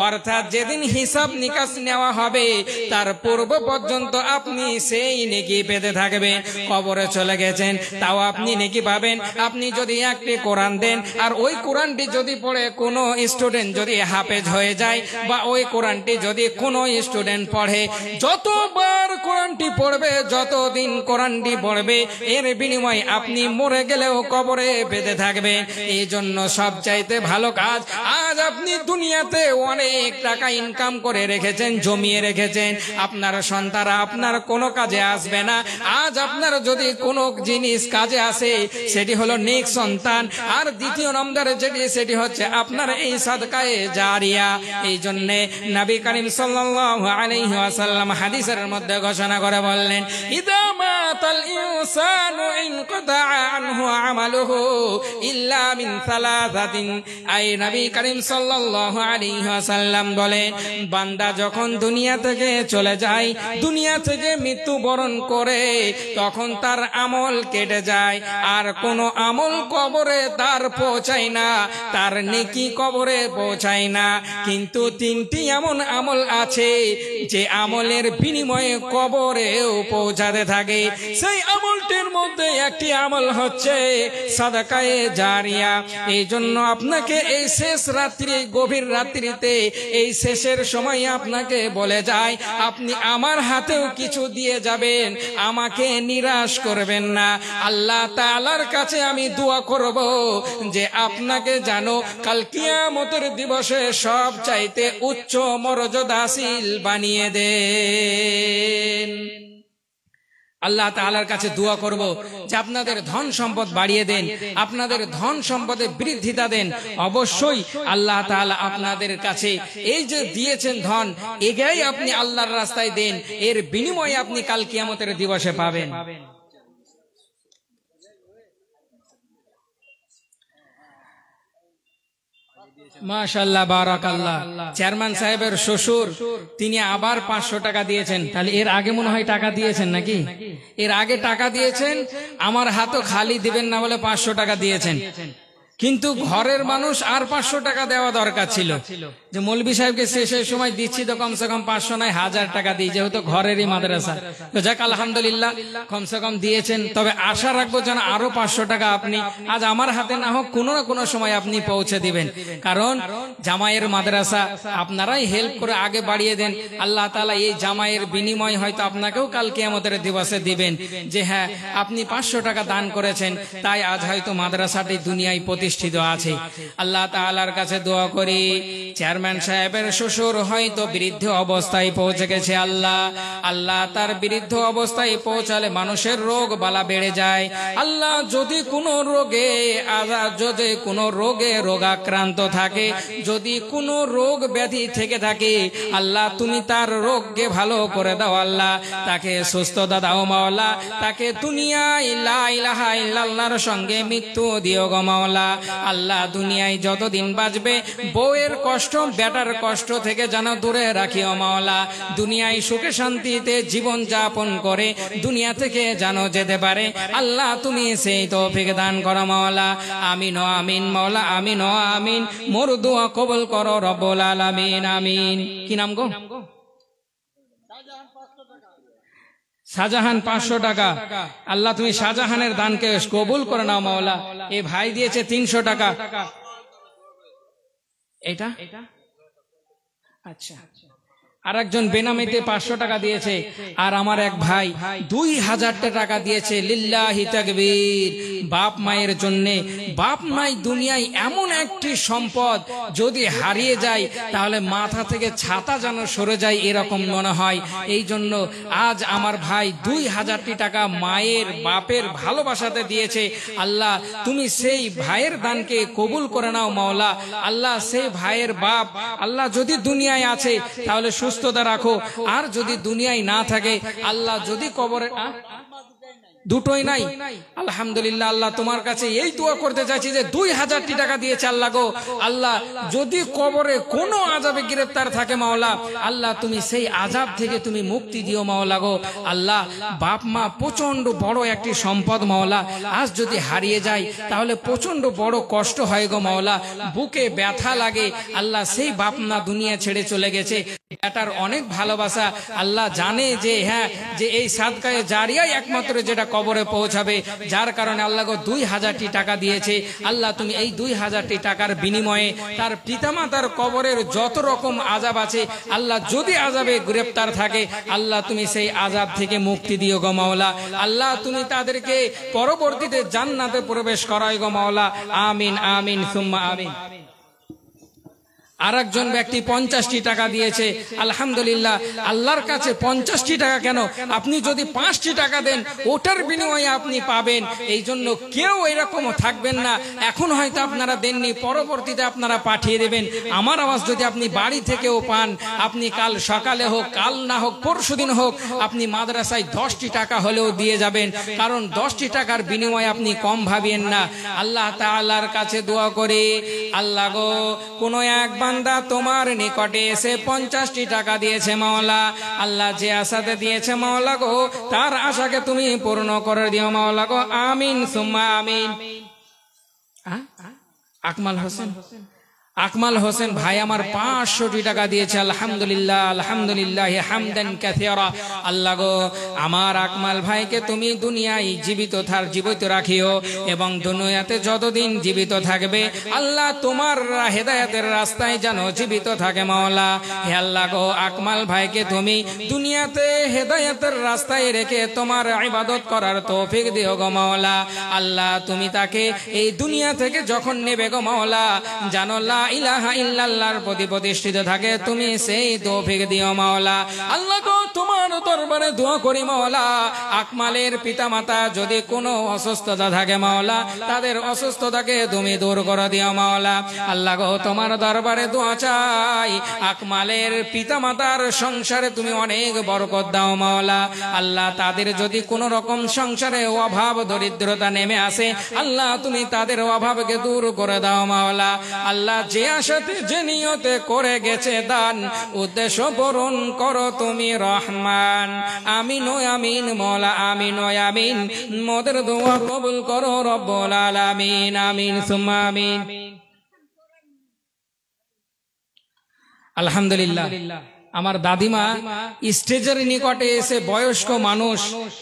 S3: অর্থাৎ যেদিন হিসাব নিকাশ নেওয়া হবে তার পূর্ব পর্যন্ত আপনি সেই নেকি পেতে থাকবেন। কবরে চলে গেছেন তাও আপনি নেকি পাবেন। আপনি যদি একটি কোরআন দেন আর ওই কোরআনটি যদি পড়ে কোনো স্টুডেন্ট যদি হাফেজ হয়ে যায়, বা ওই কোরআনটি যদি কোনো স্টুডেন্ট পড়ে, যতবার কোরআনটি পড়বে, যতদিন কোরআনটি পড়বে, এর বিনিময়ে আপনি মরে গেলেও কবরে পেতে থাকবেন। এই জন্য সবচাইতে ভালো কাজ, আজ আপনি দুনিয়াতে অনেক টাকা ইনকাম করে রেখেছেন, জমিয়ে রেখেছেন, আপনার সন্তানরা আপনার কোনো কাজে আসবে না। আজ আপনার যদি কোনো জিনিস কাজে আসে সেটি হলো নেক সন্তান, আর দ্বিতীয় নম্বরে যেটি সেটি হচ্ছে আপনার এই সাদকায়ে জারিয়া। এই জন্য নবী করিম সাল্লাল্লাহু আলাইহি ওয়াসাল্লাম হাদিসের মধ্যে ঘোষণা করে বললেন, ইদা মাতাল ইনসানু ইনকাতা আনহু আমালুহু ইল্লা মিন সালাসাতিন। আই নবী করিম সাল্লাল্লাহু আলাইহি ওয়াসাল্লাম বলেন, বান্দা যখন দুনিয়া থেকে চলে যায়, দুনিয়া থেকে মৃত্যুবরণ করে, তখন তার আমল কেটে যায়, আর কোনো আমল কবরে তার পৌঁছায় না, তার নেকি কবরে পৌঁছায় না। কিন্তু 3টি এমন আমল আছে যে আমলের বিনিময়ে কবরেও পৌঁছাতে থাকে। সেই আমলটির মধ্যে একটি আমল হচ্ছে সাদাকায়ে জারিয়া। এই জন্য আপনাকে এই শেষ রাত্রি, গভীর রাত্রিতে, এই শেষের সময় আপনাকে বলে যায়, আপনি আমার হাতেও কিছু দিয়ে যাবেন, আমাকে নিরাশ করবেন না। আল্লাহ তাআলার কাছে আমি দোয়া করব যে আপনাকে জানো কাল কিয়ামতের দিবসে সব চাইতে উচ্চ মর্যাদাশীল বানিয়ে দেন। আল্লাহ তাআলার কাছে দোয়া করব যে আপনাদের ধন সম্পদ বাড়িয়ে দেন, আপনাদের ধন সম্পদে বৃদ্ধিতা দেন। অবশ্যই আল্লাহ তাআলা আপনাদের কাছে এই যে দিয়েছেন ধন, এটাই আপনি আল্লাহর রাস্তায় দেন, এর বিনিময়ে আপনি কাল কিয়ামতের দিবসে পাবেন। মাশাআল্লাহ, বারাকাল্লাহ। চেয়ারম্যান সাহেবের শ্বশুর তিনি আবার 500 টাকা দিয়েছেন। তাহলে এর আগে মনে হয় টাকা দিয়েছেন নাকি? এর আগে টাকা দিয়েছেন, আমার হাতও খালি দিবেন না বলে 500 টাকা দিয়েছেন। কিন্তু ঘরের মানুষ আর 500 টাকা দেওয়া দরকার ছিল, যে মৌলভী সাহেবকে শেষের সময় দিচ্ছি তো কমসে কম 500 নয় 1000 টাকা দিই, যেহেতু ঘরেরই মাদ্রাসা। তো যাক আলহামদুলিল্লাহ কমসে কম দিয়েছেন। তবে আশা রাখবো যেন আরো 500 টাকা আপনি আজ আমার হাতে না হোক কোনো না কোনো সময় আপনি পৌঁছে দিবেন, কারণ জামাইয়ের মাদ্রাসা আপনারাই হেল্প করে আগে বাড়িয়ে দেন। আল্লাহ তাআলা এই জামাইয়ের বিনিময় হয়তো আপনাকেও কাল কিয়ামতের দিবসে দিবেন, যে হ্যাঁ আপনি 500 টাকা দান করেছেন, তাই আজ হয়তো মাদ্রাসাটি দুনিয়ায় প্রতিষ্ঠিত আছে। আল্লাহ তাআলার কাছে দোয়া করি, চেয়ারম্যান সাহেবের শ্বশুর হয়তো বৃদ্ধ অবস্থায় পৌঁছে গেছে। আল্লাহ তার বৃদ্ধ অবস্থায় পৌঁছালে মানুষের রোগ বালা বেড়ে যায়। আল্লাহ যদি কোনো রোগে রোগাক্রান্ত থাকে, যদি কোনো রোগ ব্যাধি থেকে থাকে, আল্লাহ তুমি তার রোগকে ভালো করে দাও। আল্লাহ তাকে সুস্থতা দাও মাওলা, তাকে দুনিয়ায় লা ইলাহা ইল্লাল্লাহর সঙ্গে মৃত্যু দিও গো মাওলা। আল্লাহ দুনিয়ায় যতদিন বাঁচবে বউয়ের কষ্ট বেটার কষ্ট থেকে যেন দূরে রাখিও মাওলা। দুনিয়ায় সুখে শান্তিতে জীবন যাপন করে দুনিয়া থেকে যেন যেতে পারে। আল্লাহ তুমি সেই তৌফিক দান করো মাওলা। আমিন ও আমিন মাওলা, আমিন ও আমিন। মোর দোয়া কবুল করো রব্বুল আলামিন, আমিন। কি নাম গো? শাহজাহান 500 টাকা। আল্লাহ তুমি শাহজাহানের দানকে কবুল করে নাও মাওলা। এই ভাই দিয়েছে 300 টাকা। এটা আচ্ছা, আর একজন বেনামিতে 500 টাকা দিয়েছে, আর আমার এক ভাই 2000 টাকা দিয়েছে। লিল্লাহি তাকবীর। বাপ মায়ের জন্য। বাপ মাই দুনিয়ায় এমন একটি সম্পদ, যদি হারিয়ে যায় তাহলে মাথা থেকে ছাতা যেন সরে যায় এরকম মনে হয়। এই জন্য আজ আমার ভাই 2000 টাকা মায়ের বাপের ভালোবাসাতে দিয়েছে। আল্লাহ তুমি সেই ভাইয়ের দানকে কবুল করে নাও মাওলা। আল্লাহ সেই ভাইয়ের বাপ আল্লাহ যদি দুনিয়ায় আছে তাহলে সুস্থতা রাখো, আর যদি দুনিয়ায় না থাকে আল্লাহ যদি কবরে দুটোই নাই। আলহামদুলিল্লাহ আল্লাহ তোমার কাছে এই দোয়া করতে চাইছি যে 2000 টাকা দিয়েছে আল্লাহ গো। আল্লাহ যদি কবরে কোনো আযাবে গ্রেফতার থাকে মাওলা, আল্লাহ তুমি সেই আযাব থেকে তুমি মুক্তি দিও মাওলা গো। আল্লাহ বাপ মা প্রচন্ড বড় একটি সম্পদ মাওলা, আজ যদি হারিয়ে যায় তাহলে প্রচন্ড বড় কষ্ট হয় গো মাওলা, বুকে ব্যথা লাগে। আল্লাহ সেই বাপ মা দুনিয়া ছেড়ে চলে গেছে, এটার অনেক ভালোবাসা আল্লাহ জানে যে হ্যাঁ যে এই সাদকায়ে জারিয়াই একমাত্র যেটা কবরে পৌঁছাবে, যার কারণে আল্লাহ গো 2000 টাকা দিয়েছে। আল্লাহ তুমি এই 2000 টাকার বিনিময়ে তার পিতামাতার কবরের যত রকম আযাব আছে আল্লাহ যদি আযাবে গ্রেফতার থাকে আল্লাহ তুমি সেই আযাব থেকে মুক্তি দিও গো মাওলা। আল্লাহ তুমি তাদেরকে পরবর্তীতে জান্নাতে প্রবেশ করায় গো মাওলা। আমিন আমিন সুম্মা আমিন। আর একজন ব্যক্তি 50 টাকা দিয়েছে। আলহামদুলিল্লাহ আল্লাহর কাছে 50 টাকা কেন, আপনি যদি 5 টাকা দেন ওটার বিনিময়ে আপনি পাবেন। এই জন্য কেউ এরকম থাকবেন না, এখন হয়তো আপনারা দেননি পরবর্তীতে আপনারা পাঠিয়ে দেবেন। আমার আওয়াজ যদি আপনি বাড়ি থেকেও পান, আপনি কাল সকালে হোক কাল না হোক পরশুদিন হোক আপনি মাদ্রাসায় 10 টাকা হলেও দিয়ে যাবেন, কারণ 10 টাকার বিনিময়ে আপনি কম ভাবেন না। আল্লাহ তাআলার কাছে দোয়া করে, আল্লাহ গো কোন এক বান্দা তোমার নিকটে এসে 50 টাকা দিয়েছে মাওলা, আল্লাহ যে আশাতে দিয়েছে মাওলা গো তার আশাকে তুমি পূর্ণ করে দিও মাওলা গো। আমিন সুম্মা আমিন। আকমাল হোসেন ভাই আমার 500 টাকা দিয়েছে। আলহামদুলিল্লাহ আলহামদুলিল্লাহ হামদান কাসীরা। আল্লাহ গো আমার আকমাল ভাইকে তুমি দুনিয়ায় জীবিত রাখিও এবং দুনিয়াতে যতদিন জীবিত থাকবে আল্লাহ তোমার হেদায়েতের রাস্তায় যেন জীবিত থাকে মাওলা। হে আল্লাহ গো আকমাল ভাইকে তুমি দুনিয়াতে হেদায়েতের রাস্তায় রেখে তোমার ইবাদত করার তৌফিক দিও গো মাওলা। আল্লাহ তুমি তাকে এই দুনিয়া থেকে যখন নেবে গো মাওলা জানো লা ইলাহা ইল্লাল্লাহর প্রতি প্রতিষ্ঠিত থাকে, তুমি সেই তৌফিক দিও মাওলা। আল্লাহ গো তোমার দরবারে দোয়া করি মাওলা, আকমালের পিতামাতা যদি কোনো অসুস্থতা থাকে মাওলা তাদের অসুস্থতাকে তুমি দূর করে দিও মাওলা। আল্লাহ গো তোমার দরবারে দোয়া চাই, আকমালের পিতামাতার সংসারে তুমি অনেক বরকত দাও মাওলা। আল্লাহ তাদের যদি কোনো রকম সংসারে অভাব দরিদ্রতা নেমে আসে আল্লাহ তুমি তাদের অভাবকে দূর করে দাও মাওলা। আল্লাহ যে আশাতে যে নিয়তে করে গেছে দান, উদ্দেশ্য পূরণ করো তুমি রহমান। আমিন ও আমিন মওলা, আমিন ও আমিন। মোদের দোয়া কবুল করো রব্বুল আলামিন। আমিন সুম্মা আমিন। আলহামদুলিল্লাহ, আমার দাদিমা স্টেজের নিকটে এসে, বয়স্ক মানুষ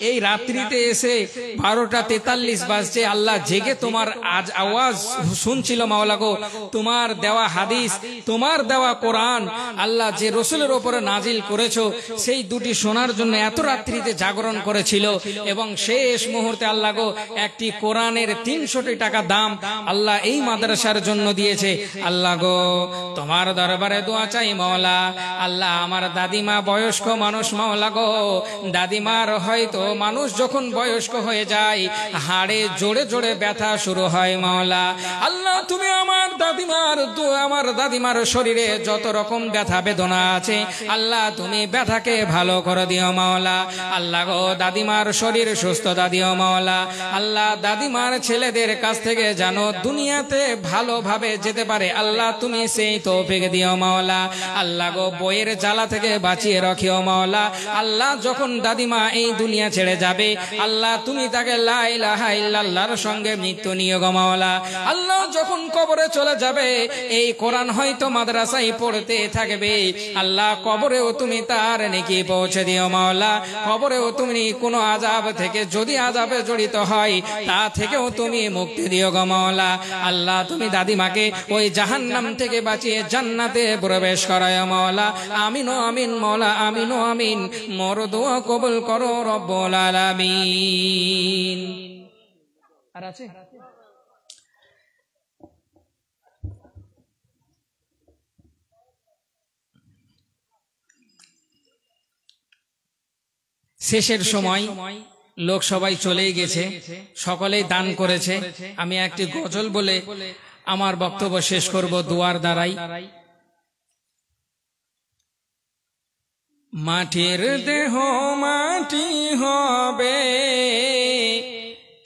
S3: এই রাত্রিতে এসে 12টা 43 বাজছে, আল্লাহ জেগে তোমার আজ আওয়াজ শুনছিল মাওলা গো। তোমার দেওয়া হাদিস, তোমার দেওয়া কোরআন আল্লাহ যে রসুলের ওপরে নাজিল করেছো, সেই দুটি শোনার জন্য এত রাত্রিতে জাগরণ করেছিল। এবং শেষ মুহূর্তে আল্লাহ গো একটি কোরআনের 300 টাকা দাম আল্লাহ এই মাদ্রাসার জন্য দিয়েছে। আল্লাহ গো তোমার দরবারে দোয়া চাই মাওলা। আল্লাহ আমার দাদিমা বয়স্ক মানুষ মাওলা গো, দাদিমার হয়তো মানুষ যখন বয়স্ক হয়ে যায় হাড়ে জোরে জোরে ব্যথা শুরু হয় মাওলা। আল্লাহ তুমি আমার দাদিমার শরীরে যত রকম ব্যথা বেদনা আছে আল্লাহ তুমি ব্যথাকে ভালো করে দিও মাওলা। আল্লাহ গো দাদিমার শরীর সুস্থতা দিও মাওলা। আল্লাহ দাদিমার ছেলেদের কাছ থেকে জানো দুনিয়াতে ভালোভাবে যেতে পারে, আল্লাহ তুমি সেই তৌফিক দিও মাওলা। আল্লাহ গো বইয়ের জ্বালা থেকে বাঁচিয়ে রাখিও মাওলা। আল্লাহ যখন দাদিমা এই দুনিয়া ছেড়ে যাবে আল্লাহ তুমি তাকে লা ইলাহা ইল্লাল্লাহর সঙ্গে মৃত্যু নিও গো মাওলা। আল্লাহ যখন কবরে চলে যাবে এই কোরআন হয়তো মাদ্রাসায় পড়তে থাকবে, আল্লাহ কবরেও তুমি তার নেকি পৌঁছে দিও মাওলা। কবরেও তুমি কোনো আযাব থেকে যদি আযাবে জড়িত হয় তা থেকেও তুমি মুক্তি দিও গো মাওলা। আল্লাহ তুমি দাদিমাকে ওই জাহান্নাম থেকে বাঁচিয়ে জান্নাতে প্রবেশ করায় মাওলা। আমিন ও আমিন মওলা, আমিন ও আমিন। মোর দোয়া কবুল করো রব্বুল আলামিন। আর আছে শেষের সময় লোক সবাই চলেই গেছে, সকলেই দান করেছে। আমি একটি গজল বলে আমার বক্তব্য শেষ করব দুয়ার দ্বারাই। মাটির দেহ মাটি হবে,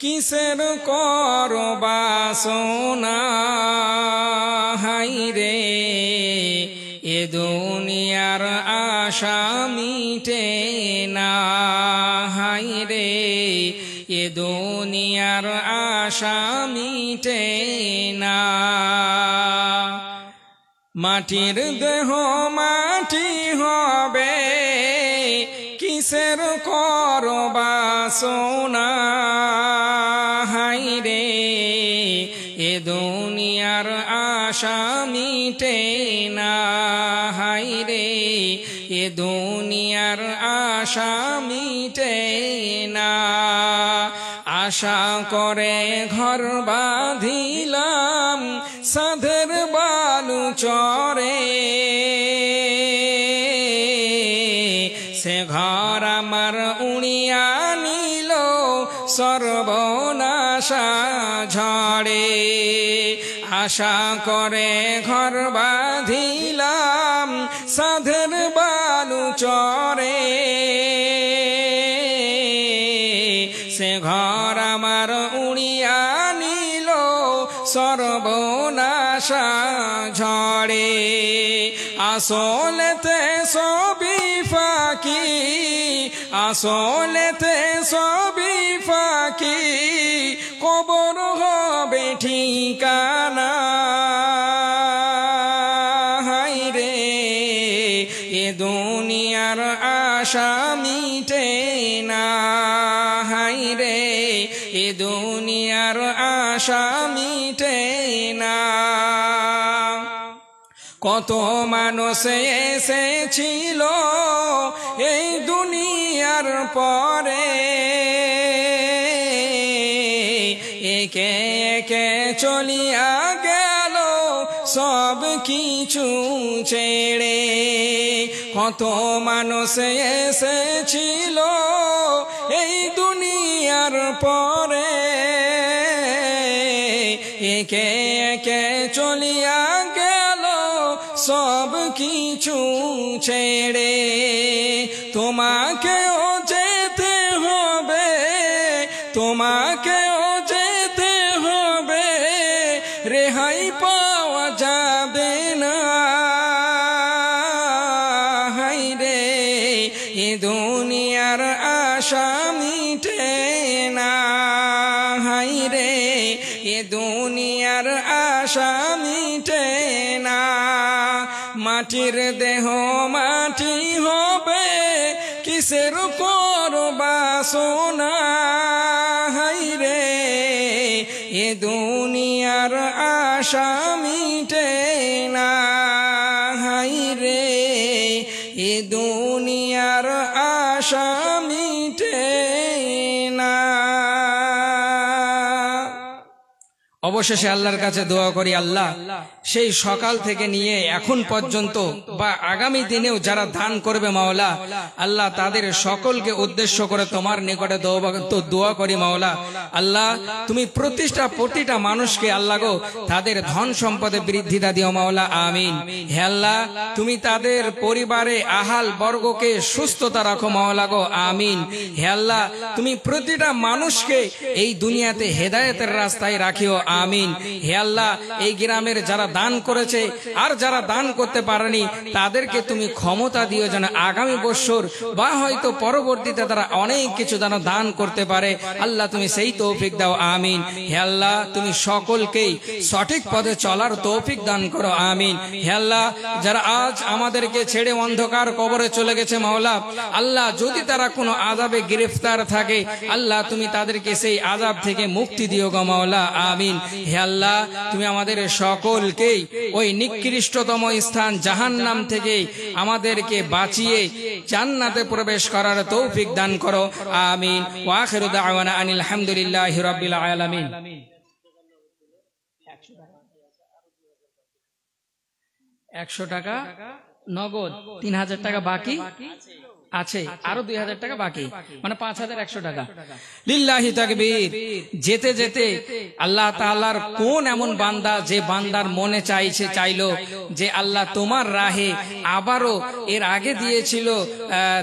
S3: কিসের কর বাসনা হাইরে, এ দুনিয়ার আশা মিটে না হাইরে, এ দুনিয়ার আশা মিটে না। মাটির দেহ মাটি হবে, কিসের কর বাসনা হাইরে, এ দুনিয়ার আশা মিটে না হাইরে, এ দুনিয়ার আশা মিটে না। আশা করে ঘর বাঁধিলাম সাধের বালু চরে, সে ঘর আমার উড়িয়া নিল সর্বনাশা ঝড়ে। আশা করে ঘর বাঁধিলাম সাধের বালু চরে, সে ঘর আমার উড়িয়া নিল সর্বনাশা ঝড়ে। আসলেতে সবই ফাঁকি, আসলেতে সবই ফাঁকি, কবর হবে ঠিকানা হাইরে, এ দুনিয়ার আশা মিটে না হাইরে, এ দুনিয়ার আশা মিটে না। কত মানুষ এসেছিল এই দুনিয়ার পরে, একে একে চলিয়া গেল সব কিছু ছেড়ে। কত মানুষ এসেছিল এই দুনিয়ার পরে, একে একে চলিয়া গেল সব কিছু ছেড়ে। তোমাকেও যেতে হবে, তোমাকেও যেতে হবে, রেহাই পাওয়া যাবে আশা মিটে না, হাই রে এ দুনিয়ার আশা মিটে না। মাটির দেহ মাটি হবে, কিসের করবা সোনা, হাই রে এ দুনিয়ার আশা মিটে না, হাই রে এ দুনিয়ার আশা মিটে না। অবশেষে আল্লাহর কাছে দোয়া করি, আল্লাহ সেই সকাল থেকে নিয়ে এখন পর্যন্ত বা আগামী দিনেও যারা দান করবে মাওলা, আল্লাহ তাদের সকলকে উদ্দেশ্য করে তোমার নিকটে দোয়া করি মাওলা। আল্লাহ তুমি প্রতিটা মানুষকে আল্লাহ গো তাদের ধন সম্পদে বৃদ্ধিতা দিও মাওলা, আমিন। হে আল্লাহ তুমি তাদের পরিবারে আহাল বর্গকে সুস্থতা রাখো মাওলা গো, আমিন। হে আল্লাহ তুমি প্রতিটা মানুষকে এই দুনিয়াতে হেদায়েতের রাস্তায় রাখিও, আমিন। হে আল্লাহ এই গ্রামের যারা দান করেছে আর যারা দান করতে পারেনি তাদেরকে তুমি ক্ষমতা দিও যেন আগামী বছর বা হয়তো পরবর্তীতে তারা অনেক কিছু যেন দান করতে পারে। আল্লাহ তুমি সেই তৌফিক দাও, আমিন। হে আল্লাহ তুমি সকলকেই সঠিক পথে চলার তৌফিক দান করো, আমিন। হে আল্লাহ যারা আজ আমাদেরকে ছেড়ে অন্ধকার কবরে চলে গেছে মাওলা, আল্লাহ যদি তারা কোনো আযাবে গ্রেফতার থাকে আল্লাহ তুমি তাদেরকে সেই আযাব থেকে মুক্তি দিও গো মাওলা, আমিন। হে আল্লাহ তুমি আমাদের সকলকে ওই নিকৃষ্টতম স্থান জাহান্নাম থেকে আমাদেরকে বাঁচিয়ে জান্নাতে প্রবেশ করার তৌফিক দান করো, আমিন। ওয়া আখিরু দাওয়ানা আনিল হামদুলিল্লাহি রাব্বিল আলামিন। 100 টাকা নগদ, 3000 টাকা বাকি আছে, আরো 2000 টাকা বাকি, মানে 5100 টাকা। লিল্লাহি তাকবীর। যেতে যেতে আল্লাহ তাআলার কোন এমন বান্দা যে বান্দার মনে চাইলো যে আল্লাহ তোমার রাহে আবারও এর আগে দিয়েছিল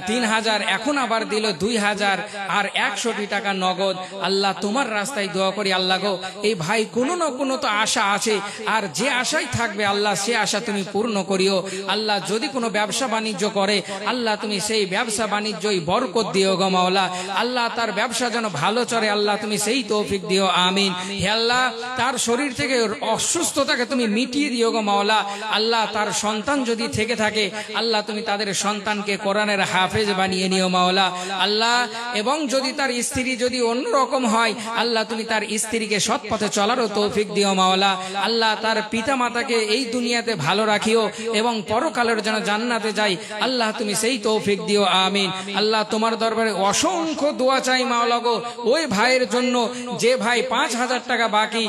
S3: 3000, এখন আবার দিল 2000 আর 100 টাকা নগদ। আল্লাহ তোমার রাস্তায় দোয়া করি আল্লাহ গো এই ভাই কোনো না কোনো তো আশা আছে, আর যে আশাই থাকবে আল্লাহ সে আশা তুমি পূর্ণ করিও। আল্লাহ যদি কোনো ব্যবসা বাণিজ্য করে আল্লাহ তুমি সেই ব্যবসা বাণিজ্যই বরকত দিও গো মাওলা। আল্লাহ তার ব্যবসা যেন ভালো চলে আল্লাহ তুমি সেই তৌফিক দিও, আমিন। হে আল্লাহ তার শরীর থেকে অসুস্থতাকে তুমি মিটিয়ে দিও গো মাওলা। আল্লাহ তার সন্তান যদি থেকে থাকে আল্লাহ তুমি তাদের সন্তানকে কোরআনের হাফেজ বানিয়ে নিও মাওলা। আল্লাহ এবং যদি তার স্ত্রী যদি অন্যরকম হয় আল্লাহ তুমি তার স্ত্রীকে সৎ পথে চলারও তৌফিক দিও মাওলা। আল্লাহ তার পিতা মাতাকে এই দুনিয়াতে ভালো রাখিও এবং পরকালের যেন জান্নাতে যায় আল্লাহ তুমি সেই তৌফিক দিও, আমিন। আল্লাহ তোমার দরবারে অসংখ্য দোয়া চাই মাওলা গো ওই ভাইয়ের জন্য যে ভাই 5000 টাকা বাকি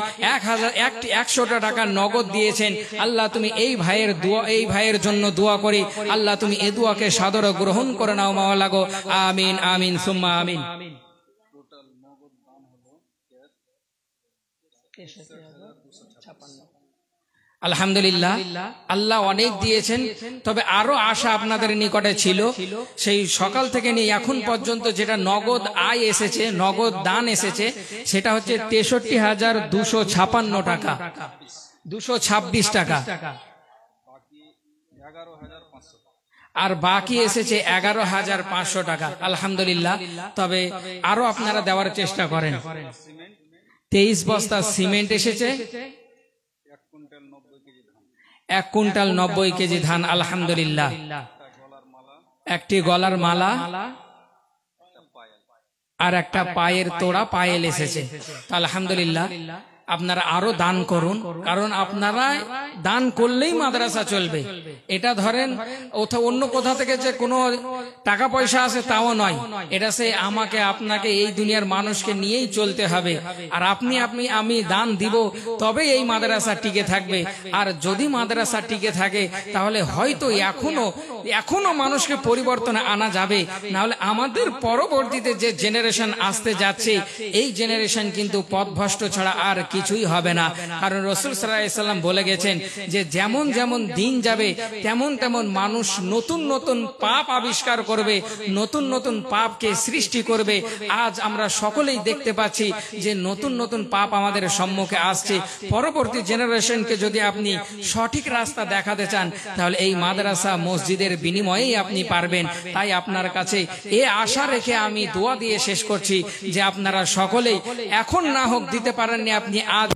S3: 100 টাকা নগদ দিয়েছেন আল্লাহ তুমি এই ভাইয়ের জন্য দোয়া করি আল্লাহ তুমি এই দোয়াকে সাদরে গ্রহণ করে নাও মাওলা গো, আমিন আমিন সুম্মা আমিন। আলহামদুলিল্লাহ আল্লাহ অনেক দিয়েছেন, তবে আরো আশা আপনাদের নিকটে ছিল। সেই সকাল থেকে নিয়ে এখন পর্যন্ত যেটা নগদ আয় এসেছে, নগদ দান এসেছে সেটা হচ্ছে 63,256 টাকা, 226 টাকা, আর বাকি এসেছে 11,500 টাকা। আলহামদুলিল্লাহ। তবে আরো আপনারা দেওয়ার চেষ্টা করেন। 23 বস্তা সিমেন্ট এসেছে, 1 কুইন্টাল 90 কেজি ধান। আলহামদুলিল্লাহ। একটি গলার মালা আর একটা পায়ের তোড়া পায়েল এসেছে। আলহামদুলিল্লাহ। আপনারা আরো দান করুন, কারণ আপনারা দান করলেই মাদ্রাসা চলবে। এটা ধরেন অন্য কোথা থেকে যে কোনো টাকা পয়সা আছে তাও নয়, এটা সে আমাকে আপনাকে এই দুনিয়ার মানুষকে নিয়েই চলতে হবে। আর আমি দান দিব তবে এই মাদ্রাসা টিকে থাকবে। আর যদি মাদ্রাসা টিকে থাকে তাহলে হয়তো এখনো মানুষকে পরিবর্তনে আনা যাবে, না হলে আমাদের পরবর্তীতে যে জেনারেশন আসতে যাচ্ছে এই জেনারেশন কিন্তু পথভ্রষ্ট ছাড়া আর কিছুই হবে না। কারণ রাসূল সাল্লাল্লাহু আলাইহি সাল্লাম বলে গেছেন যে যেমন যেমন দিন যাবে তেমন তেমন মানুষ নতুন নতুন পাপ আবিষ্কার করবে, নতুন নতুন পাপকে সৃষ্টি করবে। আজ আমরা সকলেই দেখতে পাচ্ছি যে নতুন নতুন পাপ আমাদের সম্মুখে আসছে। পরবর্তী জেনারেশনকে যদি আপনি সঠিক রাস্তা দেখাতে চান তাহলে এই মাদ্রাসা মসজিদের বিনিময়েই আপনি পারবেন। তাই আপনার কাছে এ আশা রেখে আমি দোয়া দিয়ে শেষ করছি যে আপনারা সকলেই এখন না হোক দিতে পারেননি, আপনি আজ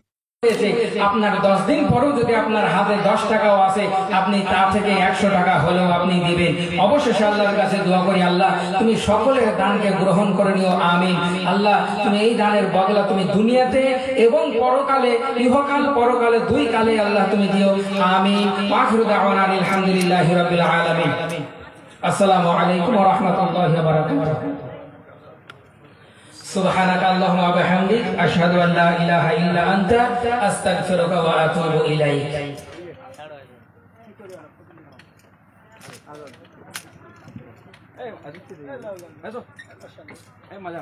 S3: আপনার 10 দিন পরেও যদি আপনার হাতে 10 টাকাও আছে আপনি তা থেকে 100 টাকা হলেও আপনি দিবেন। অবশেষে আল্লাহর কাছে দোয়া করি, আল্লাহ তুমি সকলের দানকে গ্রহণ করে নিও, আমিন। আল্লাহ তুমি এই দানের বদলা তুমি দুনিয়াতে এবং পরকালে, ইহকাল পরকালে দুই কালে আল্লাহ তুমি দিও, আমিন। আখিরু দাওয়ানা আলহামদুলিল্লাহি রাব্বিল আলামিন। আসসালামু আলাইকুম ওয়া রাহমাতুল্লাহি ওয়া বারাকাতুহু। সুবহানাকা আল্লাহুম্মা ওয়া বিহামদিক আশহাদু আল লা ইলাহা ইল্লা আনতা আস্তাগফিরুকা ওয়া আতুবু ইলাইক।
S2: এই মজা